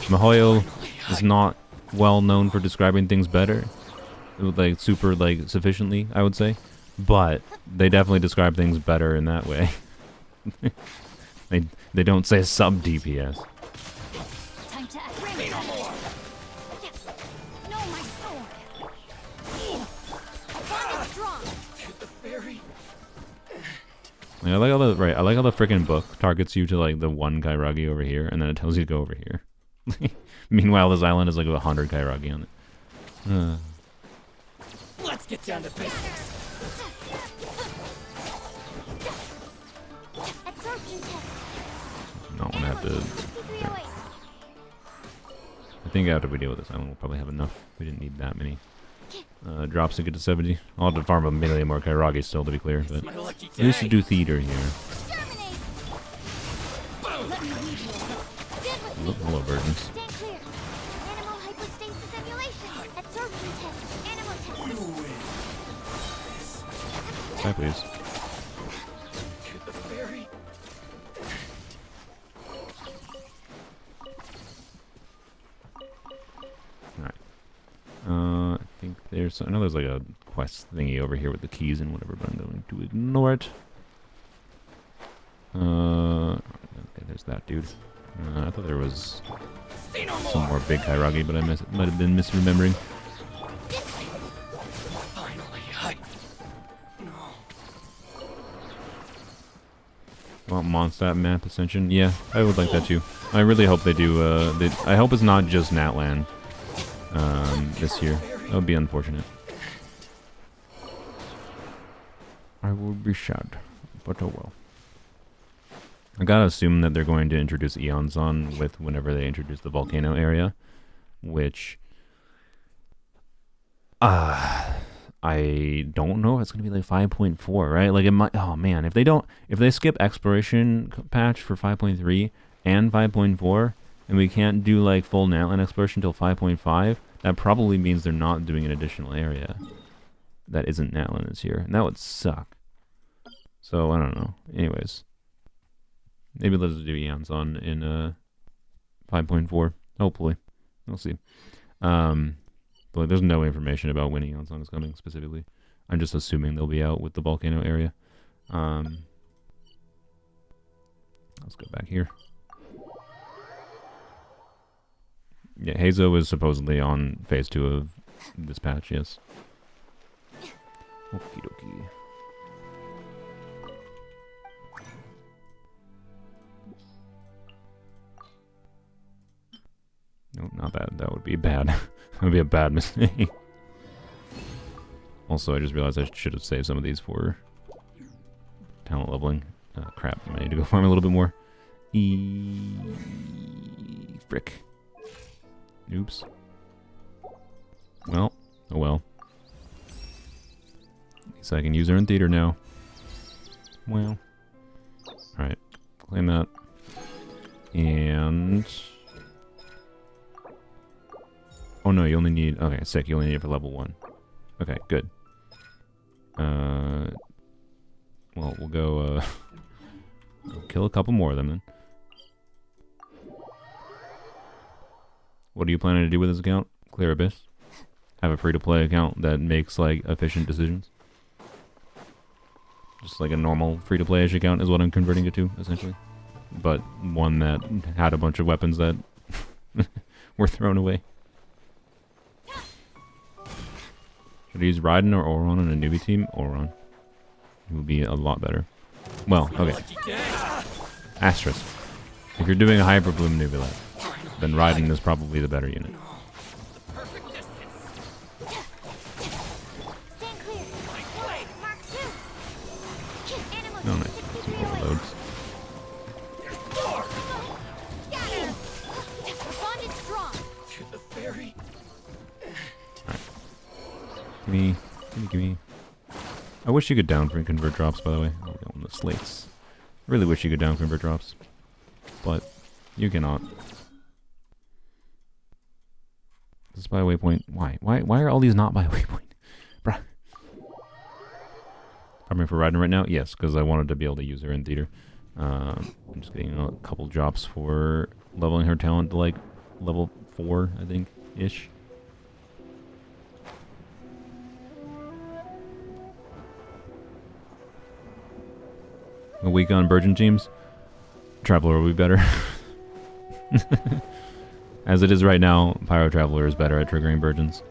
Mihoyo is not well known for describing things better, like super, like, sufficiently, I would say, but they definitely describe things better in that way. they don't say sub DPS. Time to act. Bring no more. Yes. No, my sword. Bond is strong. The fairy. Like, I like how the freaking book targets you to, like, the one Kairagi over here, and then it tells you to go over here. Meanwhile, this island is like 100 Kairagi on it. Let's get down to business. Absorption test. Not want to have to. 6308. I think after we deal with this island, we'll probably have enough. We didn't need that many drops to get to 70. I'll have to farm a million more Kairagi still, to be clear, but My lucky at least to day. do theater here. Exterminate. Let me lead you. Stand with me. Hello, virgins. Stand clear. Animal hypostasis emulation. Absorption test. Animal test. Hi, please. The fairy. Alright. I think there's... I know there's like a quest thingy over here with the keys and whatever, but I'm going to ignore it. Okay, there's that dude. I thought there was See no some more big Kairagi, but I might have been misremembering. Finally, no. Want Mondstadt map ascension? Yeah, I would like that too. I really hope they do. I hope it's not just Natlan this year. That would be unfortunate. I would be sad, but oh well. I gotta assume that they're going to introduce Eons on with whenever they introduce the volcano area, which I don't know if it's gonna be like 5.4, right? Like it might. Oh man, if they skip exploration patch for 5.3 and 5.4, and we can't do like full Natlan exploration until 5.5, that probably means they're not doing an additional area that isn't Natlan this year, and that would suck. So I don't know. Anyways. Maybe let's do Eons on in 5.4. Hopefully. We'll see. But there's no information about when Eons on is coming specifically. I'm just assuming they'll be out with the volcano area. Let's go back here. Yeah, Hazo is supposedly on phase 2 of this patch, yes. Okie dokie. No, not that. That would be bad. That would be a bad mistake. Also, I just realized I should have saved some of these for talent leveling. Crap, I need to go farm a little bit more. Frick. Oops. Well, oh well. At least I can use her in theater now. Well. Alright, claim that. And... oh no, you only need... okay, sick, you only need it for level 1. Okay, good. Well, we'll go, we'll kill a couple more of them then. What are you planning to do with this account? Clear Abyss? Have a free-to-play account that makes, like, efficient decisions? Just like a normal free-to-play-ish account is what I'm converting it to, essentially. But one that had a bunch of weapons that were thrown away. Should I use Raiden or Oron on a newbie team? Oron. It would be a lot better. Well, okay. Asterisk. If you're doing a Hyper Bloom Nubilet, then Raiden is probably the better unit. Stand clear. Mark 2. Animal No, nice. 60 Some feet away. overloads. Scatter. The bond is strong. To the ferry. Gimme. Gimme. I wish you could down for convert drops, by the way. Oh, we got one of the slates. Really wish you could down convert drops. But you cannot. This is by a waypoint. Why? Why are all these not by a waypoint? Bruh. Farming for Raiden right now? Yes, because I wanted to be able to use her in theater. I'm just getting a couple drops for leveling her talent to like level 4, I think, ish. A week on Virgin teams? Traveler will be better. As it is right now, Pyro Traveler is better at triggering Virgins.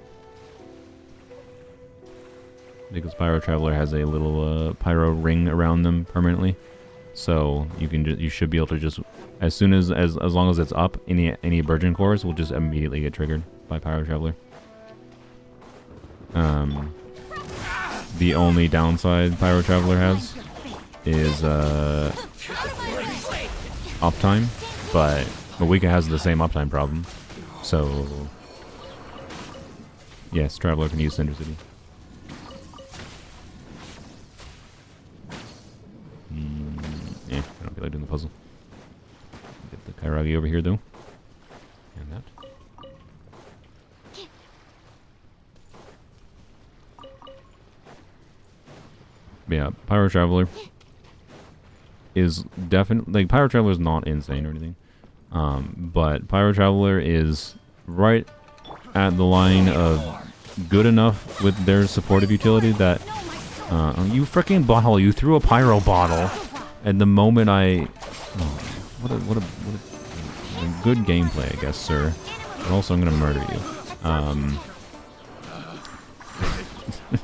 Because Pyro Traveler has a little Pyro ring around them permanently. So you should be able to just, as long as it's up, any Virgin cores will just immediately get triggered by Pyro Traveler. The only downside Pyro Traveler has is uptime, but Mawika has the same uptime problem, so yes, Traveler can use Cinder City. Yeah, I don't feel like doing the puzzle. Get the Kairagi over here though, and that. Yeah, Pyro Traveler is definitely, like, Pyro Traveler is not insane or anything, but Pyro Traveler is right at the line of good enough with their supportive utility that you freaking bottle, you threw a pyro bottle, and the moment I what a Good gameplay, I guess, sir. But also, I'm gonna murder you.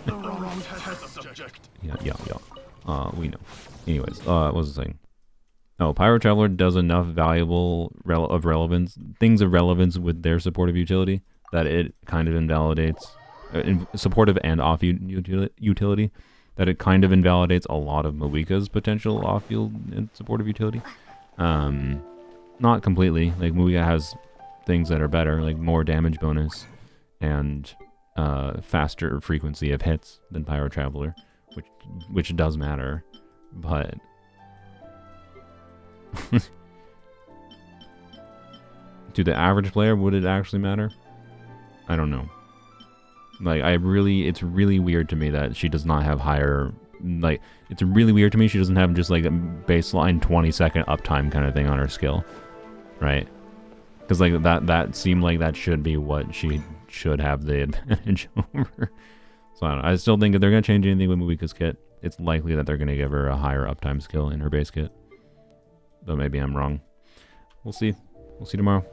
The wrong test subject. Yeah. We know. Anyways, what was I saying? Oh, Pyro Traveler does enough valuable things of relevance with their supportive utility that it kind of invalidates supportive and utility that it kind of invalidates a lot of Moika's potential off-field and supportive utility. Not completely. Like Moika has things that are better, like more damage bonus and faster frequency of hits than Pyro Traveler, which does matter, but to the average player, would it actually matter? I don't know. Like, it's really weird to me that she does not have higher, like, it's really weird to me she doesn't have just, like, a baseline 20-second uptime kind of thing on her skill, right? Because, like, that seemed like that should be what she should have the advantage over. So, I don't know. I still think if they're going to change anything with Moika's kit, it's likely that they're going to give her a higher uptime skill in her base kit. Though maybe I'm wrong. We'll see. We'll see tomorrow.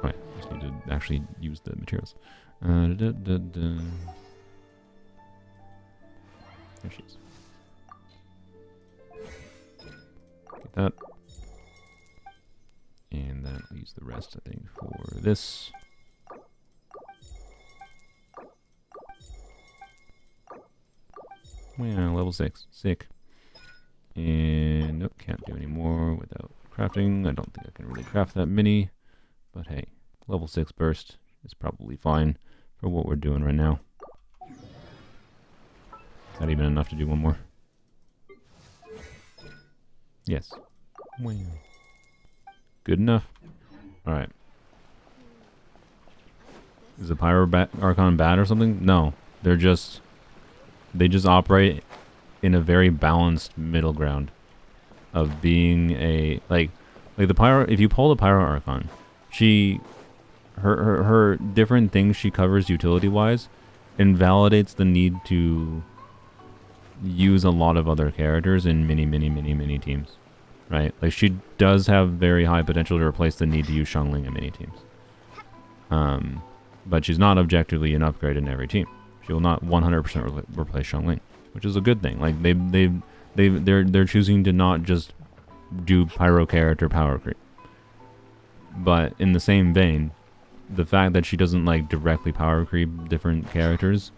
Right, just need to actually use the materials. There she is. Get that. And then I'll use the rest, I think, for this. Well, level 6. Sick. And nope, can't do any more without crafting. I don't think I can really craft that many. But hey, level 6 burst is probably fine for what we're doing right now. Not even enough to do one more. Yes. Well, good enough. Alright. Is the Pyro Archon bad or something? No. They just operate in a very balanced middle ground of being a like the Pyro. If you pull the Pyro Archon, her different things she covers utility wise invalidates the need to use a lot of other characters in many teams, right? Like she does have very high potential to replace the need to use Xiangling in many teams. But she's not objectively an upgrade in every team. She will not 100% replace Xiangling, which is a good thing. Like they're choosing to not just do pyro character power creep. But in the same vein, the fact that she doesn't like directly power creep different characters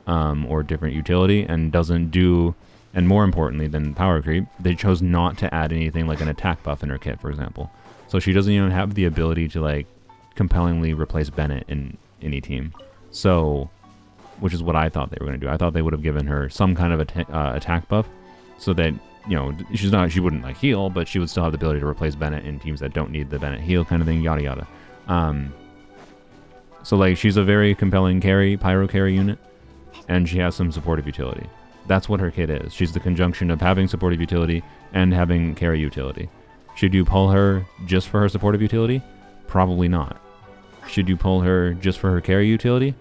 or different utility and doesn't do, and more importantly than power creep, they chose not to add anything like an attack buff in her kit, for example. So she doesn't even have the ability to like compellingly replace Bennett in any team. So, which is what I thought they were going to do. I thought they would have given her some kind of attack buff so that, you know, she wouldn't like heal, but she would still have the ability to replace Bennett in teams that don't need the Bennett heal kind of thing, yada yada. So like she's a very compelling pyro carry unit, and she has some supportive utility. That's what her kit is. She's the conjunction of having supportive utility and having carry utility. Should you pull her just for her supportive utility? Probably not. Should you pull her just for her carry utility?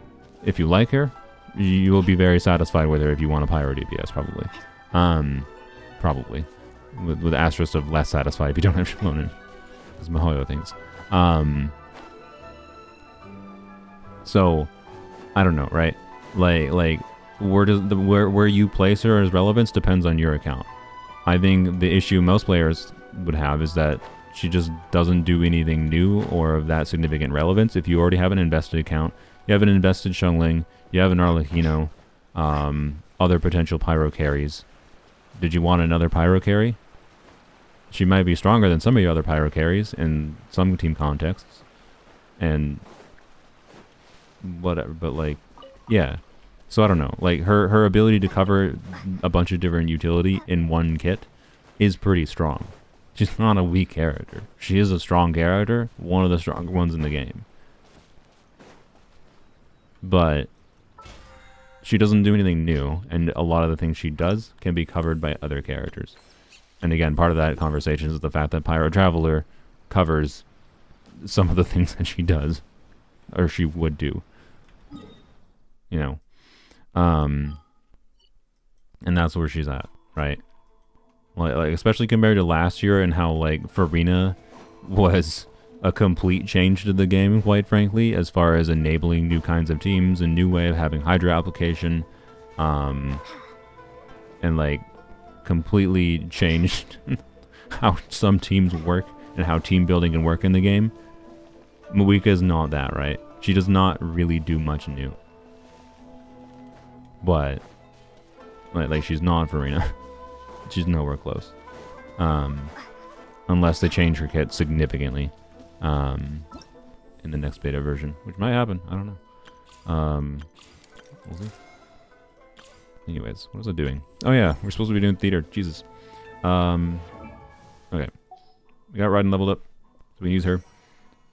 If you like her, you will be very satisfied with her if you want a pyro DPS, probably. Probably. With asterisk of less satisfied if you don't have Shimonin. As Mihoyo thinks. So, I don't know, right? Like where you place her as relevance depends on your account. I think the issue most players would have is that she just doesn't do anything new or of that significant relevance. If you already have an invested account, you have an invested Xiangling, you have an Arlecchino, other potential pyro carries. Did you want another pyro carry? She might be stronger than some of your other pyro carries in some team contexts. And whatever, but like, yeah. So I don't know. Like her ability to cover a bunch of different utility in one kit is pretty strong. She's not a weak character. She is a strong character, one of the stronger ones in the game. But she doesn't do anything new, and a lot of the things she does can be covered by other characters. And again, part of that conversation is the fact that Pyro Traveler covers some of the things that she does, or she would do. You know. And that's where she's at, right? Like especially compared to last year and how like Farina was a complete change to the game, quite frankly, as far as enabling new kinds of teams, a new way of having Hydra application, and like completely changed how some teams work and how team building can work in the game. Moika is not that, right? She does not really do much new. But like she's not Farina. She's nowhere close. Unless they change her kit significantly in the next beta version, which might happen. I don't know. We'll see. Anyways, what was I doing? Oh yeah, we're supposed to be doing theater. Jesus. Okay. We got Raiden leveled up, so we can use her.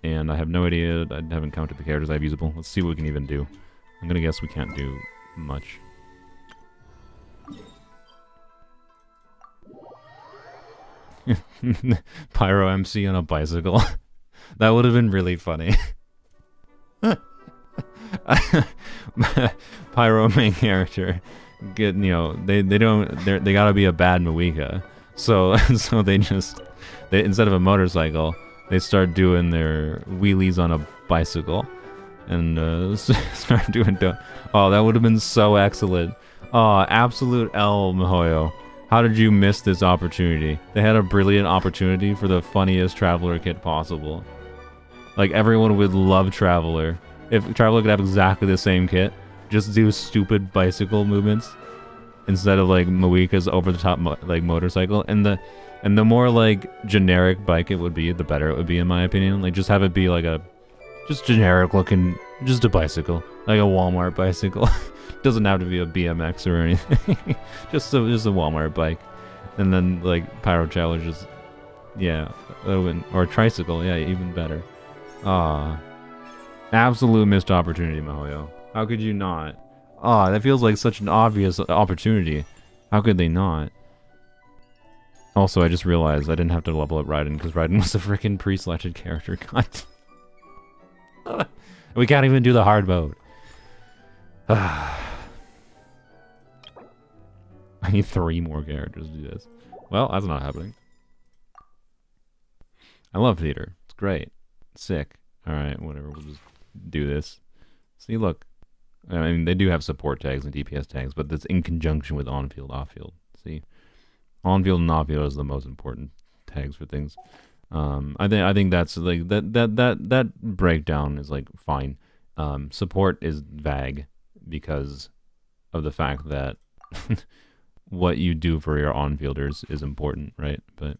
And I have no idea. I haven't counted the characters I have usable. Let's see what we can even do. I'm gonna guess we can't do much. Pyro MC on a bicycle. That would have been really funny. Pyro main character. Get, you know, they gotta be a bad Moika. So so they instead of a motorcycle, they start doing their wheelies on a bicycle and start doing oh, that would have been so excellent. Oh, absolute L, Mihoyo. How did you miss this opportunity? They had a brilliant opportunity for the funniest Traveler kit possible. Like, everyone would love Traveler. If Traveler could have exactly the same kit, just do stupid bicycle movements instead of, like, Moika's over-the-top, like, motorcycle. And the more, like, generic bike it would be, the better it would be, in my opinion. Like, just have it be, like, just generic-looking, just a bicycle. Like a Walmart bicycle. Doesn't have to be a BMX or anything. just a Walmart bike, and then like Pyro Challenge is, yeah, or a tricycle, yeah, even better. Ah, absolute missed opportunity, Mihoyo. How could you not? Ah, that feels like such an obvious opportunity. How could they not? Also, I just realized I didn't have to level up Raiden because Raiden was a freaking pre-selected character. God. We can't even do the hard mode. I need 3 more characters to do this. Well, that's not happening. I love theater. It's great. It's sick. Alright, whatever. We'll just do this. See, look. I mean, they do have support tags and DPS tags, but that's in conjunction with on-field, off-field. See? On-field and off-field is the most important tags for things. I think that's like that breakdown is like fine. Support is vague because of the fact that what you do for your on-fielders is important, right? But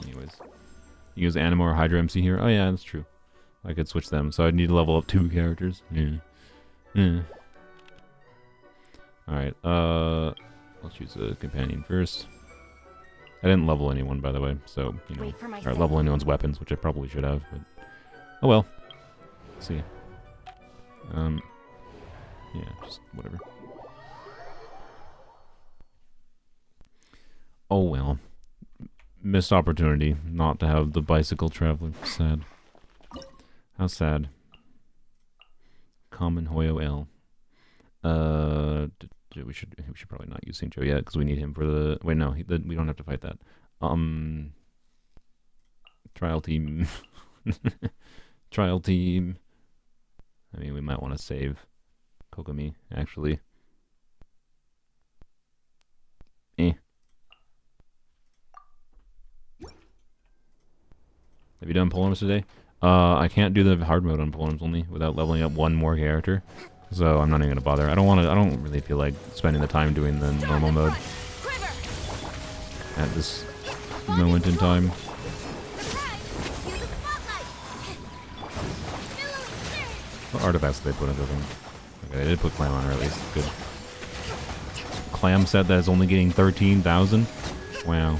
anyways, you use Anima or Hydra MC here. Oh yeah, that's true. I could switch them, so I'd need to level up 2 characters. Yeah. Alright, let's choose a companion first. I didn't level anyone, by the way, so, you know, or level anyone's weapons, which I probably should have, but oh well. Let's see. Yeah, just whatever. Oh well. Missed opportunity not to have the bicycle traveler. Sad. How sad. Common Hoyo L. We should probably not use Saint Joe yet because we need him for the. Wait, no, we don't have to fight that. Trial team. Trial team. I mean, we might want to save Kokomi actually. Have you done polearms today? I can't do the hard mode on polearms only without leveling up 1 more character. So I'm not even gonna bother. I don't really feel like spending the time doing the normal mode at this moment in time. What artifacts did they put into them? Okay, they did put Clam on her at least. Good. Clam set that is only getting 13,000? Wow.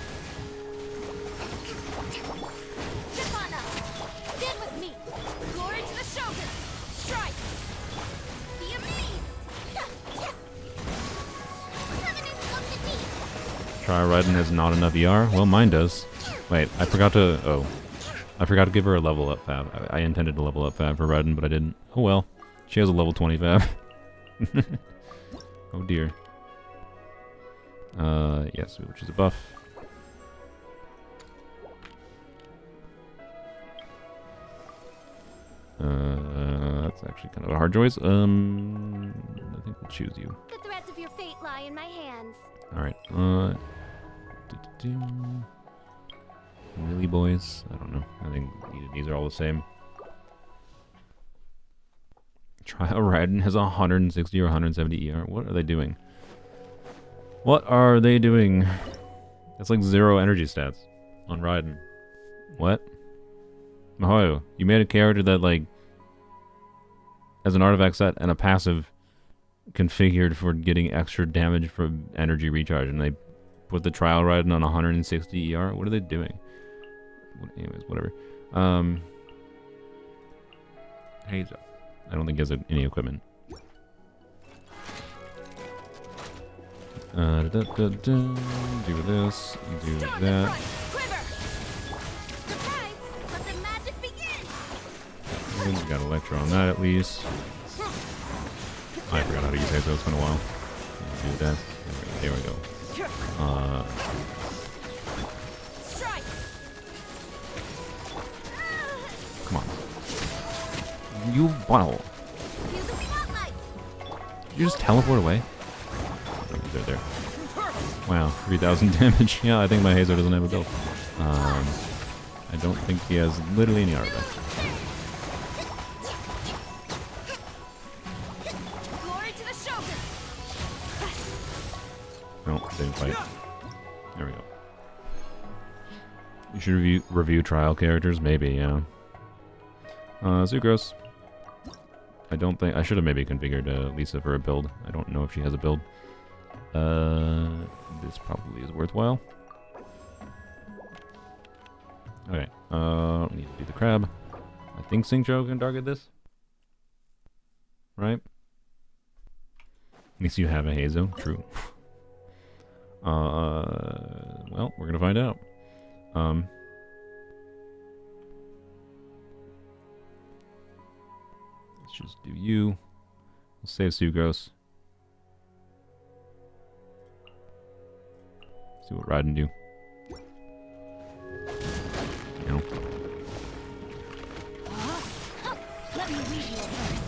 Try Raiden has not enough ER? Well, mine does. Wait, I forgot to give her a level up fab. I intended to level up fab for Raiden, but I didn't. Oh well. She has a level 20 fab. Oh dear. Yes, we'll choose a buff. That's actually kind of a hard choice. I think we'll choose you. The threads of your fate lie in my hands. Alright, Really, boys? I don't know. I think these are all the same. Trial Raiden has 160 or 170 ER. What are they doing? What are they doing? That's like 0 energy stats on Raiden. What? Mahoyo, you made a character that, like, has an artifact set and a passive configured for getting extra damage from energy recharge, and they put the trial Raiden on 160 ER? What are they doing? Anyways, whatever. Hazel. I don't think he has any equipment. Do this, do that. We got Electro on that at least. I forgot how to use Hazel, it's been a while. Do that. There we go. Come on. You bottle. Did you just teleport away? Oh, there. Wow, 3,000 damage. Yeah, I think my Hazer doesn't have a build. I don't think he has literally any artifact. No, didn't fight. There we go. You should review trial characters? Maybe, yeah. Sucrose. I don't think... I should have maybe configured Lisa for a build. I don't know if she has a build. This probably is worthwhile. Okay, need to do the crab. I think Singcho can target this. Right? At least you have a Hazo. True. Well, we're gonna find out. Let's just do you. We'll save Sucrose. See what Raiden do. You know. Let me read you a verse.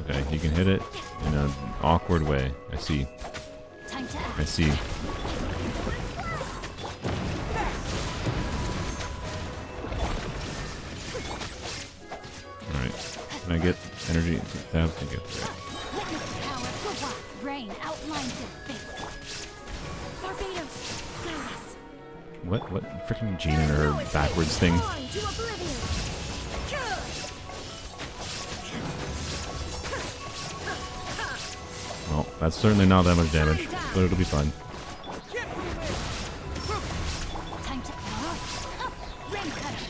Okay, you can hit it in an awkward way. I see. Time to act. I see. Alright. Can I get energy? Tab? Thank you. Witness the power of the wild. Rain outlines your fate. Barbados, guide us. What freaking Jean and her backwards thing? Well, that's certainly not that much damage, but it'll be fine. Time to rain cutter.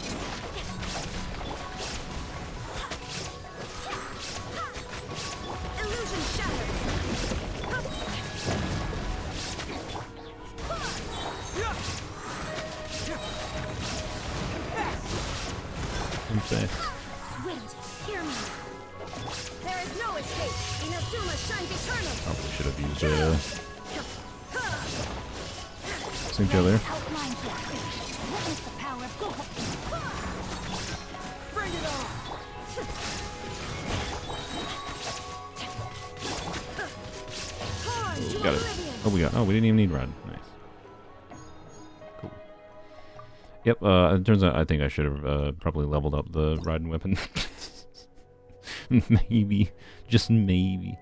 Illusion shattered. Okay. Wind, hear me. There is no escape. Inazuma shines eternal. Probably should have used Singcho there. Outlines your fate. Witness the power of Google. Bring it on. Got it. Oh, we didn't even need Rod. Nice. Cool. Yep, it turns out I think I should have probably leveled up the Raiden weapon. Maybe. Just maybe.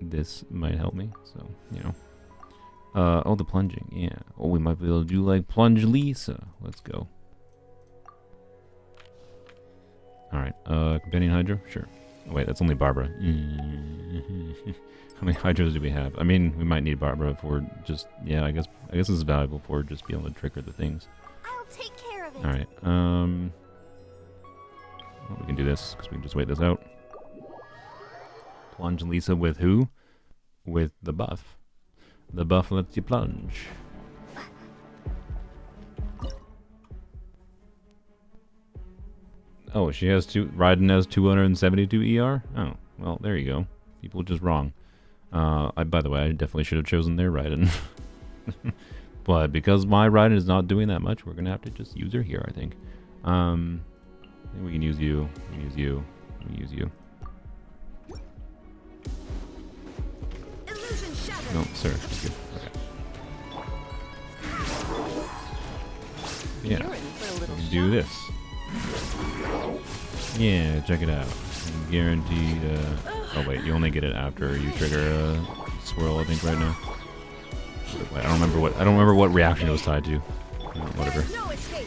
This might help me, so, you know. Oh, the plunging, yeah. Oh, we might be able to do, like, Plunge Lisa. Let's go. Alright, Companion Hydro? Sure. Oh, wait, that's only Barbara. How many Hydros do we have? I mean, we might need Barbara for just... Yeah, I guess this is valuable for just being able to trigger the things. I'll take care of it. Alright, well, we can do this, because we can just wait this out. Plunge Lisa with who? With the buff. The buff lets you plunge. Oh, she has Raiden has 272 ER? Oh, well, there you go. People just wrong. By the way, I definitely should have chosen their Raiden. But because my ride is not doing that much, we're gonna have to just use her here, I think. I think we can use you. We can use you. We can use you. Illusion shattered. No, sir. Thank you. Okay. Yeah. We can do this. Yeah, check it out. Guaranteed. Oh wait, you only get it after you trigger a swirl. I think right now. Wait, I don't remember what reaction it was tied to. Whatever. No escape.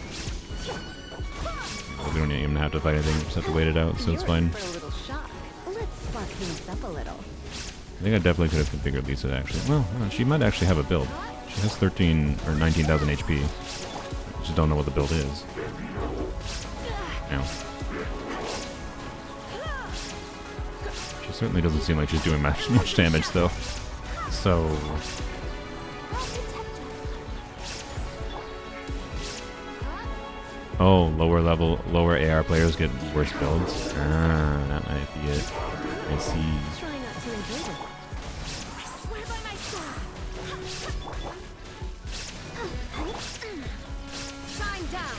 We don't even have to fight anything. We just have to wait it out, so it's fine. For a little shock. Let's spark things up a little. I think I definitely could have configured Lisa actually. Well, she might actually have a build. She has 13 or 19,000 HP. I just don't know what the build is. Ow. She certainly doesn't seem like she's doing much damage though. So oh, lower AR players get worse builds. Ah, that might be it. I see. Try not to enjoy it. I swear by my sword. Shine down.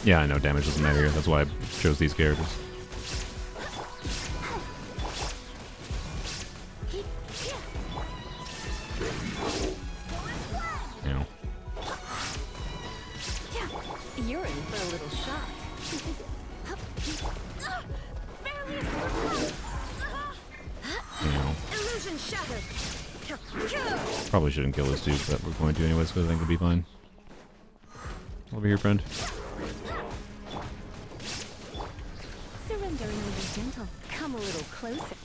Yeah, I know damage doesn't matter here. That's why I chose these characters. You know. You're in for a little shock. You know. Illusion shattered. Probably shouldn't kill this dude, but we're going to anyways because I think it'll be fine. Over here, friend. Surrendering will be gentle. Come a little closer.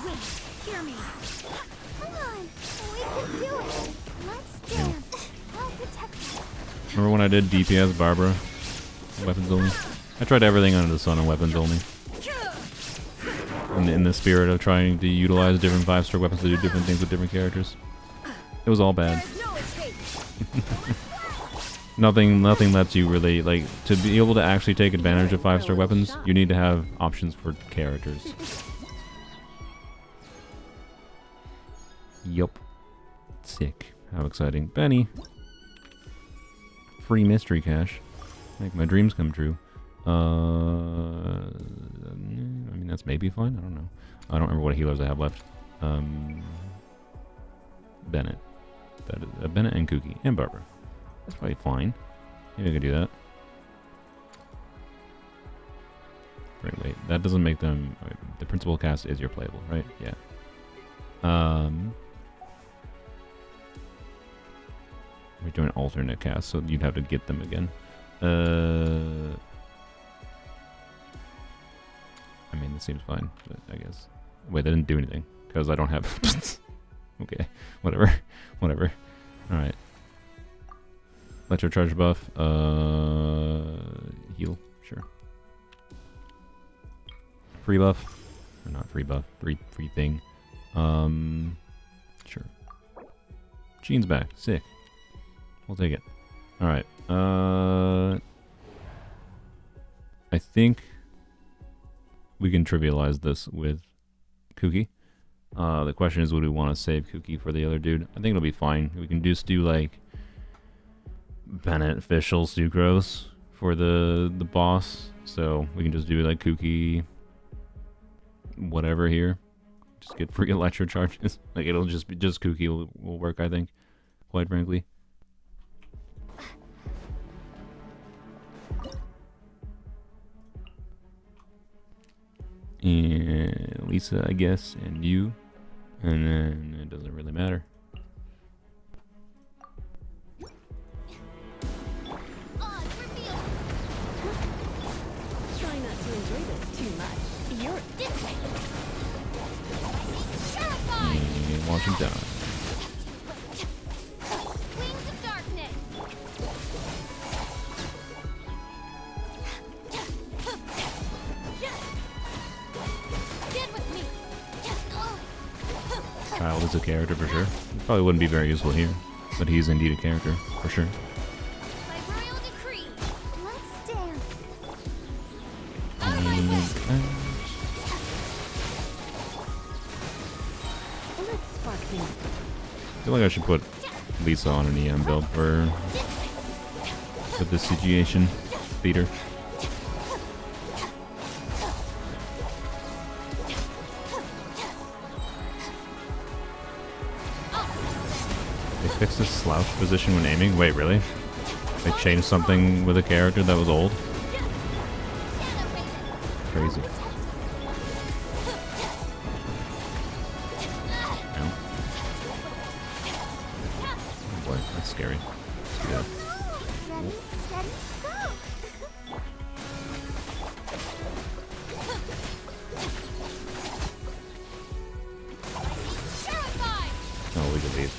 Wait, hear me. Come on, we can do it. Let's dance. I'll protect you. Remember when I did DPS Barbara? Weapons only? I tried everything under the sun on weapons only. In the spirit of trying to utilize different 5-star weapons to do different things with different characters. It was all bad. There's no escape. Nothing lets you really, like, to be able to actually take advantage of 5-star weapons, you need to have options for characters. Yup. Sick. How exciting. Benny. Free mystery cache. Make my dreams come true. I mean, that's maybe fine. I don't know. I don't remember what healers I have left. Bennett. That is Bennett and Kooky and Barbara. That's probably fine. Maybe I could do that. Wait. That doesn't make them. Wait, the principal cast is your playable, right? Yeah. We're doing alternate cast, so you'd have to get them again. I mean, this seems fine, but I guess. Wait, they didn't do anything because I don't have. Okay, whatever. All right. Electro charge buff. Heal, sure. Free buff, or not free buff. Free thing. Sure. Gene's back. Sick. We'll take it. All right. I think we can trivialize this with Kooky. The question is, would we want to save Kooky for the other dude? I think it'll be fine. We can just do like Bennett, Fischl, Sucrose for the boss. So we can just do like Kooky, whatever here. Just get free electro charges. Like it'll just be Kooky will work. I think, quite frankly. And Lisa, I guess, and you, and then it doesn't really matter. Try not to enjoy this too much. You're This way. And watch him down. Wings of darkness. Get with me. Child is a character for sure. He probably wouldn't be very useful here, but he's indeed a character for sure. By royal decree. Let's dance. Let's spark things. feel like I should put Lisa on an EM build for the situation theater. They fixed the slouch position when aiming? Wait, really? They changed something with a character that was old? Crazy. No. Oh boy, that's scary. Yeah. Ready, steady, go! Oh, we could leave.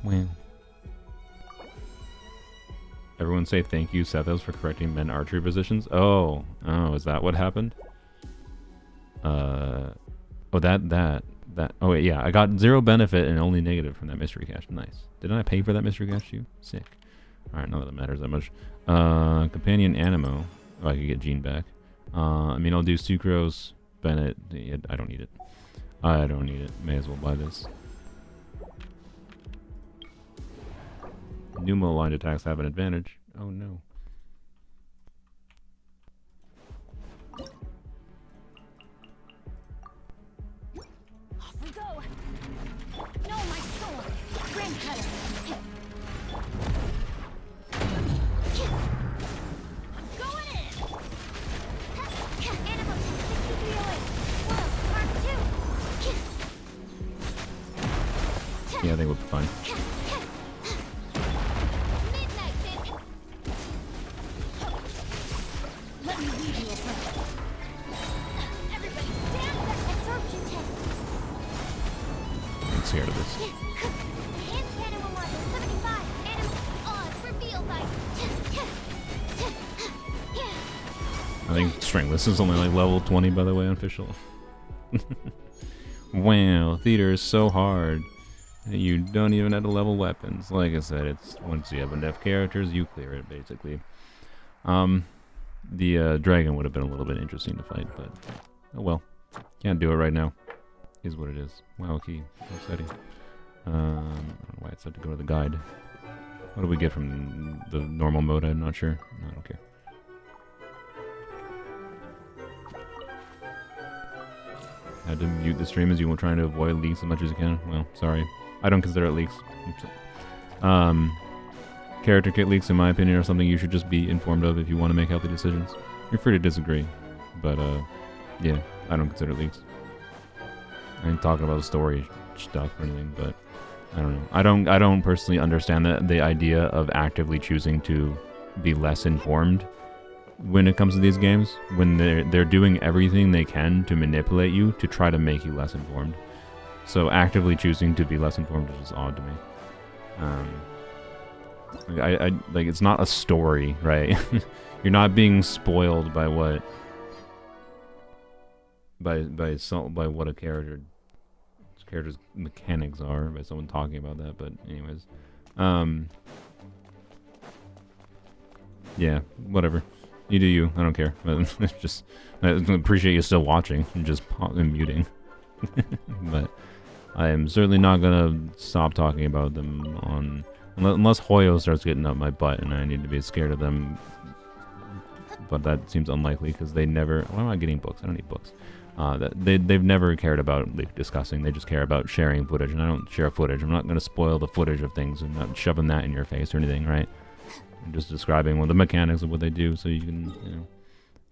Wow. Everyone say thank you, Sethos, for correcting men archery positions. Oh, is that what happened? Oh, that. Oh, wait, yeah. I got 0 benefit and only negative from that mystery cache. Nice. Didn't I pay for that mystery cache too? Sick. Alright, not that it matters that much. Companion Animo. Oh, I could get Gene back. I mean, I'll do Sucrose, Bennett. Yeah, I don't need it. I don't need it. May as well buy this. Numo aligned attacks have an advantage. Oh no. Off we go! No, my sword! Rim cutter! I'm going in! Animal 6308! Whoa, Mark 2! Yeah, I think we'll be fine. Midnight Bit! Let me lead you a first. Everybody stand back! Absorption test! I'm scared of this. Enhanced animal model 75. Animal odds revealed by. I think Stringless is only like level 20, by the way, unofficial. Wow, theater is so hard. You don't even have to level weapons. Like I said, it's once you have enough characters, you clear it, basically. The dragon would have been a little bit interesting to fight, but oh well. Can't do it right now. Is what it is. Wow, key. So exciting. I don't know why it said to go to the guide. What do we get from the normal mode? I'm not sure. No, I don't care. Had to mute the stream as you were trying to avoid leaks as much as you can. Well, sorry. I don't consider it leaks. Character kit leaks, in my opinion, are something you should just be informed of if you want to make healthy decisions. You're free to disagree, but yeah, I don't consider it leaks. I ain't talking about story stuff or anything, but I don't know. I don't personally understand the idea of actively choosing to be less informed when it comes to these games, when they're doing everything they can to manipulate you to try to make you less informed. So actively choosing to be less informed is just odd to me. I like, it's not a story, right? You're not being spoiled by what by what a character's mechanics are, by someone talking about that. But anyways, yeah, whatever. You do you. I don't care. It's just, I appreciate you still watching and just muting. But I am certainly not gonna stop talking about them on, unless Hoyo starts getting up my butt and I need to be scared of them. But that seems unlikely because they never. Why am I getting books? I don't need books. They've never cared about discussing. They just care about sharing footage, and I don't share footage. I'm not gonna spoil the footage of things. I'm not shoving that in your face or anything, right? I'm just describing the mechanics of what they do, so you can, you know,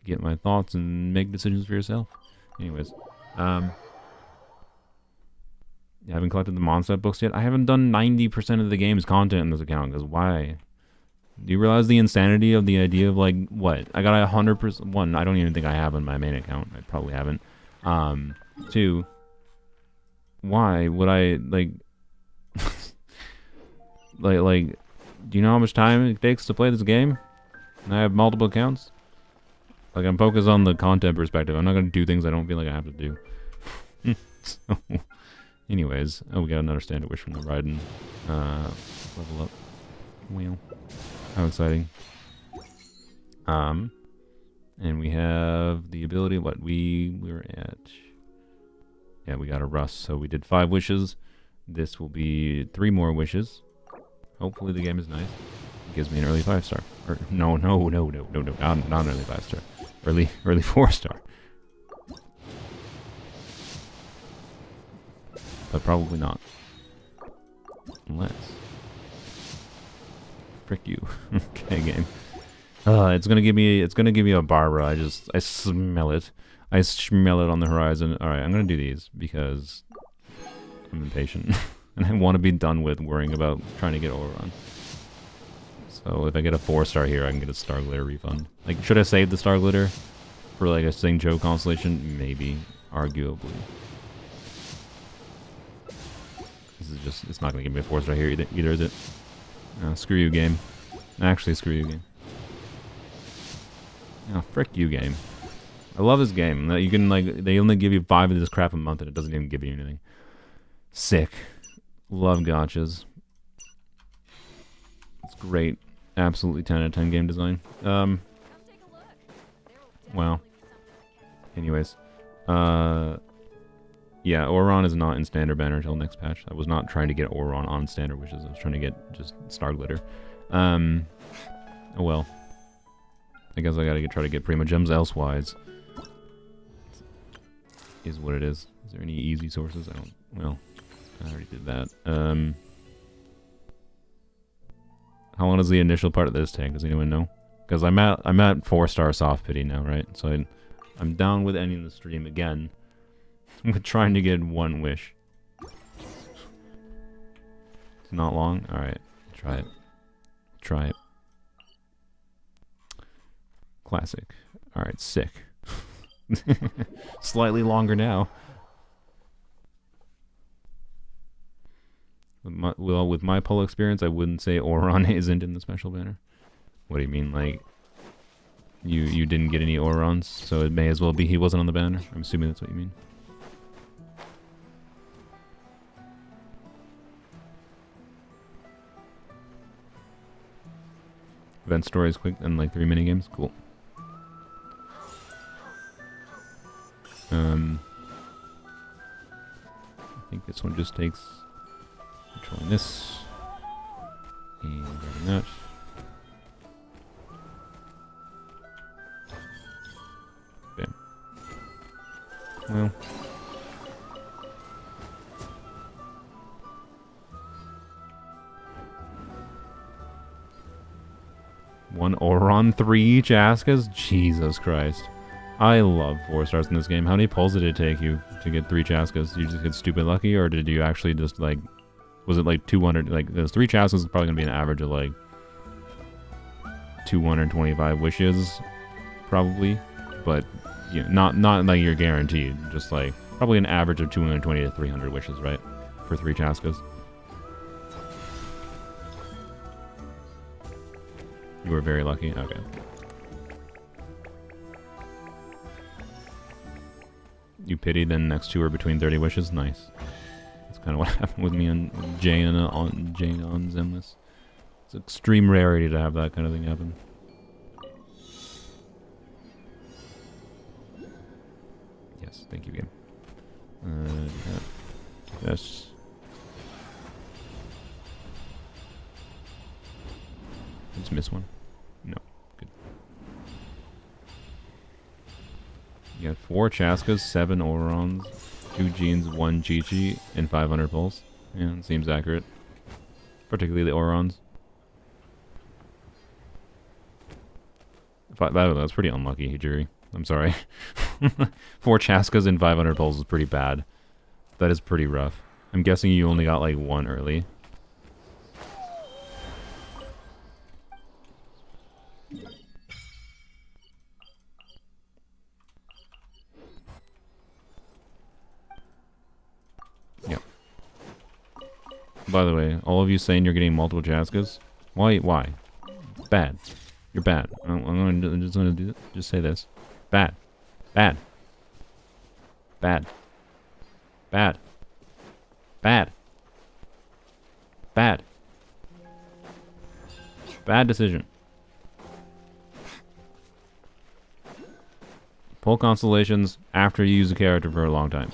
get my thoughts and make decisions for yourself. Anyways, I haven't collected the Mondstadt books yet. I haven't done 90% of the game's content in this account, because why? Do you realize the insanity of the idea of, like, what? I got 100%. One, I don't even think I have on my main account. I probably haven't. Two, why would I, like, like, do you know how much time it takes to play this game? And I have multiple accounts? Like, I'm focused on the content perspective. I'm not going to do things I don't feel like I have to do. So, anyways. Oh, we got another standard wish from the Raiden. Level up. Well, how exciting. And we have the ability, what, we were at Yeah, we got a rust. So we did 5 wishes. This will be 3 more wishes. Hopefully the game is nice. It gives me an early 5-star. Or no, not an early 5-star. Early 4-star. But probably not. Unless. Frick you. Okay, game. It's gonna give me a Barbara. I smell it. I smell it on the horizon. Alright, I'm gonna do these because I'm impatient. And I want to be done with worrying about trying to get Oron. So if I get a 4-star here, I can get a Star Glitter refund. Like, should I save the Star Glitter for like a Sing Joe constellation? Maybe. Arguably. This is just, it's not going to give me a 4-star here either, is it? No, screw you, game. Actually, screw you, game. Oh, frick you, game. I love this game. You can, like, they only give you 5 of this crap a month and it doesn't even give you anything. Sick. Love gotchas. It's great. Absolutely 10 out of 10 game design. Wow. Anyways. Yeah, Oron is not in standard banner until next patch. I was not trying to get Oron on standard wishes. I was trying to get just Star Glitter. Oh well. I guess I gotta try to get Prima Gems elsewise. Is what it is. Is there any easy sources? I don't... Well, I already did that. How long does the initial part of this take? Does anyone know? Because I'm at 4-star soft pity now, right? So I'm down with ending the stream again. With trying to get 1 wish. It's not long? Alright. Try it. Try it. Classic. Alright, sick. Slightly longer now. With my polo experience, I wouldn't say Oron isn't in the special banner. What do you mean, like... You didn't get any Orons, so it may as well be he wasn't on the banner? I'm assuming that's what you mean. Event stories quick and like 3 minigames. Cool. I think this one just takes controlling this and grabbing that. Bam. Well. One Oron, 3 Chaskas? Jesus Christ. I love 4-stars in this game. How many pulls did it take you to get 3 Chaskas? You just get stupid lucky, or did you actually just, like... Was it like 200... Like, those 3 Chaskas is probably going to be an average of, like... 225 wishes, probably. But, you know, not like you're guaranteed. Just, like, probably an average of 220 to 300 wishes, right? For 3 Chaskas. You were very lucky? Okay. You pity, then next 2 are between 30 wishes? Nice. That's kind of what happened with me and Jane on Zenless. It's an extreme rarity to have that kind of thing happen. Yes, thank you, game. Yes. Just miss one. No. Good. You got 4 Chaskas, 7 Orons, 2 Jeans, 1 Chi-Chi, and 500 pulls. Yeah, it seems accurate. Particularly the Orons. That's pretty unlucky, Hijiri. I'm sorry. 4 Chaskas and 500 pulls is pretty bad. That is pretty rough. I'm guessing you only got like 1 early. Yep. By the way, all of you saying you're getting multiple Chaskas, why? Bad. You're bad. I'm just gonna just say this. Bad. Bad. Bad. Bad. Bad. Bad. Bad decision. Pull constellations after you use a character for a long time.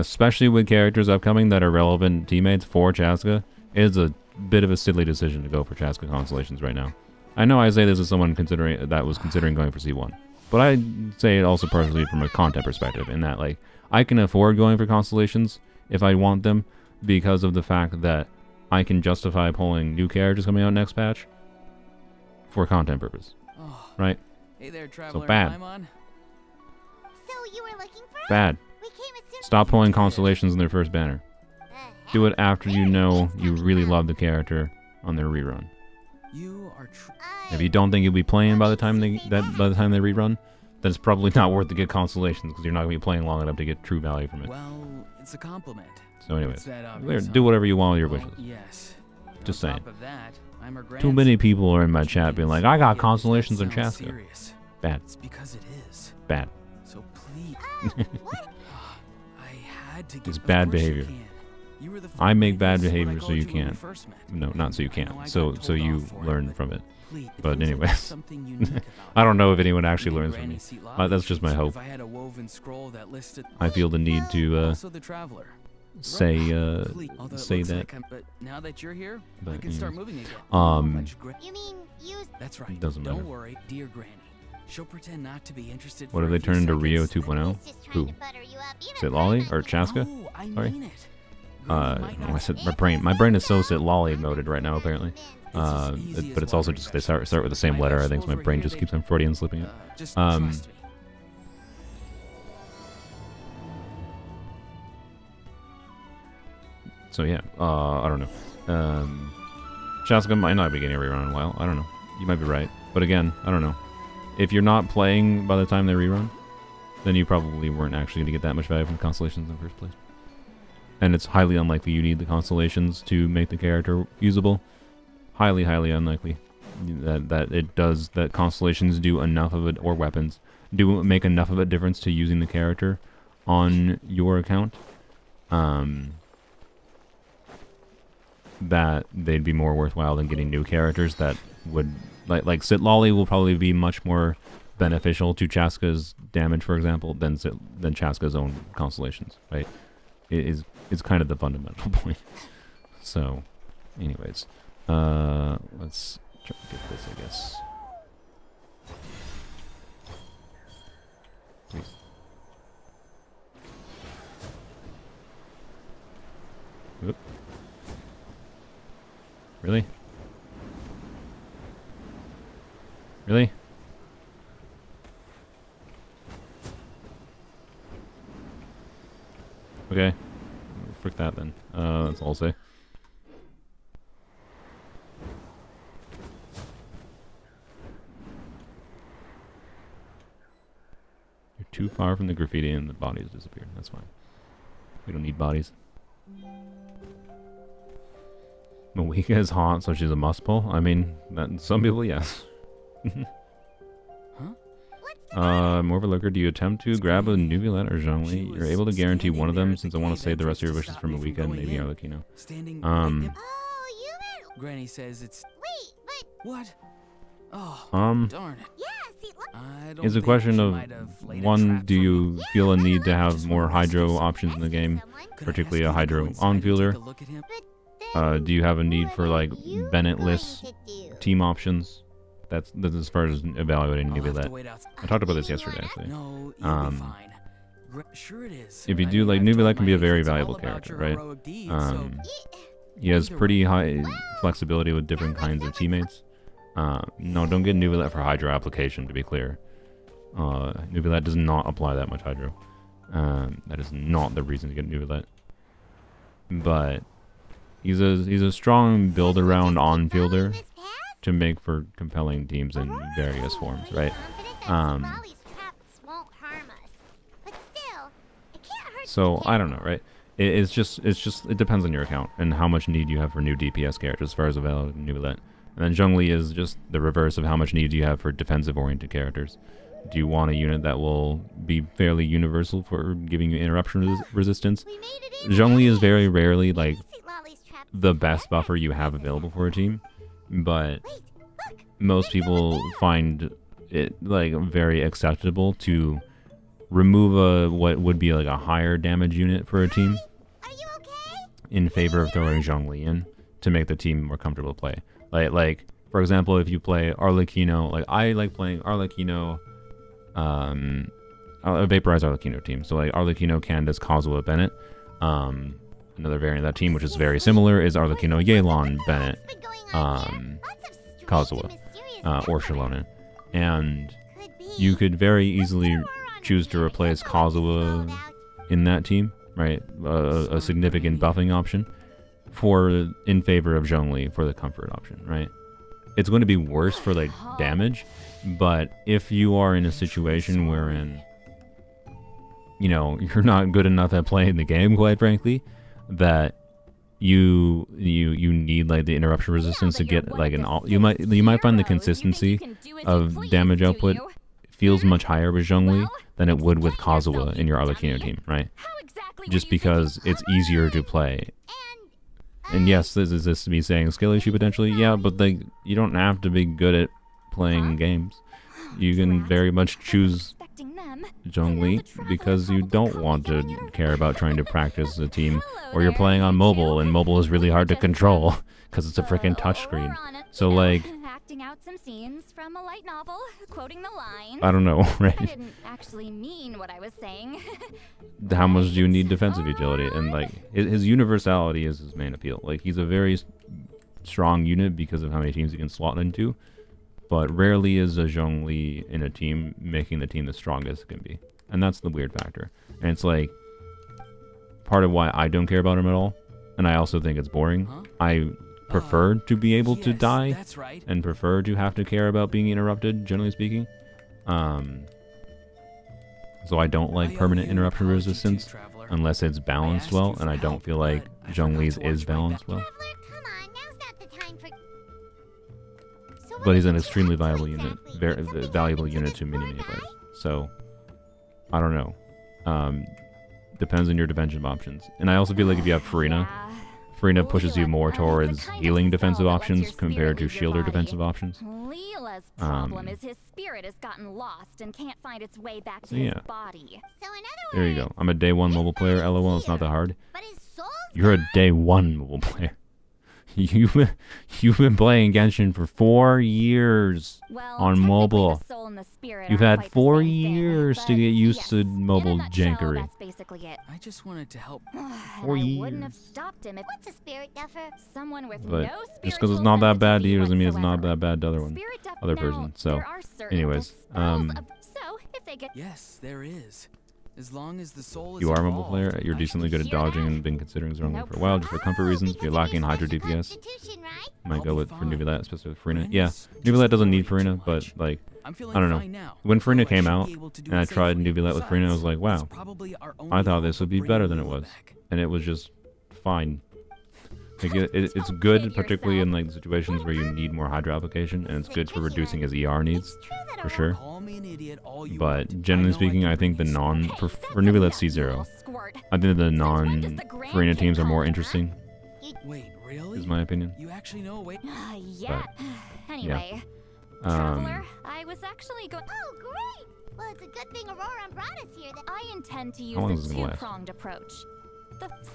especially with characters upcoming that are relevant teammates for Chaska, it is a bit of a silly decision to go for Chaska Constellations right now. I know I say this as someone that was considering going for C1, but I say it also partially from a content perspective, in that, like, I can afford going for Constellations if I want them, because of the fact that I can justify pulling new characters coming out next patch for content purpose. Oh. Right? Hey there, traveler. So bad. So you were looking for us? Bad. We came as soon Stop pulling Constellations in their first banner. Do it after you know you really love the character on their rerun. You are If you don't think you'll be playing by the time they rerun, then it's probably not worth to get Constellations, because you're not gonna be playing long enough to get true value from it. Well, it's a compliment. So anyways, It's that obvious, do whatever you want with your Well, wishes. yes. Just On saying. top of that, I'm her Too many grandson. people are in my chat being like, I got That Constellations in sounds Chaska. serious. Bad. It's because it is. Bad. So please. What? I had to It's of bad course you behavior. can. You were the I make first bad when I behavior so called you when we can't. first met. No, not so you I can't. know I So got so told you off for it, learn but from it. please, it But feels like anyways. there's something unique about I don't know if it. anyone actually Maybe learns from Granny me. seat But that's just my lobbies. hope. If I had a woven scroll that listed I feel the need to also the traveler. say Please. Although it say looks that. like but now that you're here, I But can start anyways. moving again. Um, You mean use That's right. Doesn't Don't matter. worry, dear Granny. She'll pretend not to be interested. What for if a they few turn into Rio seconds. 2.0? He's just trying Who? to butter you up. Even Is it Lolly or Chaska? No, I Sorry. mean it. Granny might No, I not said see my brain is so sit lolly moded right now apparently. But it's also just they start with the same letter. I think so my brain just keeps on Freudian slipping it. Just Um, trust me. So yeah, I don't know. Chaska might not be getting a rerun in a while. I don't know. You might be right, but again, I don't know. If you're not playing by the time they rerun, then you probably weren't actually going to get that much value from constellations in the first place. And it's highly unlikely you need the constellations to make the character usable. Highly, highly unlikely that constellations do enough of it, or weapons do make enough of a difference to using the character on your account. That they'd be more worthwhile than getting new characters that would like Sit Lolly will probably be much more beneficial to Chaska's damage, for example, than Chaska's own constellations, right? It's kind of the fundamental point. So, anyways, let's try to get this, I guess. Please. Oop. Really? Really? Okay. Frick that then. That's all I'll say. You're too far from the graffiti and the bodies disappeared. That's fine. We don't need bodies. Moika is hot, so she's a must pull. I mean, some people, yes. Overlooker, do you attempt to grab a Nuvilet or Zhongli? You're able to guarantee one of them, since I want to save the rest of your wishes from a weekend, maybe Arlecchino. Oh, you meant. Granny says it's. Wait, but. What? Oh, darn it. Yeah, see, look. I don't It's a think question she of, might have laid a one, trap do for you me. feel a need to have more Hydro options in the game, Could I particularly ask a you to go Hydro inside and take on-fielder? a look at him? Do you have a need for, like, Bennett-less to do? team options? That's as far as evaluating I'll have to Nuvilet. wait outside. I talked about this yesterday, actually. No, you'll Um, be fine. Sure it is. If you I do, mean, like, I've told Nuvilet can be a my very agents all valuable about character, your right? heroic deeds, so He has either pretty way. high flexibility with different kinds of teammates. No, don't get Nuvilet for Hydro application, to be clear. Nuvilet does not apply that much Hydro. That is not the reason to get Nuvilet. But he's a strong build-around on-fielder to make for compelling teams in various forms, right? So I don't know, right? It depends on your account and how much need you have for new DPS characters as far as available Nuvilet. And then Zhongli is just the reverse of how much need you have for defensive-oriented characters. Do you want a unit that will be fairly universal for giving you interruption resistance? Zhongli is very rarely like the best buffer you have available for a team, but most people find it like very acceptable to remove what would be like a higher damage unit for a team Are you okay? in favor of throwing Zhongli in to make the team more comfortable to play. Like for example, if you play Arlecchino, like I like playing Arlecchino, a vaporized Arlecchino team. So like Arlecchino, Candace, Kazuha, Bennett. Another variant of that team, which is very similar, is Arlecchino, Yelan, Bennett, Kazuha, or Shalona. And you could very easily choose to replace Kazuha in that team, right? A significant buffing option in favor of Zhongli for the comfort option, right? It's going to be worse for like damage, but if you are in a situation wherein, you know, you're not good enough at playing the game, quite frankly, that you need like the interruption resistance to get like you might find the consistency of damage output feels much higher with Zhongli than it would with Kazuha in your Arlecchino team, right? Just because it's easier to play. And yes, is this me saying skill issue potentially? Yeah, but like you don't have to be good at playing games. You can very much choose Zhongli because you don't want to care about trying to practice a team, or you're playing on mobile and mobile is really hard to control because it's a freaking touchscreen. So like, Acting out some scenes from a light novel, quoting the line. I don't know, I right? didn't actually mean what I was saying. How much do you need defensive utility? And like his universality is his main appeal. Like he's a very strong unit because of how many teams he can slot into, but rarely is a Zhongli in a team making the team the strongest it can be. And that's the weird factor. And it's like part of why I don't care about him at all. And I also think it's boring. I prefer to be able to die and prefer to have to care about being interrupted, generally speaking. So I don't like permanent interruption resistance unless it's balanced well, and I don't feel like Zhongli's is balanced well. Come on, now's not the time for... So But he's an extremely valuable unit, very valuable unit to many players. So I don't know. Depends on your defensive options. And I also feel like if you have Farina pushes you more towards healing defensive options compared to shielder defensive options. Leela's problem is his spirit has gotten lost and can't find its way back to his body. So in other There you go. I'm a day one mobile player. LOL, it's not that hard. But his soul's You're a day one mobile player. You've been playing Genshin for 4 years on mobile. You've had 4 years to get used to mobile jankery. That's basically it. I just wanted to help. 4 years. Wouldn't have stopped him if what's a spirit duffer? Someone with But no just because it's not that bad to you doesn't mean it's not whatsoever. that bad to other person. So, anyways, So if they get Yes, there is. As long as the soul is you are a mobile involved, player. You're I decently should good at dodging and been considering Zhongli for a while just for comfort reasons. If you're lacking Hydro DPS, might go with for Nubilat, especially with Farina. Yeah, Nubilat doesn't need Farina, but like I'm feeling I don't know. fine now. When Farina Although I came should out be able to do and I it tried safely. Nubilat with Farina, I was like, It's wow, probably our only I thought hope this would of be bringing better than it Lila was, back. and it was just fine. Like it's good, particularly in like situations where you need more Hydro application, and it's good for reducing his ER needs, for sure. Call me an idiot all you But want. generally I know speaking, I think the can for Nubilat C0, I think the non-Farina teams are more interesting, Wait, really? is my opinion. You actually know a way? yeah. Anyway, Traveler, I was actually going. Oh, great! Well, it's a good thing Aurora brought us here. That I intend to use How long is a this gonna last? two-pronged approach.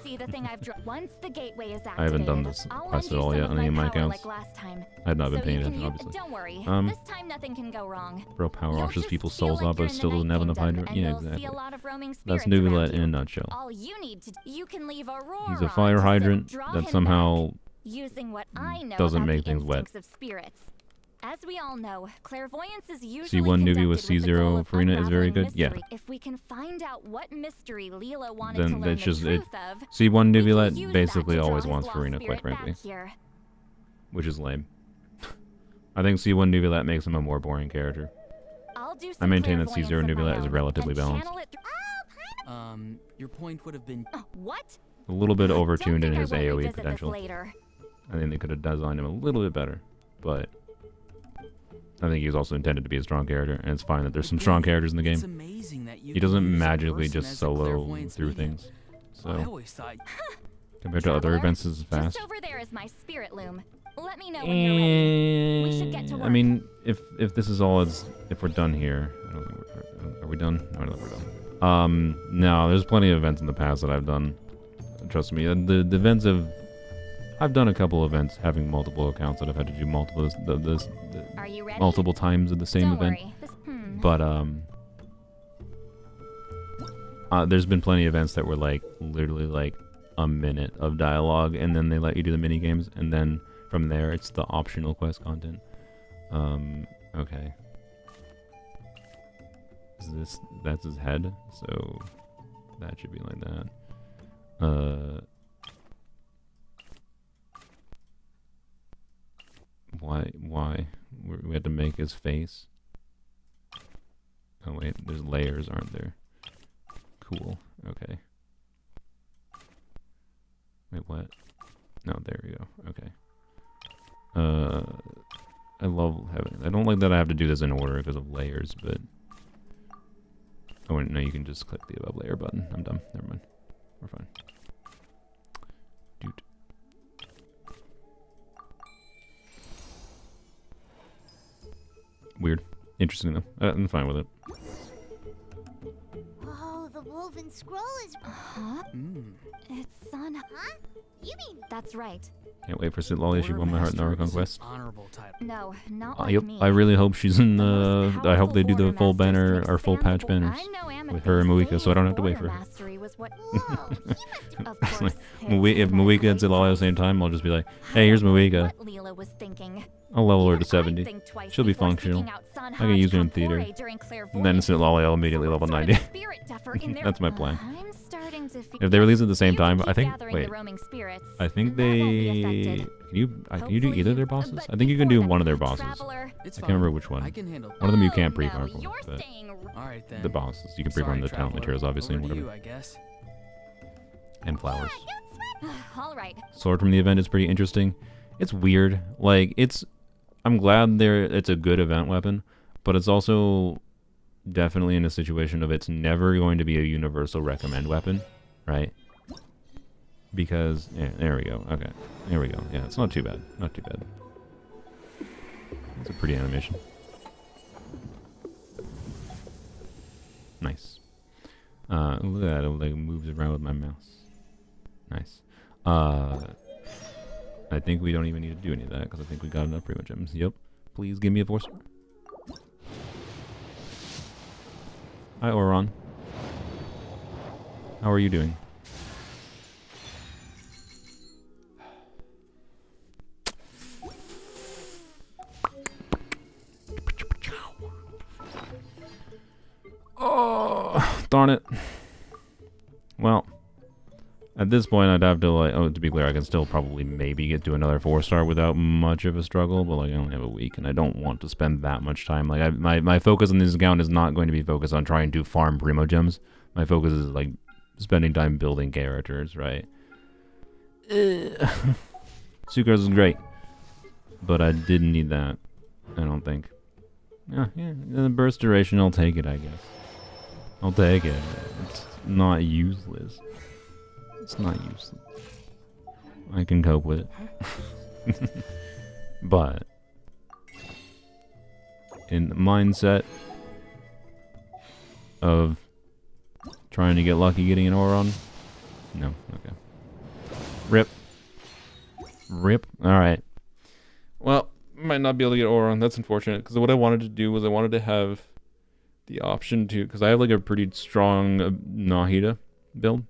The thing I've once the gateway is activated, I haven't done this I'll quest lend at you all some yet of on any of my power accounts. like last time. I have not been So paying you can attention, obviously. Don't worry. This time nothing can go wrong. Bro power You'll washes just people's feel souls like up, you're but in still the doesn't have Night enough Kingdom, Hydro. and Yeah, you'll see exactly. a lot of roaming That's spirits around Nubilat in a you. nutshell. All you need to you can leave Aurora. He's a fire to hydrant draw that him somehow back, using what I know doesn't about make the things wet. instincts of spirits. As we all know, clairvoyance is usually C1 Nubi with conducted with the goal C0 of Farina is very unraveling good. Yeah. mystery. If we can find out what mystery Leela wanted to Then learn that's just the it. truth of, C1 we can Nubilat use basically that to draw always his wants lost Farina, spirit quite frankly, back here. which is lame. I think C1 Nubilat makes him a more boring character. I'll do I some maintain that clairvoyance C0 of my Nubilat is own, relatively then balanced. channel it through- Your point would have been. What? A little bit Don't overtuned think in I his won't AoE revisit this potential. later. I think they could have designed him a little bit better, but I think he was also intended to be a strong character, and it's fine that there's some strong characters in the It's game. amazing that you He can doesn't use a magically person just as a solo clairvoyance through medium. things. I So always thought. compared to other Traveler, events, this is fast. Just over there is my spirit loom. Let me know when you're ready. We should get to I work. mean, if this is all, if we're done here, I don't think are we done? No, I don't think we're done. No, there's plenty of events in the past that I've done. Trust me, and the events have... I've done a couple events having multiple accounts that I've had to do Are you ready? multiple times of the same Don't event. worry. But, there's been plenty of events that were, like, literally, like, a minute of dialogue, and then they let you do the mini games, and then from there, it's the optional quest content. Okay. That's his head, so that should be like that. Why? We had to make his face? Oh wait, there's layers, aren't there? Cool, okay. Wait, what? No, there we go, okay. I love having... I don't like that I have to do this in order because of layers, but... Oh, no, you can just click the above layer button. I'm done. Never mind. We're fine. Dude. Weird. Interesting, though. I'm fine with it. Oh, the woven scroll is... Huh? It's on... Huh? You mean... That's right. Can't wait for Sid Lolly. She won my heart in Our Conquest. Honorable type. No, not like Yep. me. I really hope she's in the... I Powerful hope they do the Warrior full Masters banner, to or full expand patch the banners. I know Amethyst with her and Muika, so I don't have to wait Warrior for her. Mastery was what... Whoa, of It's course, like, if Muika and Sid Lolly at the same time, I'll just be like, hey, here's Muika. What Leela was thinking. I'll level her Even to 70. I'd think twice She'll be before functional. seeking out Sun I can use her in Hodge theater. Campore during And then Sid Lolly, I'll immediately level 90. Spirit duffer in their... That's my plan. I'm starting to If they release it at the same You can time, keep I think... gathering Wait. the roaming spirits. I think That won't be they... affected. Can you do Hopefully either of their you- bosses? but I think you can do before then, one of their bosses. Traveler. It's I fine. can't remember which one. I can handle. One of them you can't Oh, pre-farm no, for, you're but staying... All right then. the bosses. You can pre-farm the talent materials, obviously, and Over to whatever. you, I guess. And flowers. All right. Sword from the event is pretty interesting. It's weird. Like, it's... I'm glad it's a good event weapon, but it's also definitely in a situation of it's never going to be a universal recommend weapon, right? Because, yeah, there we go. Okay, there we go. Yeah, it's not too bad. Not too bad. It's a pretty animation. Nice. Look at that. It like moves around with my mouse. Nice. I think we don't even need to do any of that because I think we got enough Primo Gems. Yep. Please give me a 4-star. Hi, Oron. How are you doing? Oh, darn it. Well, at this point, I'd have to, like, oh, to be clear, I can still probably maybe get to another 4-star without much of a struggle, but, like, I only have a week, and I don't want to spend that much time. Like, my focus on this account is not going to be focused on trying to farm Primo Gems. My focus is, like, spending time building characters, right? Sucrose is great, but I didn't need that, I don't think. Yeah, the burst duration, I'll take it, I guess. I'll take it. It's not useless. It's not useless. I can cope with it. But in the mindset of trying to get lucky getting an Oron, no, okay. Rip. Rip. Alright. Well, might not be able to get Oron. That's unfortunate, because what I wanted to do was I wanted to have the option to, because I have like a pretty strong Nahida build.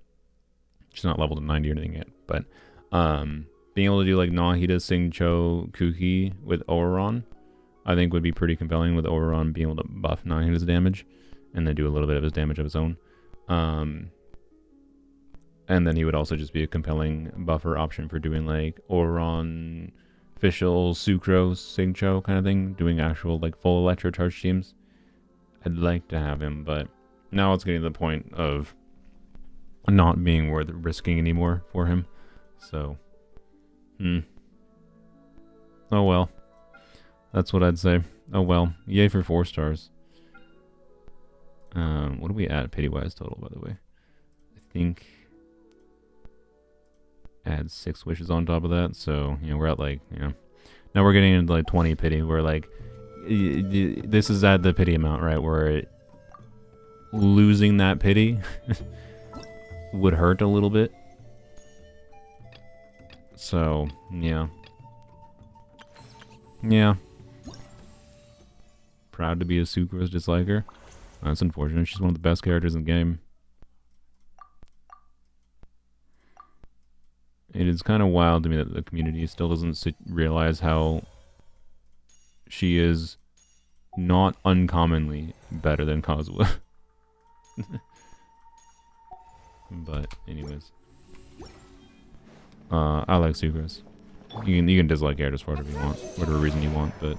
She's not leveled to 90 or anything yet, but being able to do like Nahida, Singcho, Kuki with Oron, I think would be pretty compelling, with Oron being able to buff Nahida's damage and then do a little bit of his damage of his own. And then he would also just be a compelling buffer option for doing like Oron, Fischl, Sucrose, Singcho kind of thing, doing actual like full electro charge teams. I'd like to have him, but now it's getting to the point of not being worth risking anymore for him. So, oh well. That's what I'd say. Oh well. Yay for 4 stars. What are we at pity-wise total, by the way? I think add 6 wishes on top of that. So, you know, we're at like, you know, now we're getting into like 20 pity. We're like, this is at the pity amount, right? Where it losing that pity would hurt a little bit. So, yeah. Yeah. Proud to be a Sucrose disliker. That's unfortunate. She's one of the best characters in the game. It is kind of wild to me that the community still doesn't realize how she is not uncommonly better than Kazuha. But anyways, I like Sucrose. You can dislike characters for whatever you want, whatever reason you want, but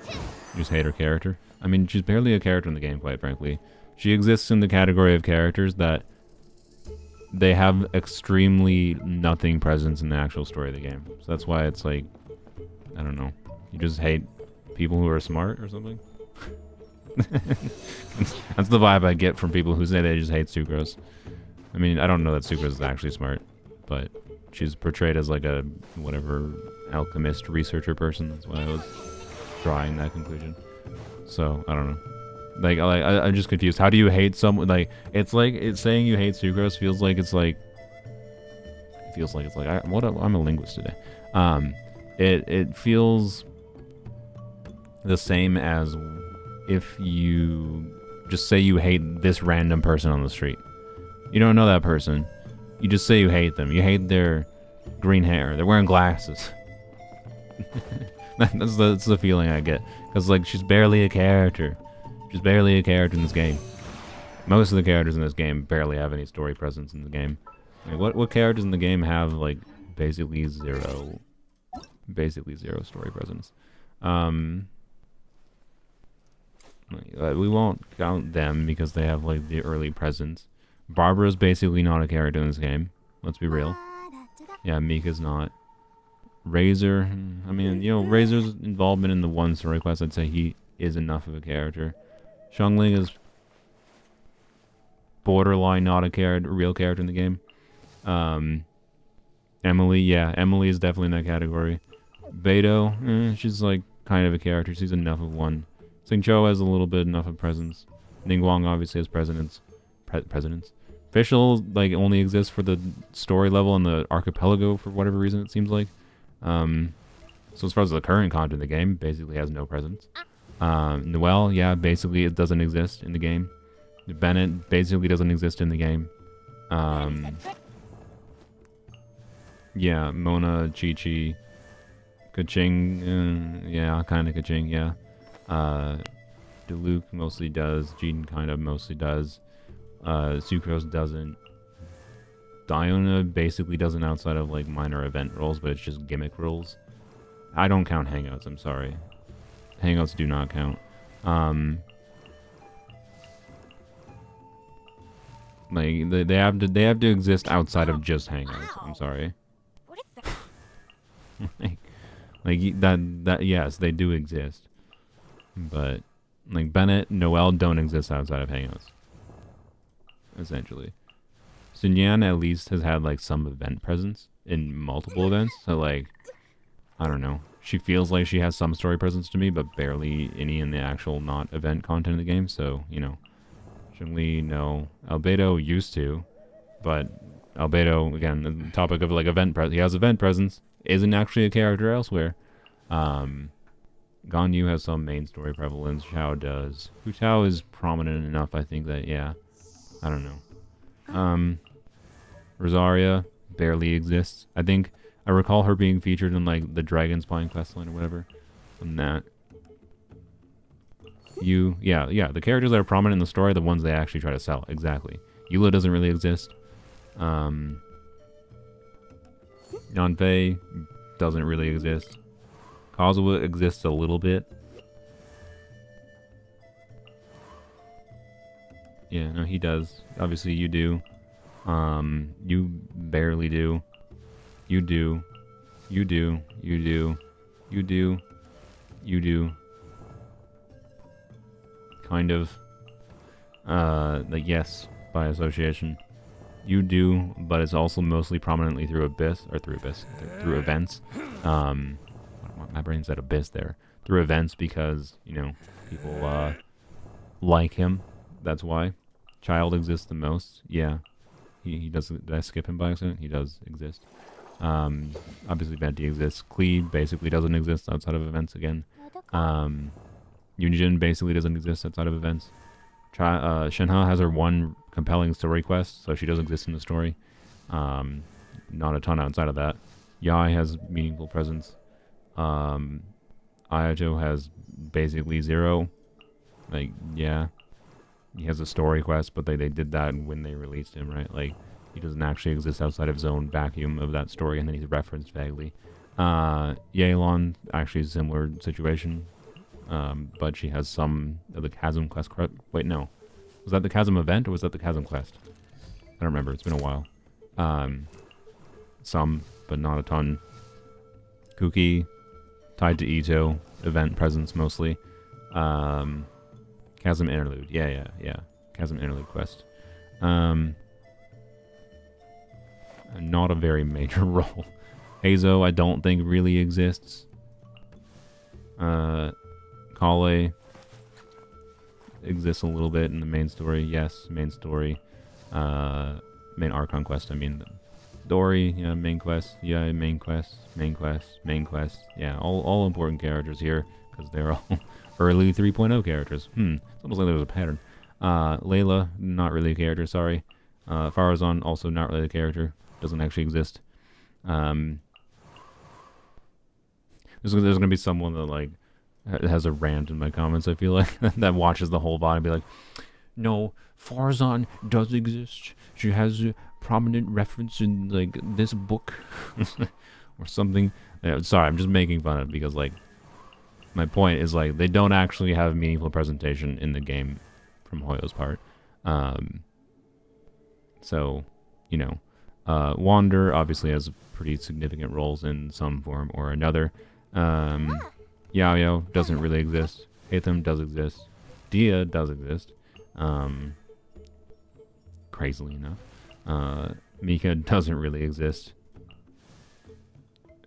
you just hate her character. I mean, she's barely a character in the game, quite frankly. She exists in the category of characters that they have extremely nothing presence in the actual story of the game. So that's why it's like, I don't know. You just hate people who are smart or something? That's the vibe I get from people who say they just hate Sucrose. I mean, I don't know that Sucrose is actually smart, but she's portrayed as like a, whatever, alchemist researcher person. That's why I was drawing that conclusion. So, I don't know. Like I'm just confused. How do you hate someone? Like, it's saying you hate Sucrose feels like it's like... I'm a linguist today. It feels the same as if you just say you hate this random person on the street. You don't know that person. You just say you hate them. You hate their green hair. They're wearing glasses. That's the feeling I get. Because, like, she's barely a character. She's barely a character in this game. Most of the characters in this game barely have any story presence in the game. Like, what characters in the game have, like, basically zero story presence? We won't count them because they have, like, the early presence. Barbara's basically not a character in this game. Let's be real. Yeah, Mika's not. Razor, I mean, you know, Razor's involvement in the one story quest, I'd say he is enough of a character. Xiangling is borderline not a real character in the game. Emily, yeah, Emily is definitely in that category. Beidou, she's like kind of a character. She's enough of one. Xingqiu has a little bit enough of presence. Ningguang obviously has presence. Fischl like only exists for the story level and the archipelago for whatever reason it seems like. So as far as the current content of the game, basically has no presence. Noelle, yeah, basically it doesn't exist in the game. Bennett basically doesn't exist in the game. Yeah, Mona, Chi-Chi, Kaching, yeah, kind of Kaching, yeah. Diluc mostly does, Jean kind of mostly does. Sucrose doesn't. Diona basically doesn't outside of like minor event roles, but it's just gimmick roles. I don't count Hangouts, I'm sorry. Hangouts do not count. Like they have to exist outside of just Hangouts. I'm sorry. like that yes, they do exist. But like Bennett, Noelle don't exist outside of Hangouts. Essentially. Sun Yan at least has had like some event presence in multiple events, so like I don't know. She feels like she has some story presence to me, but barely any in the actual not event content of the game, so, you know. Zhongli, no. Albedo used to, but Albedo, again, the topic of like event presence, he has event presence, isn't actually a character elsewhere. Ganyu has some main story prevalence, Xiao does. Hu Tao is prominent enough, I think that, yeah. I don't know. Rosaria barely exists. I think I recall her being featured in like the Dragon's Spine questline or whatever. On that. Yeah, the characters that are prominent in the story are the ones they actually try to sell. Exactly. Eula doesn't really exist. Yanfei doesn't really exist. Kazuha exists a little bit. Yeah, no, he does. Obviously, you do. You barely do. You do. You do. You do. You do. You do. Kind of. Like, yes, by association. You do, but it's also mostly prominently through Abyss, or through events. My brain said Abyss there. Through events because, you know, people, like him. that's why. Child exists the most. Yeah. He does. Did I skip him by accident? He does exist. Obviously Venti exists. Klee basically doesn't exist outside of events again. Yunjin basically doesn't exist outside of events. Shenhe has her one compelling story quest, so she does exist in the story. Not a ton outside of that. Yai has meaningful presence. Ayato has basically zero. Like, yeah. He has a story quest, but they did that when they released him, right? Like, he doesn't actually exist outside of his own vacuum of that story, and then he's referenced vaguely. Yealon, actually a similar situation. But she has some of the Chasm quest. Wait, no. Was that the Chasm event, or was that the Chasm quest? I don't remember. It's been a while. Some, but not a ton. Kuki, tied to Ito. Event presence, mostly. Chasm Interlude. Yeah. Chasm Interlude quest. Not a very major role. Hazo, I don't think really exists. Kale exists a little bit in the main story. Yes, main story. Main Archon quest, I mean. Dory, yeah, main quest. Yeah, main quest. Yeah, all important characters here, because they're all early 3.0 characters. It's almost like there was a pattern. Layla, not really a character, sorry. Farazan, also not really a character. Doesn't actually exist. There's gonna be someone that, like, has a rant in my comments, I feel like, that watches the whole VOD and be like, no, Farazan does exist. She has a prominent reference in, like, this book. Or something. Yeah, sorry, I'm just making fun of it because, like, my point is, like, they don't actually have meaningful presentation in the game from Hoyo's part. So, you know, Wander obviously has pretty significant roles in some form or another. Yaoyo doesn't really exist. Hatham does exist. Dia does exist. Crazily enough. Mika doesn't really exist.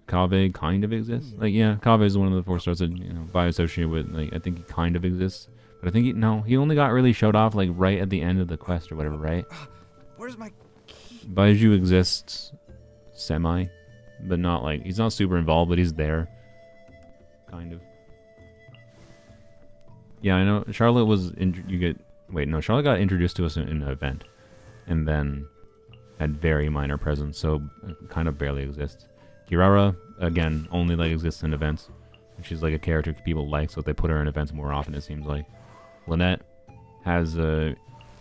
Kaveh kind of exists. Like, yeah, Kaveh is one of the 4 stars that, you know, by association with, like, I think he kind of exists. But I think he only got really showed off, like, right at the end of the quest or whatever, right? Where's my key? Baiju exists semi, but not, like, he's not super involved, but he's there. Kind of. Yeah, I know. Charlotte was, Charlotte got introduced to us in an event. And then had very minor presence, so kind of barely exists. Kirara, again, only, like, exists in events. She's, like, a character people like, so they put her in events more often, it seems like. Lynette has a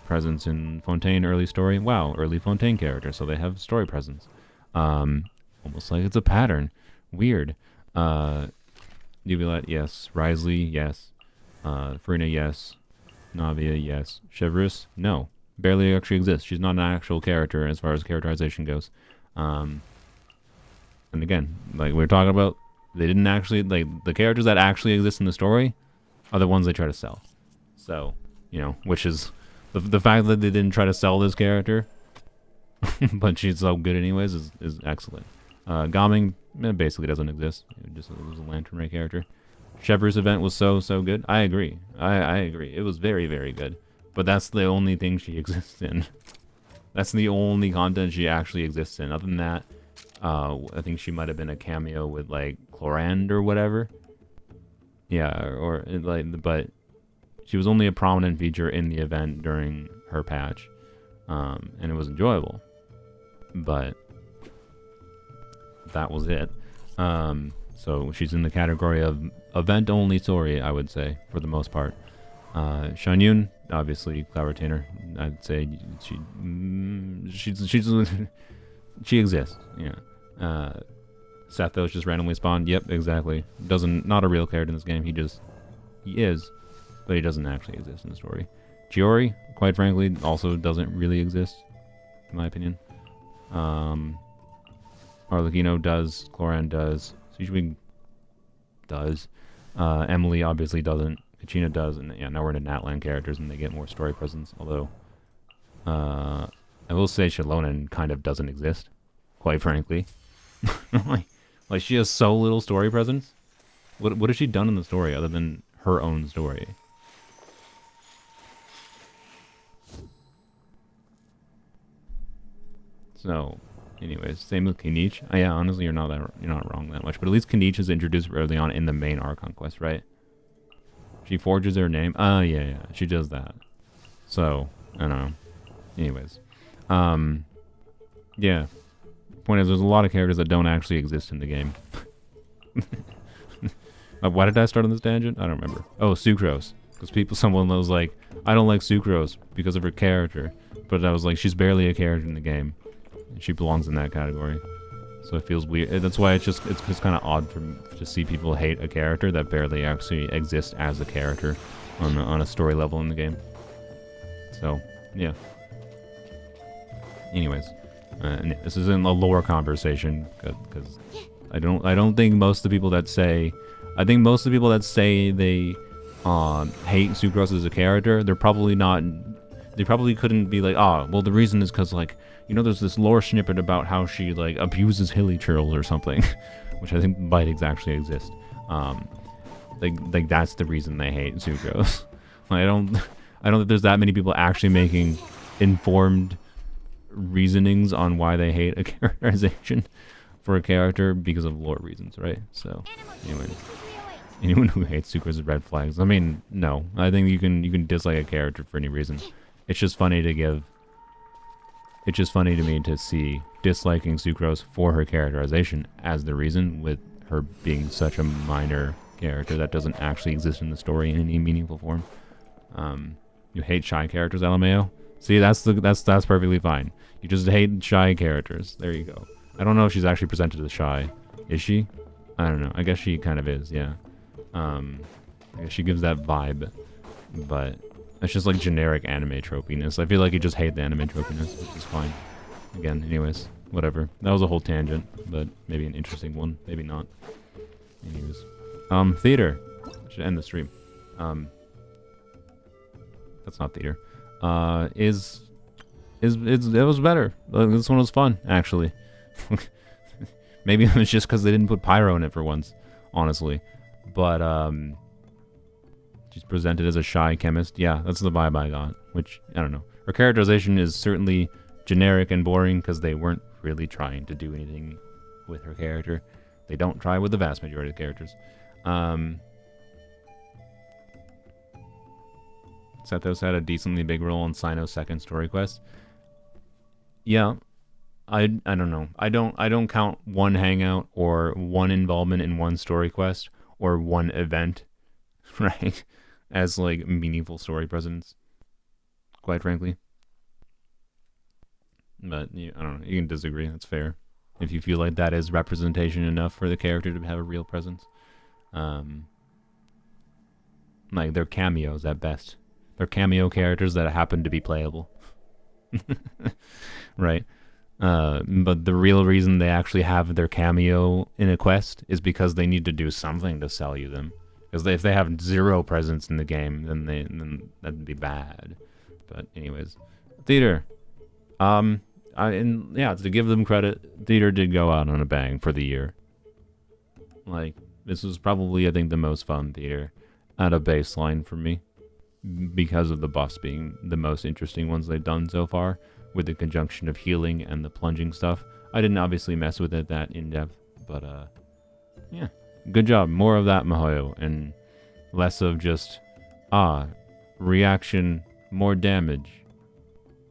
presence in Fontaine early story. Wow, early Fontaine character, so they have story presence. Almost like it's a pattern. Weird. Nubilat, yes. Risley, yes. Farina, yes. Navia, yes. Chevrus, no. Barely actually exists. She's not an actual character as far as characterization goes. And again, like we were talking about, they didn't actually, like, the characters that actually exist in the story are the ones they try to sell. So, you know, which is the fact that they didn't try to sell this character, but she's so good anyways, is excellent. Gaming basically doesn't exist. It was a Lantern Ray character. Chevrus event was so good. I agree. I agree. It was very, very good. But that's the only thing she exists in. That's the only content she actually exists in. Other than that, I think she might have been a cameo with, like, Chlorand or whatever. Yeah, or like, but she was only a prominent feature in the event during her patch, and it was enjoyable. But that was it. So she's in the category of event-only story, I would say, for the most part. Shanyun, obviously, Cloud Retainer. I'd say she exists. Yeah. Sethos just randomly spawned. Yep, exactly. Not a real character in this game. He is, but he doesn't actually exist in the story. Chiori, quite frankly, also doesn't really exist, in my opinion. Arlecchino does. Cloran does. Seishwig does. Emily obviously doesn't. Kachina does, and yeah, now we're into Natlan characters, and they get more story presence. Although, I will say Shalonen kind of doesn't exist, quite frankly. like she has so little story presence. What has she done in the story other than her own story? So, anyways, same with Kinich. Yeah, honestly, you're not wrong that much. But at least Kinich is introduced early on in the main Archon quest, right? She forges her name. Yeah, she does that. So, I don't know. Anyways, yeah. Point is, there's a lot of characters that don't actually exist in the game. Why did I start on this tangent? I don't remember. Oh, Sucrose. Because someone was like, I don't like Sucrose because of her character. But I was like, she's barely a character in the game. And she belongs in that category. So it feels weird. That's why it's kind of odd to see people hate a character that barely actually exists as a character on a story level in the game. So, yeah. Anyways, this is in a lower conversation because I don't think most of the people that say, I think most of the people that say they hate Sucrose as a character, they're probably not. They probably couldn't be like, well, the reason is because, like, you know, there's this lore snippet about how she, like, abuses hilly churls or something, which I think might actually exist. Like that's the reason they hate Sucrose. I don't think there's that many people actually making informed reasonings on why they hate a characterization for a character because of lore reasons, right? So, anyway. Anyone who hates Sucrose is red flags. I mean, no. I think you can dislike a character for any reason. It's just funny to me to see disliking Sucrose for her characterization as the reason, with her being such a minor character that doesn't actually exist in the story in any meaningful form. You hate shy characters, LMAO? See, that's perfectly fine. You just hate shy characters. There you go. I don't know if she's actually presented as shy. Is she? I don't know. I guess she kind of is, yeah. I guess she gives that vibe, but it's just like generic anime tropiness. I feel like you just hate the anime tropiness, which is fine. Again, anyways, whatever. That was a whole tangent, but maybe an interesting one, maybe not. Anyways, theater. Should end the stream. That's not theater. It was better. This one was fun, actually. Maybe it was just because they didn't put pyro in it for once, honestly. But she's presented as a shy chemist. Yeah, that's the vibe I got. Which, I don't know. Her characterization is certainly generic and boring because they weren't really trying to do anything with her character. They don't try with the vast majority of characters. Sethos had a decently big role in Sino's second story quest. Yeah. I don't know. I don't count one hangout or one involvement in one story quest or one event, right, as like meaningful story presence, quite frankly. But yeah, I don't know. You can disagree. That's fair. If you feel like that is representation enough for the character to have a real presence. Like they're cameos at best. They're cameo characters that happen to be playable. Right? But the real reason they actually have their cameo in a quest is because they need to do something to sell you them. Because if they have zero presence in the game, then that'd be bad. But anyways, theater. To give them credit, theater did go out on a bang for the year. Like, this was probably, I think, the most fun theater at a baseline for me, because of the buffs being the most interesting ones they've done so far, with the conjunction of healing and the plunging stuff. I didn't obviously mess with it that in depth, but yeah, good job. More of that, Mihoyo, and less of just reaction, more damage,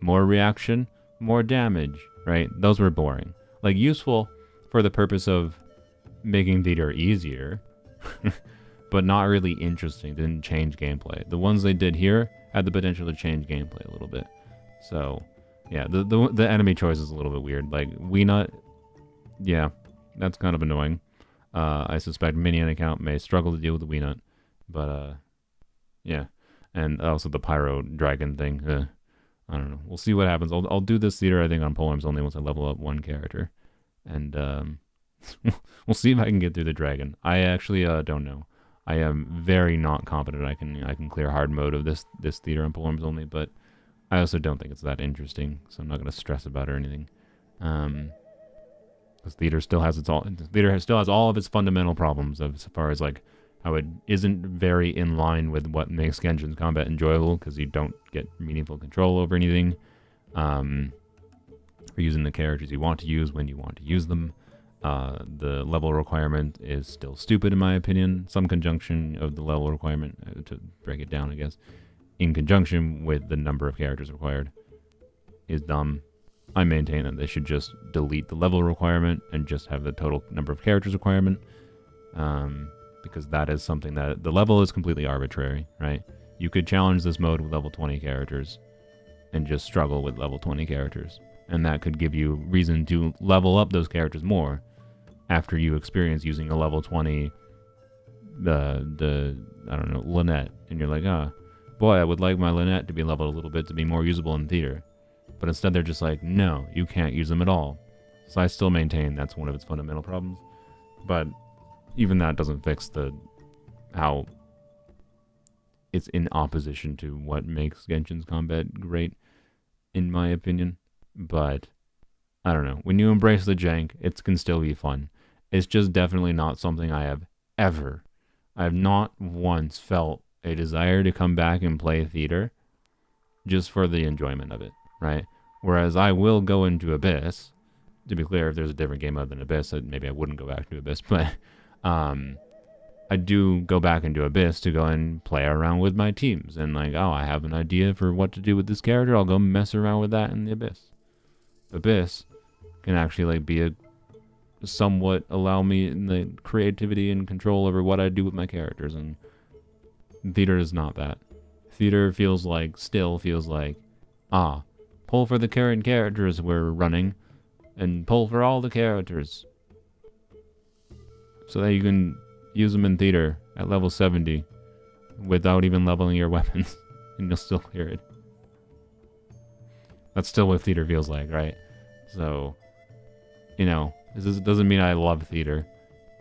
more reaction, more damage. Right? Those were boring. Like, useful for the purpose of making theater easier, but not really interesting. Didn't change gameplay. The ones they did here had the potential to change gameplay a little bit. So, yeah, the enemy choice is a little bit weird. Like, Weenut, yeah, that's kind of annoying. I suspect minion account may struggle to deal with the Weenut, but yeah, and also the Pyro Dragon thing. I don't know. We'll see what happens. I'll do this theater, I think, on Poems only once I level up one character, and we'll see if I can get through the dragon. I actually don't know. I am very not confident I can clear hard mode of this theater on Poems only, but I also don't think it's that interesting, so I'm not going to stress about it or anything. Because theater still has all of its fundamental problems as far as like how it isn't very in line with what makes Genshin's combat enjoyable, because you don't get meaningful control over anything. for using the characters you want to use when you want to use them. The level requirement is still stupid in my opinion. Some conjunction of the level requirement, to break it down I guess, in conjunction with the number of characters required is dumb. I maintain that they should just delete the level requirement and just have the total number of characters requirement. Because that is something that the level is completely arbitrary, right? You could challenge this mode with level 20 characters and just struggle with level 20 characters. And that could give you reason to level up those characters more after you experience using a level 20, I don't know, Lynette. And you're like, boy, I would like my Lynette to be leveled a little bit to be more usable in theater. But instead they're just like, no, you can't use them at all. So I still maintain that's one of its fundamental problems. But even that doesn't fix how it's in opposition to what makes Genshin's combat great, in my opinion. But I don't know. When you embrace the jank, it can still be fun. It's just definitely not something I have not once felt a desire to come back and play theater just for the enjoyment of it, right? Whereas I will go into Abyss. To be clear, if there's a different game mode than Abyss, maybe I wouldn't go back to Abyss, but I do go back into Abyss to go and play around with my teams. And like, oh, I have an idea for what to do with this character. I'll go mess around with that in the Abyss. Abyss can actually like be a somewhat allow me in the creativity and control over what I do with my characters. And theater is not that. Theater still feels like, pull for the current characters we're running and pull for all the characters. So that you can use them in theater at level 70 without even leveling your weapons and you'll still clear it. That's still what theater feels like, right? So, this doesn't mean I love theater,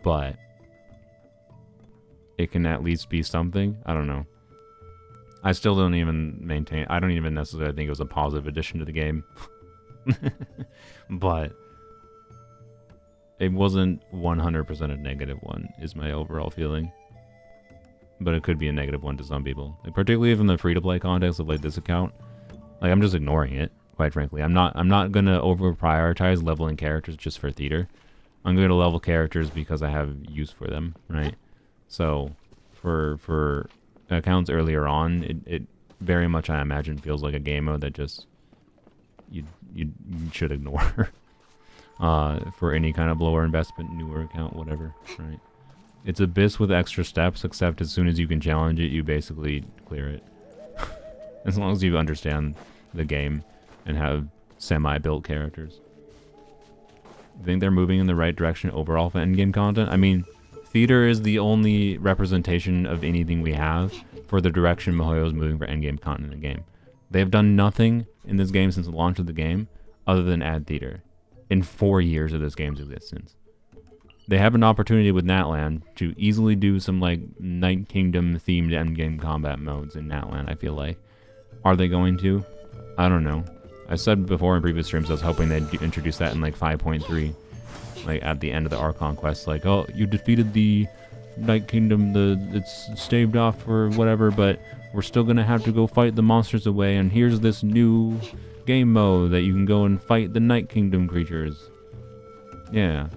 but it can at least be something. I don't know. I still don't even I don't even necessarily think it was a positive addition to the game. But it wasn't 100% a negative one, is my overall feeling. But it could be a negative one to some people. Like, particularly from the free-to-play context of like this account. Like, I'm just ignoring it, quite frankly. I'm not gonna over-prioritize leveling characters just for theater. I'm gonna level characters because I have use for them, right? So, for accounts earlier on, it very much, I imagine, feels like a game mode that just you should ignore. For any kind of lower investment, newer account, whatever, right? It's Abyss with extra steps, except as soon as you can challenge it, you basically clear it. As long as you understand the game and have semi-built characters. I think they're moving in the right direction overall for endgame content. I mean, theater is the only representation of anything we have for the direction MiHoYo is moving for endgame content in the game. They have done nothing in this game since the launch of the game other than add theater in 4 years of this game's existence. They have an opportunity with Natlan to easily do some like Night Kingdom themed endgame combat modes in Natlan, I feel like. Are they going to? I don't know. I said before in previous streams I was hoping they'd introduce that in like 5.3. Like at the end of the Archon quest, like, oh, you defeated the Night Kingdom, it's staved off or whatever, but we're still gonna have to go fight the monsters away, and here's this new game mode that you can go and fight the Night Kingdom creatures. Yeah.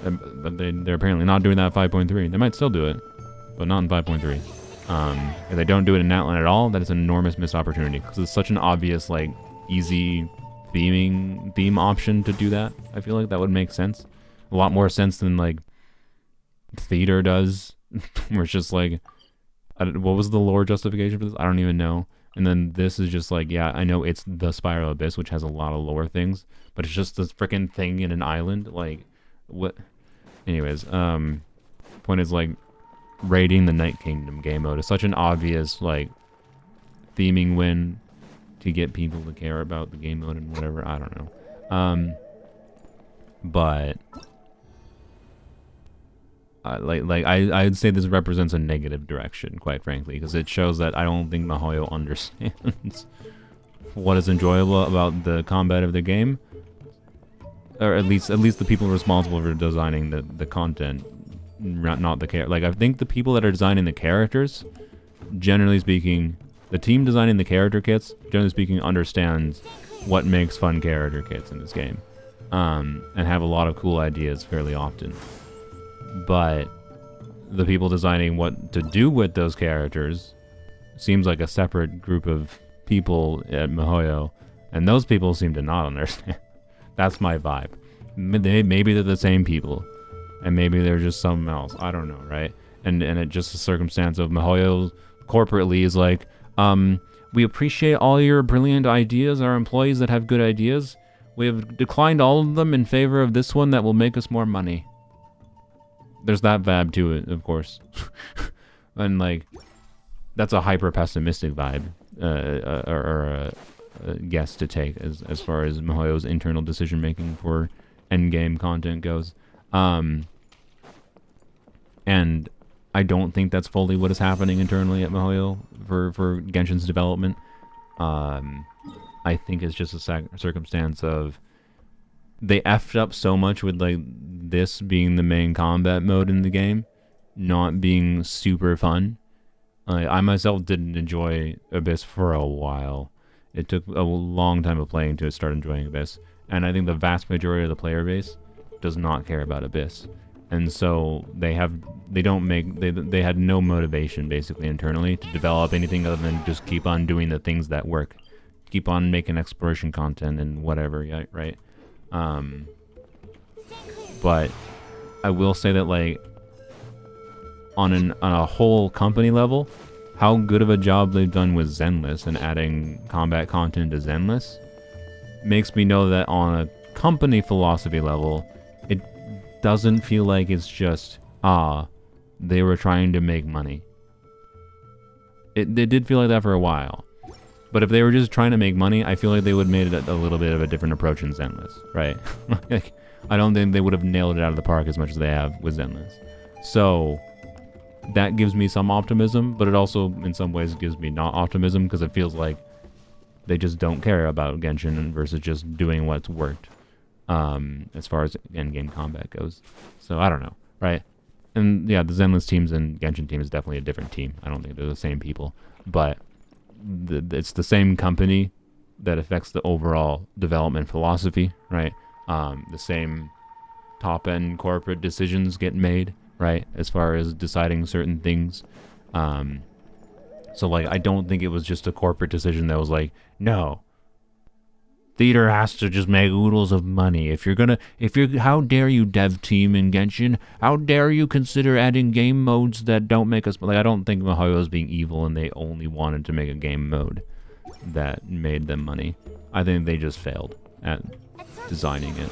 But they're apparently not doing that in 5.3. They might still do it, but not in 5.3. If they don't do it in Natlan at all, that is an enormous missed opportunity, because it's such an obvious, like, easy theme option to do that. I feel like that would make sense. A lot more sense than, like, theater does, where it's just like, what was the lore justification for this? I don't even know. And then this is just like, yeah, I know it's the Spiral Abyss, which has a lot of lore things, but it's just this freaking thing in an island. Like, what? Anyways, point is, like, raiding the Night Kingdom game mode is such an obvious, like, theming win to get people to care about the game mode and whatever. I don't know. But I'd say this represents a negative direction, quite frankly, because it shows that I don't think MiHoYo understands what is enjoyable about the combat of the game, or at least the people responsible for designing the content, not the character. Like, I think the people that are designing the characters, generally speaking, the team designing the character kits, generally speaking, understands what makes fun character kits in this game, and have a lot of cool ideas fairly often. But the people designing what to do with those characters seems like a separate group of people at MiHoYo, and those people seem to not understand. That's my vibe. Maybe they're the same people, and maybe they're just something else. I don't know, right? And it just a circumstance of MiHoYo corporately is like, we appreciate all your brilliant ideas, our employees that have good ideas. We have declined all of them in favor of this one that will make us more money. There's that vibe to it, of course. And like, that's a hyper pessimistic vibe, or a guess to take as far as MiHoYo's internal decision making for endgame content goes. And I don't think that's fully what is happening internally at MiHoYo for Genshin's development. I think it's just a circumstance of they effed up so much with like this being the main combat mode in the game not being super fun. I myself didn't enjoy Abyss for a while. It took a long time of playing to start enjoying Abyss, and I think the vast majority of the player base does not care about Abyss, and so they had no motivation basically internally to develop anything other than just keep on doing the things that work, keep on making exploration content and whatever, yeah, right? But I will say that like on a whole company level, how good of a job they've done with Zenless and adding combat content to Zenless makes me know that on a company philosophy level, it doesn't feel like it's just, they were trying to make money. It did feel like that for a while. But if they were just trying to make money, I feel like they would have made it a little bit of a different approach in Zenless, right? Like, I don't think they would have nailed it out of the park as much as they have with Zenless. So that gives me some optimism, but it also in some ways gives me not optimism because it feels like they just don't care about Genshin versus just doing what's worked as far as endgame combat goes. So I don't know, right? And yeah, the Zenless teams and Genshin team is definitely a different team. I don't think they're the same people, but it's the same company that affects the overall development philosophy, right? The same top-end corporate decisions get made, right, as far as deciding certain things. So like, I don't think it was just a corporate decision that was like, no, theater has to just make oodles of money. How dare you, dev team in Genshin? How dare you consider adding game modes that don't make us, like, I don't think MiHoYo is being evil and they only wanted to make a game mode that made them money. I think they just failed at designing it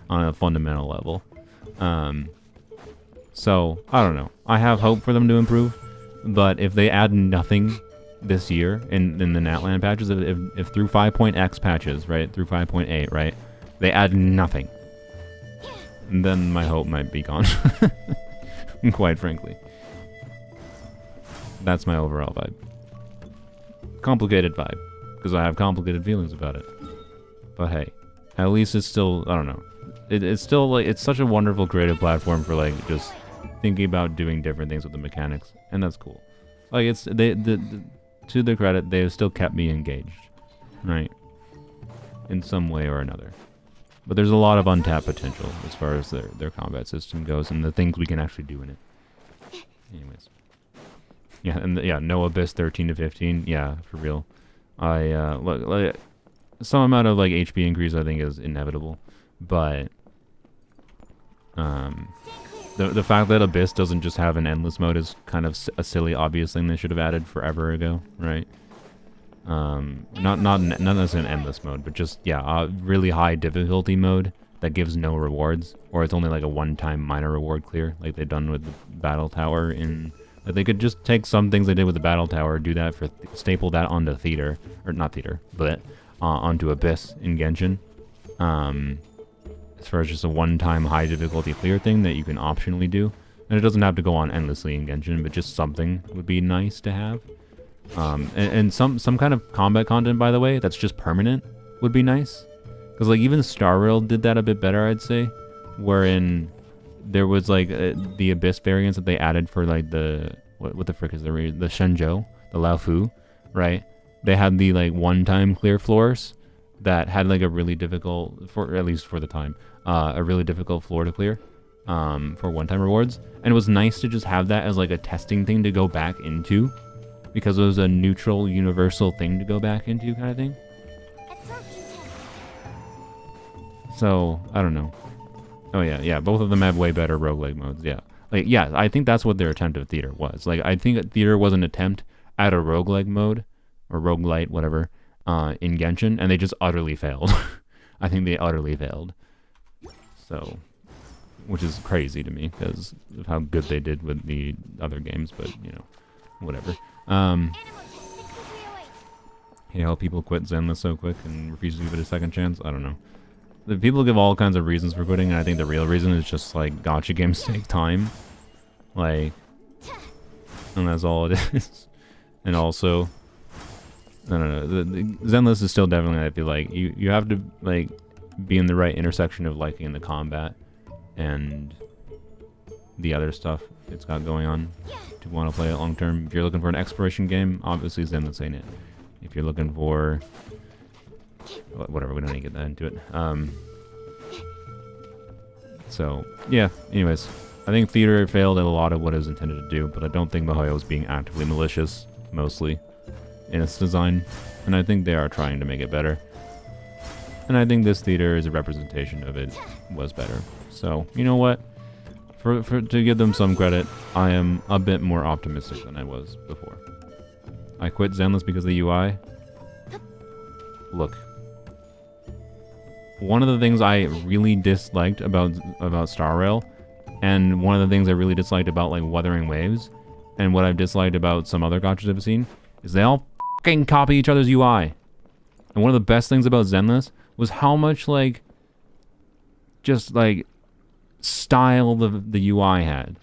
on a fundamental level. So I don't know. I have hope for them to improve, but if they add nothing this year in the Natlan patches, if through 5.x patches, right, through 5.8, right, they add nothing, then my hope might be gone. Quite frankly. That's my overall vibe. Complicated vibe, because I have complicated feelings about it. But hey, at least it's still, I don't know. It's still like, it's such a wonderful creative platform for like just thinking about doing different things with the mechanics, and that's cool. Like, it's to their credit, they have still kept me engaged, right, in some way or another. But there's a lot of untapped potential as far as their combat system goes and the things we can actually do in it. Anyways, yeah, and yeah, no Abyss 13 to 15, yeah, for real. I like some amount of like HP increase I think is inevitable, but the fact that Abyss doesn't just have an endless mode is kind of a silly, obvious thing they should have added forever ago, right? Not necessarily an endless mode, but just, yeah, a really high difficulty mode that gives no rewards, or it's only like a one-time minor reward clear, like they've done with the Battle Tower in... Like, they could just take some things they did with the Battle Tower, do that for... staple that onto Theater, or not Theater, but onto Abyss in Genshin. As far as just a one-time high difficulty clear thing that you can optionally do. And it doesn't have to go on endlessly in Genshin, but just something would be nice to have. And some kind of combat content, by the way, that's just permanent would be nice. Because like even Star Rail did that a bit better, I'd say. Wherein there was like the Abyss variants that they added for like the... What the frick is the Shenzhou, the Laofu, right? they had the like one-time clear floors that had like a really difficult, for at least for the time, a really difficult floor to clear for one-time rewards. And it was nice to just have that as like a testing thing to go back into, because it was a neutral, universal thing to go back into kind of thing. So, I don't know. Oh yeah, both of them have way better roguelike modes, yeah. Like, yeah, I think that's what their attempt at Theater was. Like, I think Theater was an attempt at a roguelike mode, or roguelite, whatever, in Genshin, and they just utterly failed. I think they utterly failed. So, which is crazy to me, because of how good they did with the other games, but, you know, whatever. You know, people quit Zenless so quick and refuse to give it a second chance? I don't know. The people give all kinds of reasons for quitting, and I think the real reason is just, like, gacha games take time. Like, and that's all it is. And also, I don't know, the Zenless is still definitely, I feel like, you have to, like, be in the right intersection of liking the combat and the other stuff it's got going on to want to play it long term. If you're looking for an exploration game, obviously Zenless ain't it. If you're looking for... whatever, we don't need to get that into it. So, yeah, anyways. I think Theater failed at a lot of what it was intended to do, but I don't think MiHoYo was being actively malicious, mostly, in its design. And I think they are trying to make it better. And I think this Theater is a representation of it was better. So, you know what? To give them some credit, I am a bit more optimistic than I was before. I quit Zenless because of the UI. Look. One of the things I really disliked about Star Rail, and one of the things I really disliked about like Wuthering Waves, and what I've disliked about some other gachas I've seen, is they all fucking copy each other's UI. And one of the best things about Zenless was how much like just like style the UI had.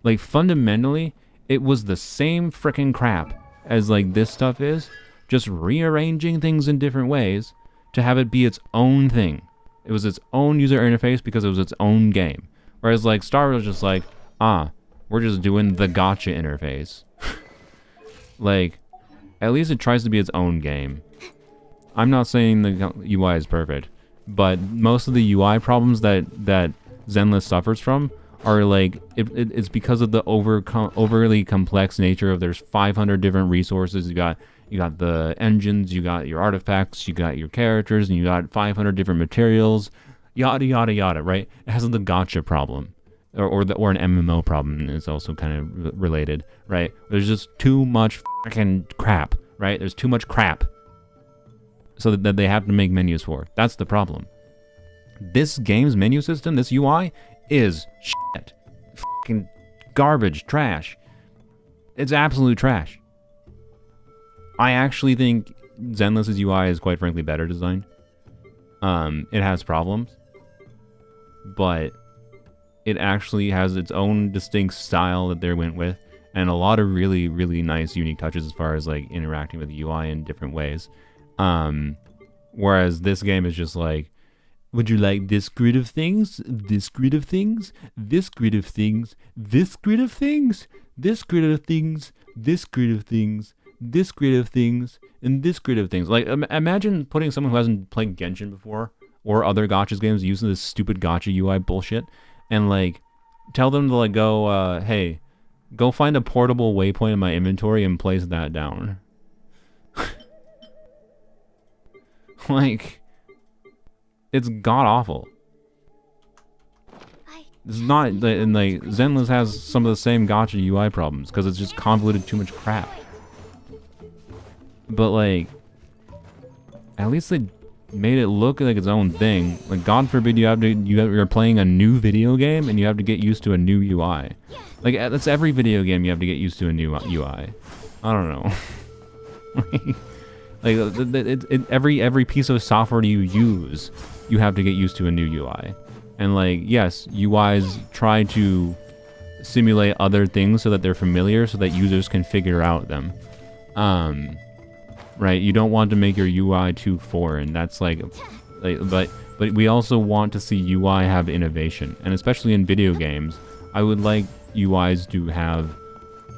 Like fundamentally, it was the same freaking crap as like this stuff is, just rearranging things in different ways to have it be its own thing. It was its own user interface because it was its own game. Whereas like Star Wars was just like, we're just doing the gacha interface. Like, at least it tries to be its own game. I'm not saying the UI is perfect, but most of the UI problems that Zenless suffers from are like, it's because of the overly complex nature of there's 500 different resources. You got the engines, you got your artifacts, you got your characters, and you got 500 different materials, yada yada yada, right? It has the gacha problem, or an MMO problem is also kind of related, right? There's just too much fucking crap, right? There's too much crap, so that they have to make menus for. That's the problem. This game's menu system, this UI, is shit, fucking garbage, trash. It's absolute trash. I actually think Zenless's UI is quite frankly better designed. It has problems, but it actually has its own distinct style that they went with, and a lot of really, really nice, unique touches as far as like interacting with the UI in different ways. Whereas this game is just like, would you like this grid of things, this grid of things, this grid of things, this grid of things, this grid of things, this grid of things, this grid of things, and this grid of things. Like, imagine putting someone who hasn't played Genshin before, or other gachas games, using this stupid gacha UI bullshit, and like, tell them to like go, hey, go find a portable waypoint in my inventory and place that down. Like, it's god-awful. It's not, and like, Zenless has some of the same gacha UI problems, because it's just convoluted too much crap. But like, at least they made it look like its own thing. Like, God forbid you're playing a new video game and you have to get used to a new UI. Like, that's every video game you have to get used to a new UI. I don't know. Like, every piece of software you use, you have to get used to a new UI. And like, yes, UIs try to simulate other things so that they're familiar, so that users can figure out them. Right? You don't want to make your UI too foreign. That's like but we also want to see UI have innovation, and especially in video games, I would like UIs to have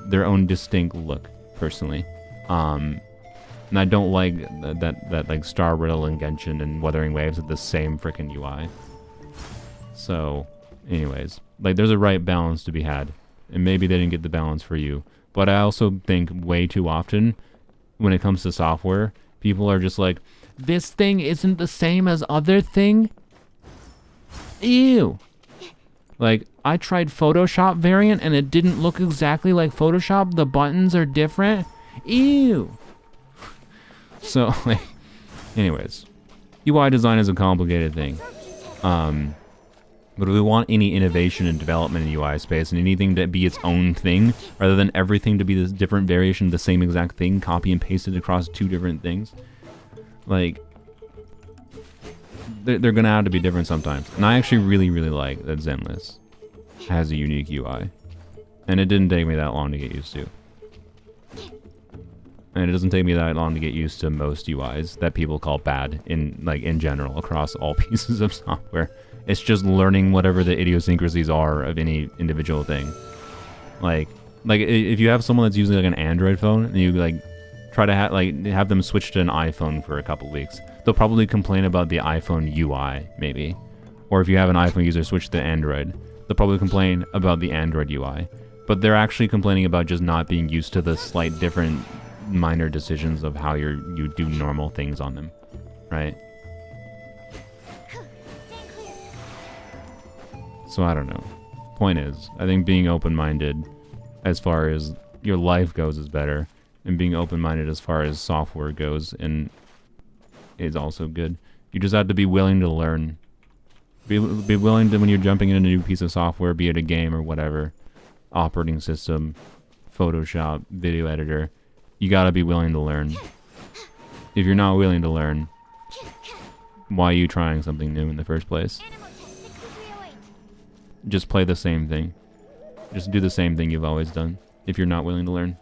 their own distinct look, personally. And I don't like that like Star Riddle and Genshin and Wuthering Waves have the same freaking UI. So, anyways, like there's a right balance to be had. And maybe they didn't get the balance for you. But I also think way too often when it comes to software, people are just like, this thing isn't the same as other thing. Ew. Like, I tried Photoshop variant and it didn't look exactly like Photoshop. The buttons are different. Ew. So, like, anyways, UI design is a complicated thing. But if we want any innovation and development in the UI space and anything to be its own thing, rather than everything to be this different variation of the same exact thing, copy and pasted across two different things, like, they're going to have to be different sometimes. And I actually really, really like that Zenless has a unique UI. And it didn't take me that long to get used to. And it doesn't take me that long to get used to most UIs that people call bad in general across all pieces of software. It's just learning whatever the idiosyncrasies are of any individual thing. Like if you have someone that's using like an Android phone and you like try to have them switch to an iPhone for a couple weeks, they'll probably complain about the iPhone UI maybe. Or if you have an iPhone user switch to Android, they'll probably complain about the Android UI. But they're actually complaining about just not being used to the slight different minor decisions of how you do normal things on them, right? So I don't know. Point is, I think being open-minded as far as your life goes is better, and being open-minded as far as software goes and is also good. You just have to be willing to learn. Be willing to, when you're jumping in a new piece of software, be it a game or whatever, operating system, Photoshop, video editor, you gotta be willing to learn. If you're not willing to learn, why are you trying something new in the first place? Just play the same thing. Just do the same thing you've always done if you're not willing to learn.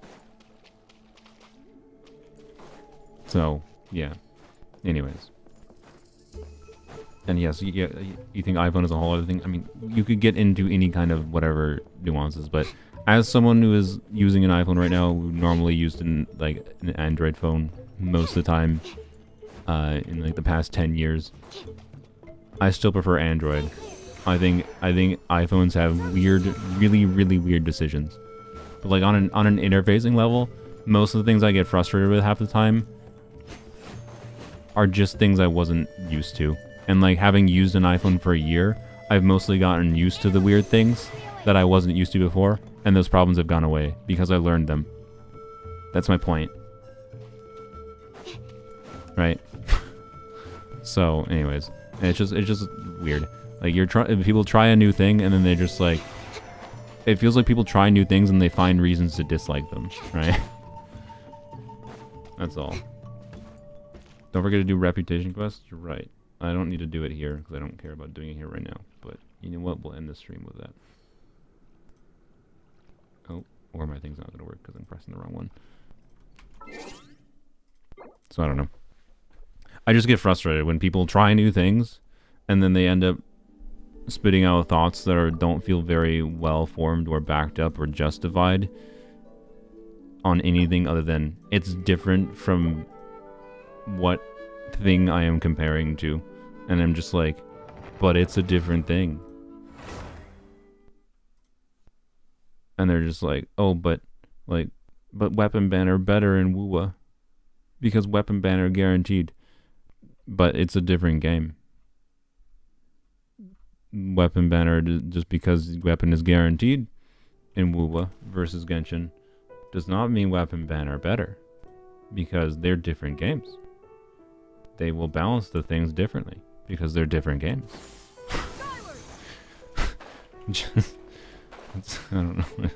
So, yeah. Anyways. And yes, you think iPhone is a whole other thing? I mean, you could get into any kind of whatever nuances, but as someone who is using an iPhone right now, who normally used an Android phone most of the time in like the past 10 years, I still prefer Android. I think iPhones have weird, really, really weird decisions. But like on an interfacing level, most of the things I get frustrated with half the time are just things I wasn't used to. And like having used an iPhone for a year, I've mostly gotten used to the weird things that I wasn't used to before, and those problems have gone away because I learned them. That's my point. Right? So, anyways, it's just weird. Like people try a new thing and then they just like, it feels like people try new things and they find reasons to dislike them, right? That's all. Don't forget to do reputation quests. You're right. I don't need to do it here because I don't care about doing it here right now. But you know what? We'll end the stream with that. Oh, or my thing's not going to work because I'm pressing the wrong one. So I don't know. I just get frustrated when people try new things and then they end up spitting out thoughts that don't feel very well formed or backed up or justified on anything other than it's different from what thing I am comparing to. And I'm just like, but it's a different thing. And they're just like, oh, but Weapon Banner better in Wuwa because Weapon Banner guaranteed. But it's a different game. Weapon Banner, just because Weapon is guaranteed in Wuwa versus Genshin, does not mean Weapon Banner better. Because they're different games. They will balance the things differently. Because they're different games. I don't know.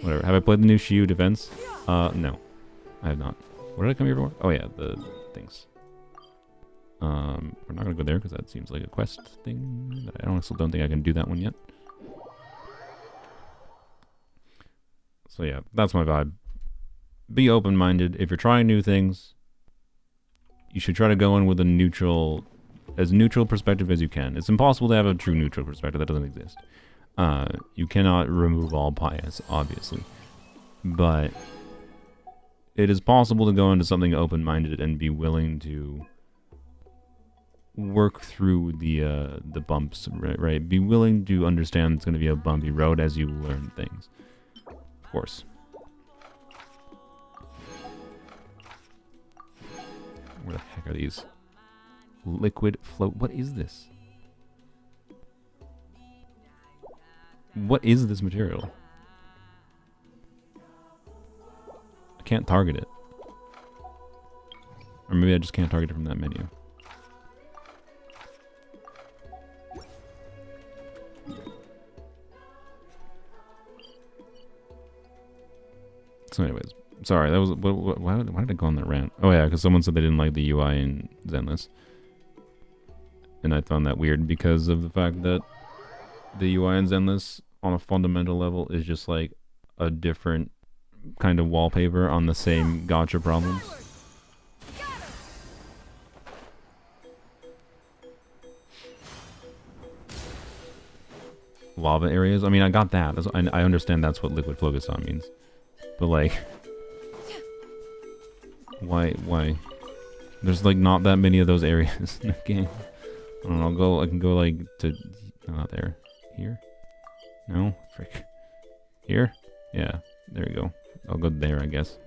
Whatever. Have I played the new Shiyu Defense? No. I have not. What did I come here for? Oh yeah, the things. We're not gonna go there because that seems like a quest thing. I honestly don't think I can do that one yet. So yeah, that's my vibe. Be open-minded. If you're trying new things, you should try to go in with a as neutral perspective as you can. It's impossible to have a true neutral perspective. That doesn't exist. You cannot remove all bias, obviously. But it is possible to go into something open-minded and be willing to work through the bumps, right? Be willing to understand it's going to be a bumpy road as you learn things. Of course. Where the heck are these? Liquid float. What is this? What is this material? I can't target it. Or maybe I just can't target it from that menu. So anyways, sorry, that was why did I go on that rant? Oh yeah, because someone said they didn't like the UI in Zenless. And I found that weird because of the fact that the UI in Zenless on a fundamental level is just like a different kind of wallpaper on the same gacha problems. Lava areas? I mean, I got that. I understand that's what liquid flogaton means. But like, why? There's like not that many of those areas in the game. I don't know, I can go like to, not there. Here? No? Frick. Here? Yeah, there you go. I'll go there, I guess.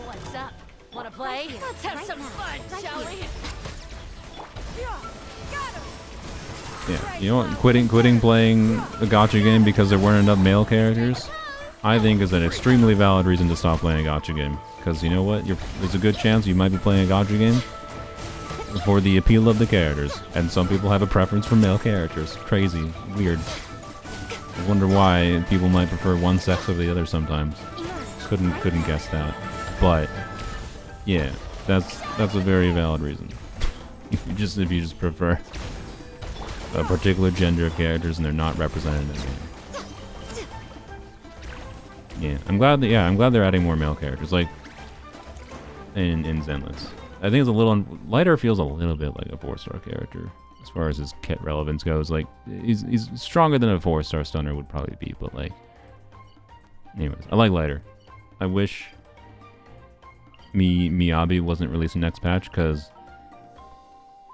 What's up? Wanna play? Let's have some fun, shall we? Yeah, you know what? Quitting playing a gacha game because there weren't enough male characters, I think is an extremely valid reason to stop playing a gacha game. Because you know what? There's a good chance you might be playing a gacha game for the appeal of the characters, and some people have a preference for male characters. Crazy, weird. I wonder why people might prefer one sex over the other sometimes. Couldn't guess that, but yeah, that's a very valid reason. if you just prefer a particular gender of characters and they're not represented in the game. Yeah, I'm glad they're adding more male characters, like in Zenless. I think it's a little Lighter feels a little bit like a 4-star character as far as his kit relevance goes. Like he's stronger than a 4-star stunner would probably be, but like, anyways, I like Lighter. I wish Miyabi wasn't releasing next patch because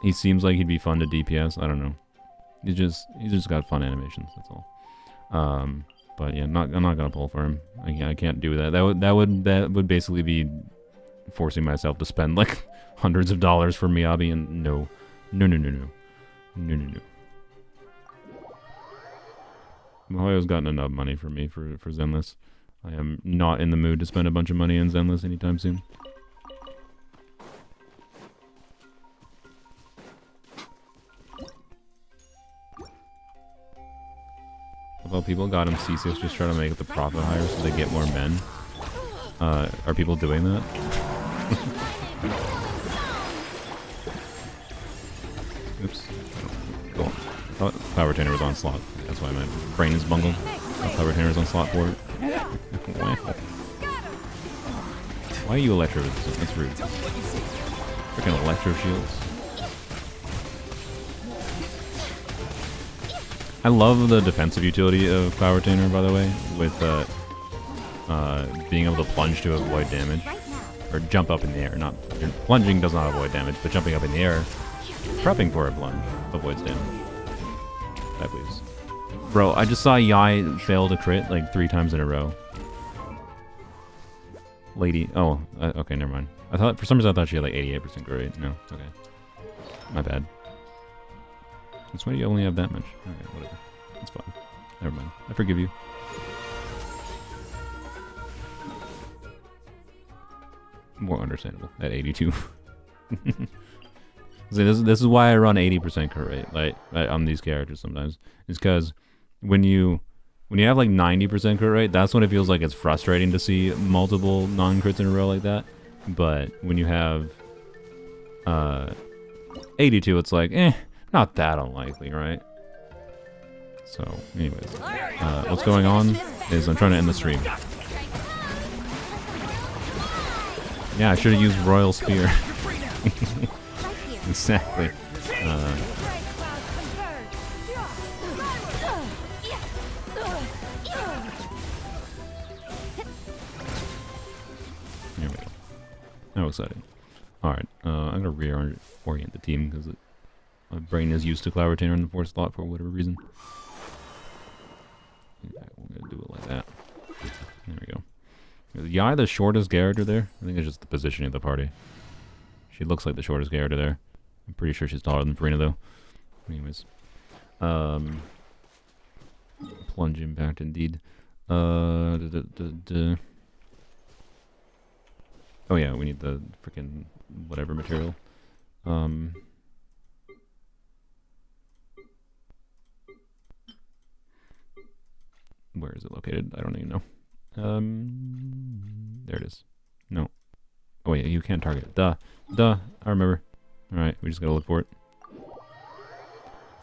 he seems like he'd be fun to DPS. I don't know. He's just got fun animations. That's all. But yeah, I'm not gonna pull for him. I can't do that. That would basically be forcing myself to spend like hundreds of dollars for Miyabi, and no. Mihoyo's gotten enough money for me for Zenless. I am not in the mood to spend a bunch of money in Zenless anytime soon. Although people got him C6 just trying to make the profit higher so they get more men. Are people doing that? Oops. Go on. I thought Cloud Retainer was on slot. That's why my brain is bungled. Cloud Retainer is on slot for it. Wow. Why are you electro resistant? That's rude. Freaking electro shields. I love the defensive utility of Cloud Retainer, by the way, with being able to plunge to avoid damage. Or jump up in the air. Plunging does not avoid damage, but jumping up in the air, prepping for a plunge, avoids damage. I believe. Bro, I just saw Yai fail to crit like 3 times in a row. Lady. Oh, okay, never mind. For some reason I thought she had like 88% crit rate. No, okay. My bad. That's why you only have that much. Okay, whatever. It's fine. Never mind. I forgive you. More understandable at 82. See, this is why I run 80% crit rate, like on these characters sometimes. It's because when you have like 90% crit rate, that's when it feels like it's frustrating to see multiple non-crits in a row like that. But when you have 82, it's like, not that unlikely, right? So, anyways, what's going on is I'm trying to end the stream. Yeah, I should have used Royal Spear. Exactly. How exciting. Alright, I'm gonna reorient the team because my brain is used to Cloud Retainer in the 4th slot for whatever reason. Okay, we're gonna do it like that. There we go. Is Yai the shortest character there? I think it's just the positioning of the party. She looks like the shortest character there. I'm pretty sure she's taller than Farina though. Anyways. Plunge impact indeed. Oh yeah, we need the freaking whatever material. Where is it located? I don't even know. There it is. No. Oh yeah, you can't target it. Duh. I remember. Alright, we just gotta look for it.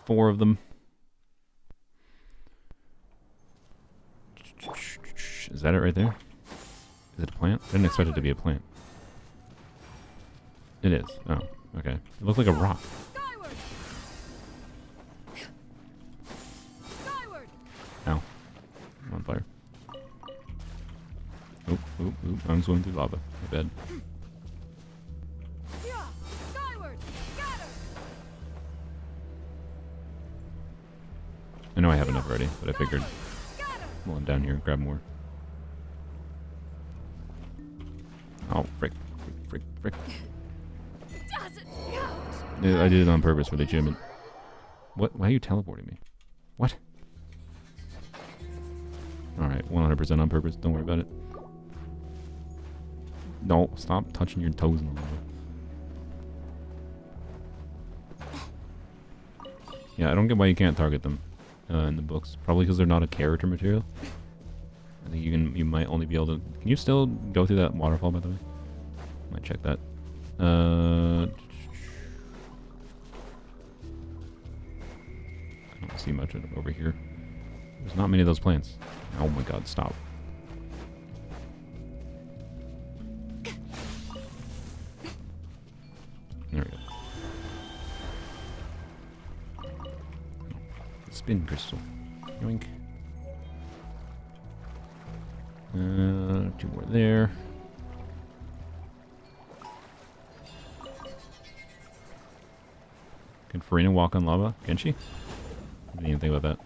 4 of them. Is that it right there? Is it a plant? I didn't expect it to be a plant. It is. Oh, okay. It looks like a rock. Ow. I'm on fire. Oop. I'm swimming through lava. My bad. I know I have enough already, but I figured while I'm down here, grab more. Oh, frick. Yeah, I did it on purpose for the achievement. What? Why are you teleporting me? What? Alright, 100% on purpose. Don't worry about it. No, stop touching your toes in the lava. Yeah, I don't get why you can't target them in the books. Probably because they're not a character material. I think you might only be able to... Can you still go through that waterfall, by the way? Might check that. I don't see much of it over here. There's not many of those plants. Oh my god, stop. There we go. Spin crystal. Yoink. 2 more there. Can Farina walk on lava? Can she? I didn't even think about that.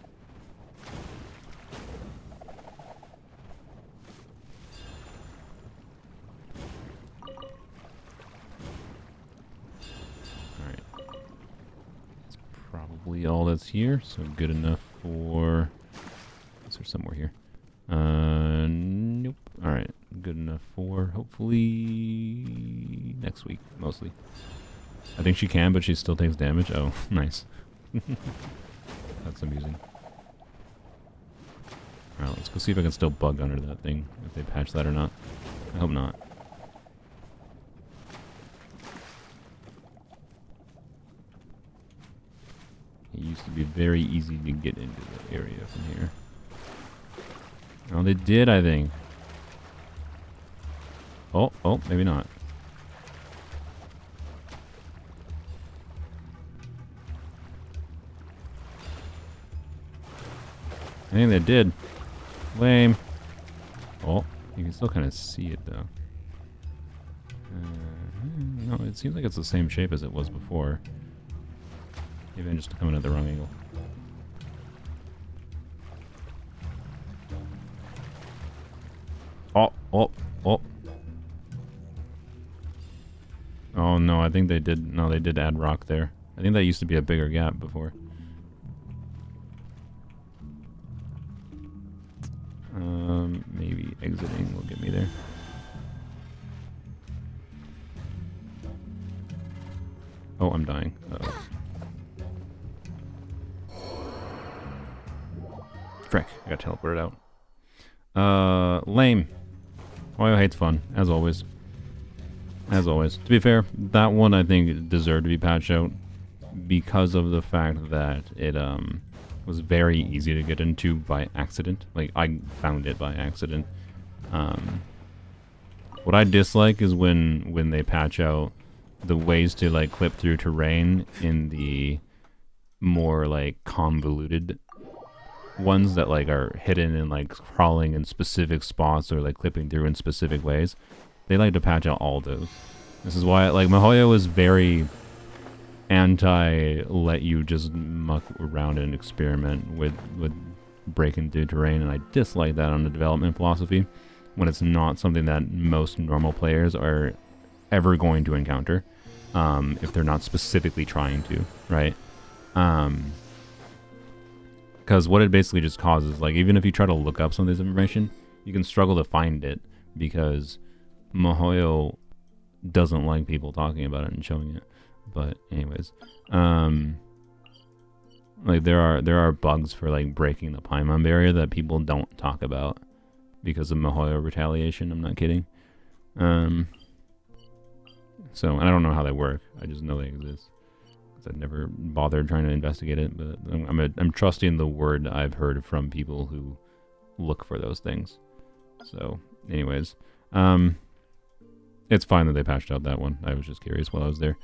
Alright. That's probably all that's here, so good enough for... Is there somewhere here? Nope. Alright, good enough for hopefully next week, mostly. I think she can, but she still takes damage. Oh, nice. That's amusing. Alright, let's go see if I can still bug under that thing, if they patch that or not. I hope not. It used to be very easy to get into the area from here. Oh, they did, I think. Oh, maybe not. I think they did. Lame. Oh, you can still kind of see it, though. No, it seems like it's the same shape as it was before. Maybe I'm just coming at the wrong angle. Oh. Oh no, I think they did. No, they did add rock there. I think that used to be a bigger gap before. Maybe exiting will get me there. Oh, I'm dying. Uh-oh. Frick, I got teleported out. Lame. Oyo hates fun, as always. As always. To be fair, that one I think deserved to be patched out because of the fact that it was very easy to get into by accident. Like, I found it by accident. What I dislike is when they patch out the ways to like clip through terrain in the more like convoluted ones that like are hidden and like crawling in specific spots or like clipping through in specific ways. They like to patch out all those. This is why, like, Mihoyo is very anti-let you just muck around and experiment with breaking through terrain, and I dislike that on the development philosophy when it's not something that most normal players are ever going to encounter, if they're not specifically trying to, right? Because what it basically just causes, like, even if you try to look up some of this information, you can struggle to find it because Mihoyo doesn't like people talking about it and showing it. But anyways, like there are bugs for like breaking the Paimon barrier that people don't talk about because of Mihoyo retaliation. I'm not kidding. So I don't know how they work. I just know they exist. I've never bothered trying to investigate it, but I'm trusting the word I've heard from people who look for those things. So, anyways, it's fine that they patched out that one. I was just curious while I was there,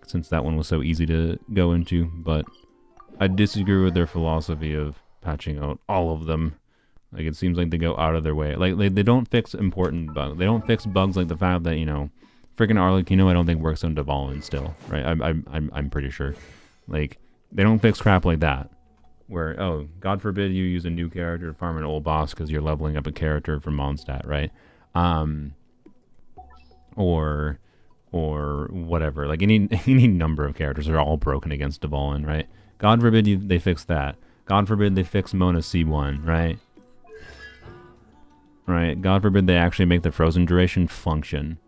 since that one was so easy to go into. But I disagree with their philosophy of patching out all of them. Like, it seems like they go out of their way. Like they don't fix important bugs. They don't fix bugs like the fact that, you know, freaking Arlecchino I don't think works on Dvalin still, right? I'm pretty sure. Like, they don't fix crap like that. Where, oh, God forbid you use a new character to farm an old boss because you're leveling up a character from Mondstadt, right? Or whatever. Like, any number of characters are all broken against Dvalin, right? God forbid they fix that. God forbid they fix Mona C1, right? Right? God forbid they actually make the frozen duration function.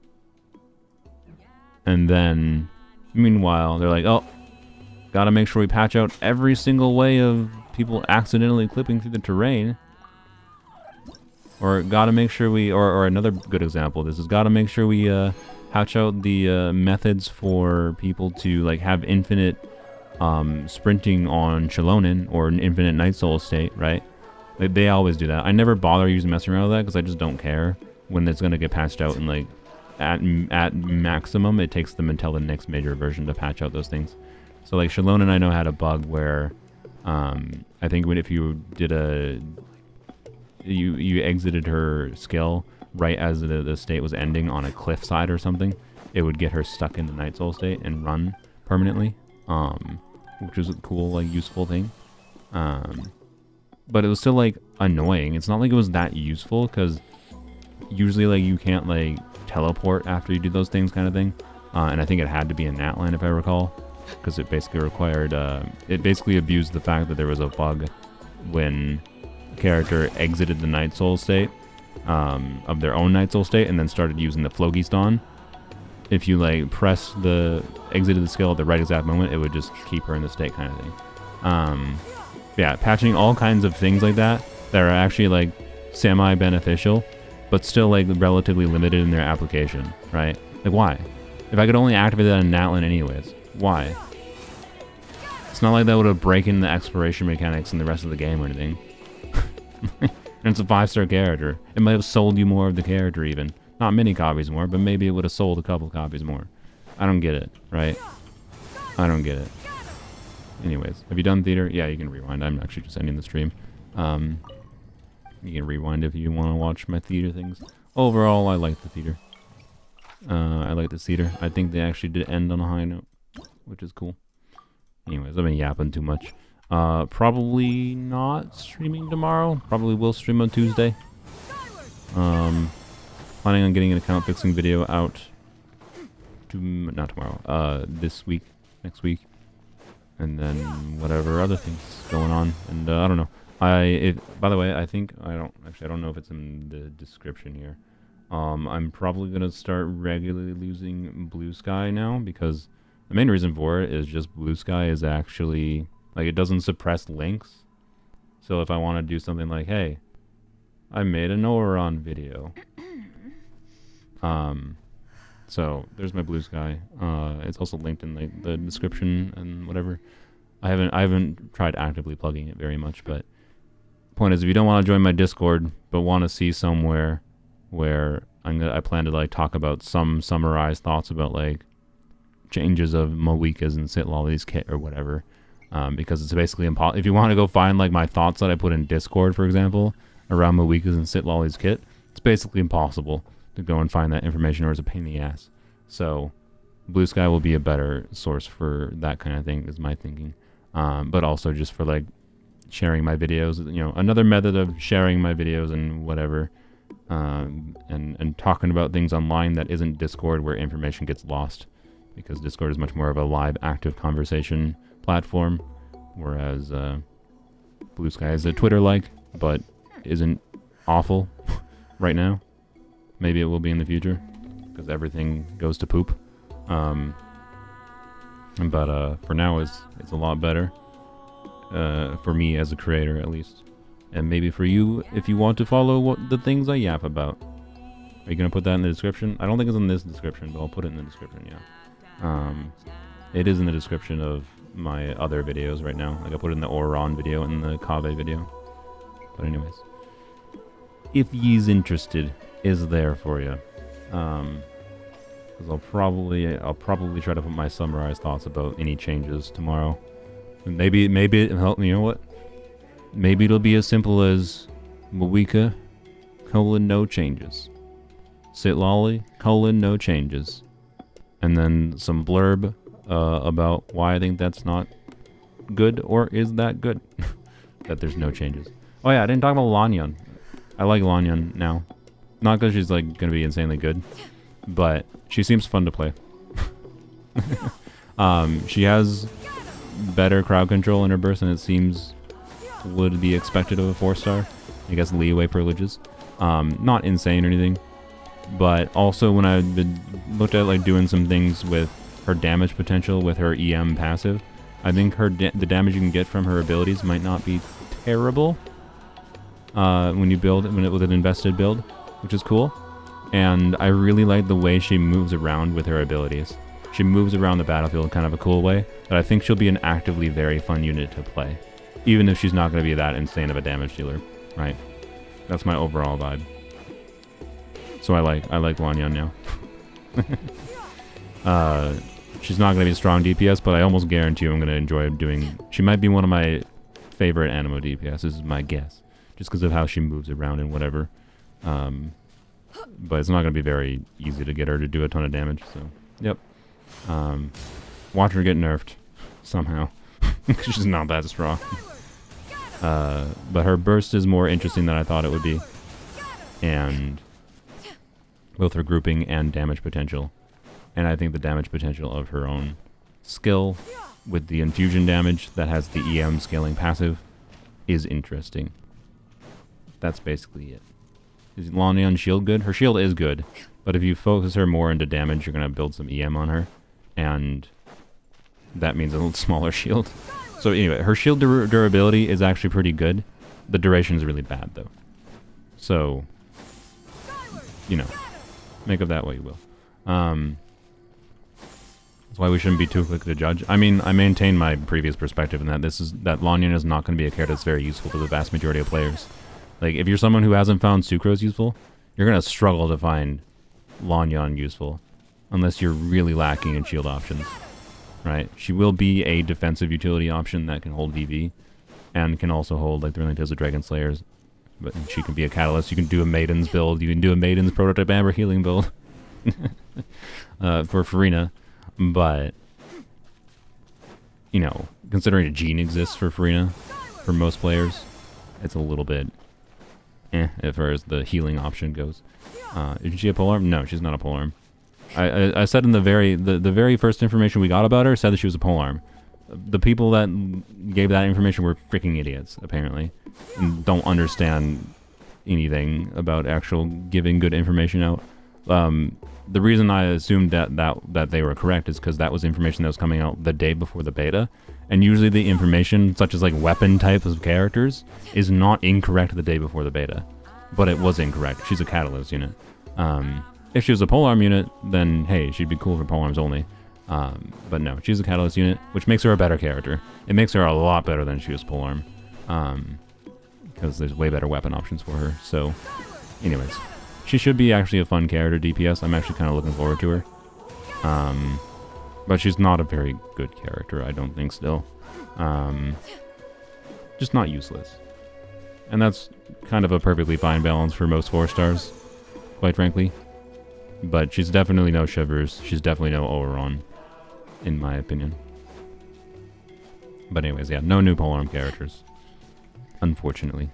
And then, meanwhile, they're like, oh, gotta make sure we patch out every single way of people accidentally clipping through the terrain. Or gotta make sure we, or another good example of this is gotta make sure we patch out the methods for people to like have infinite sprinting on Shilonen or an infinite Night Soul state, right? They always do that. I never bother messing around with that because I just don't care when it's gonna get patched out and like at maximum it takes them until the next major version to patch out those things. So like Shilonen I know had a bug where I think if you did you exited her skill right as the state was ending on a cliffside or something, it would get her stuck in the Night Soul state and run permanently, which was a cool, like, useful thing. But it was still, like, annoying. It's not like it was that useful, because usually, like, you can't, like, teleport after you do those things kind of thing. And I think it had to be in Natlan, if I recall, because it basically required, it basically abused the fact that there was a bug when a character exited the Night Soul state, of their own Night Soul state, and then started using the Phlogiston. If you, like, press the exited the skill at the right exact moment, it would just keep her in the state kind of thing. Yeah, patching all kinds of things like that are actually, like, semi-beneficial, but still, like, relatively limited in their application, right? Like, why? If I could only activate that in Natlan anyways, why? It's not like that would have broken the exploration mechanics in the rest of the game or anything. And it's a 5-star character. It might have sold you more of the character even. Not many copies more, but maybe it would have sold a couple copies more. I don't get it, right? I don't get it. Anyways, have you done theater? Yeah, you can rewind. I'm actually just ending the stream. You can rewind if you want to watch my theater things. Overall, I like the theater. I like the theater. I think they actually did end on a high note, which is cool. Anyways, I've been yapping too much. Probably not streaming tomorrow. Probably will stream on Tuesday. Planning on getting an account fixing video out not tomorrow, this week, next week, and then whatever other things going on. And I don't know. By the way, I don't know if it's in the description here. I'm probably gonna start regularly using Blue Sky now, because the main reason for it is just Blue Sky is actually, like, it doesn't suppress links. So if I want to do something like, hey, I made an Oron video. So there's my Blue Sky. It's also linked in the description and whatever. I haven't tried actively plugging it very much, but point is, if you don't want to join my Discord but want to see somewhere where I plan to, like, talk about some summarized thoughts about, like, changes of Malika's and Sitlali's kit or whatever, because it's basically impossible. If you want to go find, like, my thoughts that I put in Discord, for example, around Malika's and Sitlali's kit, it's basically impossible to go and find that information, or it's a pain in the ass. So Blue Sky will be a better source for that kind of thing, is my thinking. But also just for like sharing my videos, you know, another method of sharing my videos and whatever, and talking about things online that isn't Discord, where information gets lost, because Discord is much more of a live, active conversation platform, whereas Blue Sky is a Twitter-like, but isn't awful right now. Maybe it will be in the future, because everything goes to poop. But for now, it's a lot better. For me as a creator, at least. And maybe for you, if you want to follow the things I yap about. Are you going to put that in the description? I don't think it's in this description, but I'll put it in the description, yeah. It is in the description of my other videos right now. Like I put it in the Oron video and the Kave video. But anyways. If ye's interested, is there for you. Because I'll probably try to put my summarized thoughts about any changes tomorrow. Maybe it'll help me. You know what? Maybe it'll be as simple as Mawika, no changes. Sitlolly, no changes. And then some blurb about why I think that's not good, or is that good. That there's no changes. Oh yeah, I didn't talk about Lanyan. I like Lanyan now. Not because she's like gonna be insanely good, but she seems fun to play. She has better crowd control in her burst than it seems would be expected of a 4-star. I guess leeway privileges. Not insane or anything, but also when I've been looked at like doing some things with her damage potential with her EM passive, I think the damage you can get from her abilities might not be terrible when you build with an invested build, which is cool. And I really like the way she moves around with her abilities. She moves around the battlefield in kind of a cool way, but I think she'll be an actively very fun unit to play, even if she's not going to be that insane of a damage dealer, right? That's my overall vibe. So I like Lanyan now. She's not going to be a strong DPS, but I almost guarantee I'm going to enjoy doing... She might be one of my favorite Animo DPS, is my guess, just because of how she moves around and whatever. But it's not going to be very easy to get her to do a ton of damage, so... Yep. Watch her get nerfed somehow. She's not that strong. But her burst is more interesting than I thought it would be. And both her grouping and damage potential. And I think the damage potential of her own skill with the infusion damage that has the EM scaling passive is interesting. That's basically it. Is Lanyan's shield good? Her shield is good, but if you focus her more into damage, you're going to build some EM on her, and that means a little smaller shield. So anyway, her shield durability is actually pretty good. The duration is really bad, though. So, you know, make of that what you will. That's why we shouldn't be too quick to judge. I mean, I maintain my previous perspective in that that Lanyan is not going to be a character that's very useful to the vast majority of players. Like, if you're someone who hasn't found Sucrose useful, you're going to struggle to find Lanyan useful, unless you're really lacking in shield options, right? She will be a defensive utility option that can hold VV, and can also hold, like, the Thrilling Tales of Dragon Slayers, but she can be a catalyst. You can do a Maiden's build. You can do a Maiden's prototype Amber Healing build for Farina, but, you know, considering a Gene exists for Farina, for most players, it's a little bit as far as the healing option goes. Is she a polearm? No, she's not a polearm. I said in the very first information we got about her said that she was a polearm. The people that gave that information were freaking idiots, apparently, and don't understand anything about actual giving good information out. The reason I assumed that they were correct is because that was information that was coming out the day before the beta, and usually the information, such as like weapon types of characters, is not incorrect the day before the beta, but it was incorrect. She's a catalyst unit. If she was a polearm unit, then hey, she'd be cool for polearms only. But no, she's a catalyst unit, which makes her a better character. It makes her a lot better than she was polearm, because there's way better weapon options for her. So, anyways, she should be actually a fun character DPS. I'm actually kind of looking forward to her. But she's not a very good character, I don't think, still. Just not useless. And that's kind of a perfectly fine balance for most 4 stars, quite frankly. But she's definitely no Shivers. She's definitely no Oberon, in my opinion. But anyways, yeah, no new polearm characters. Unfortunately,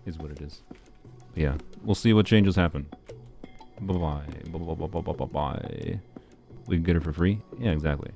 is what it is. But yeah, we'll see what changes happen. Bye-bye. Bye-bye. We can get her for free? Yeah, exactly.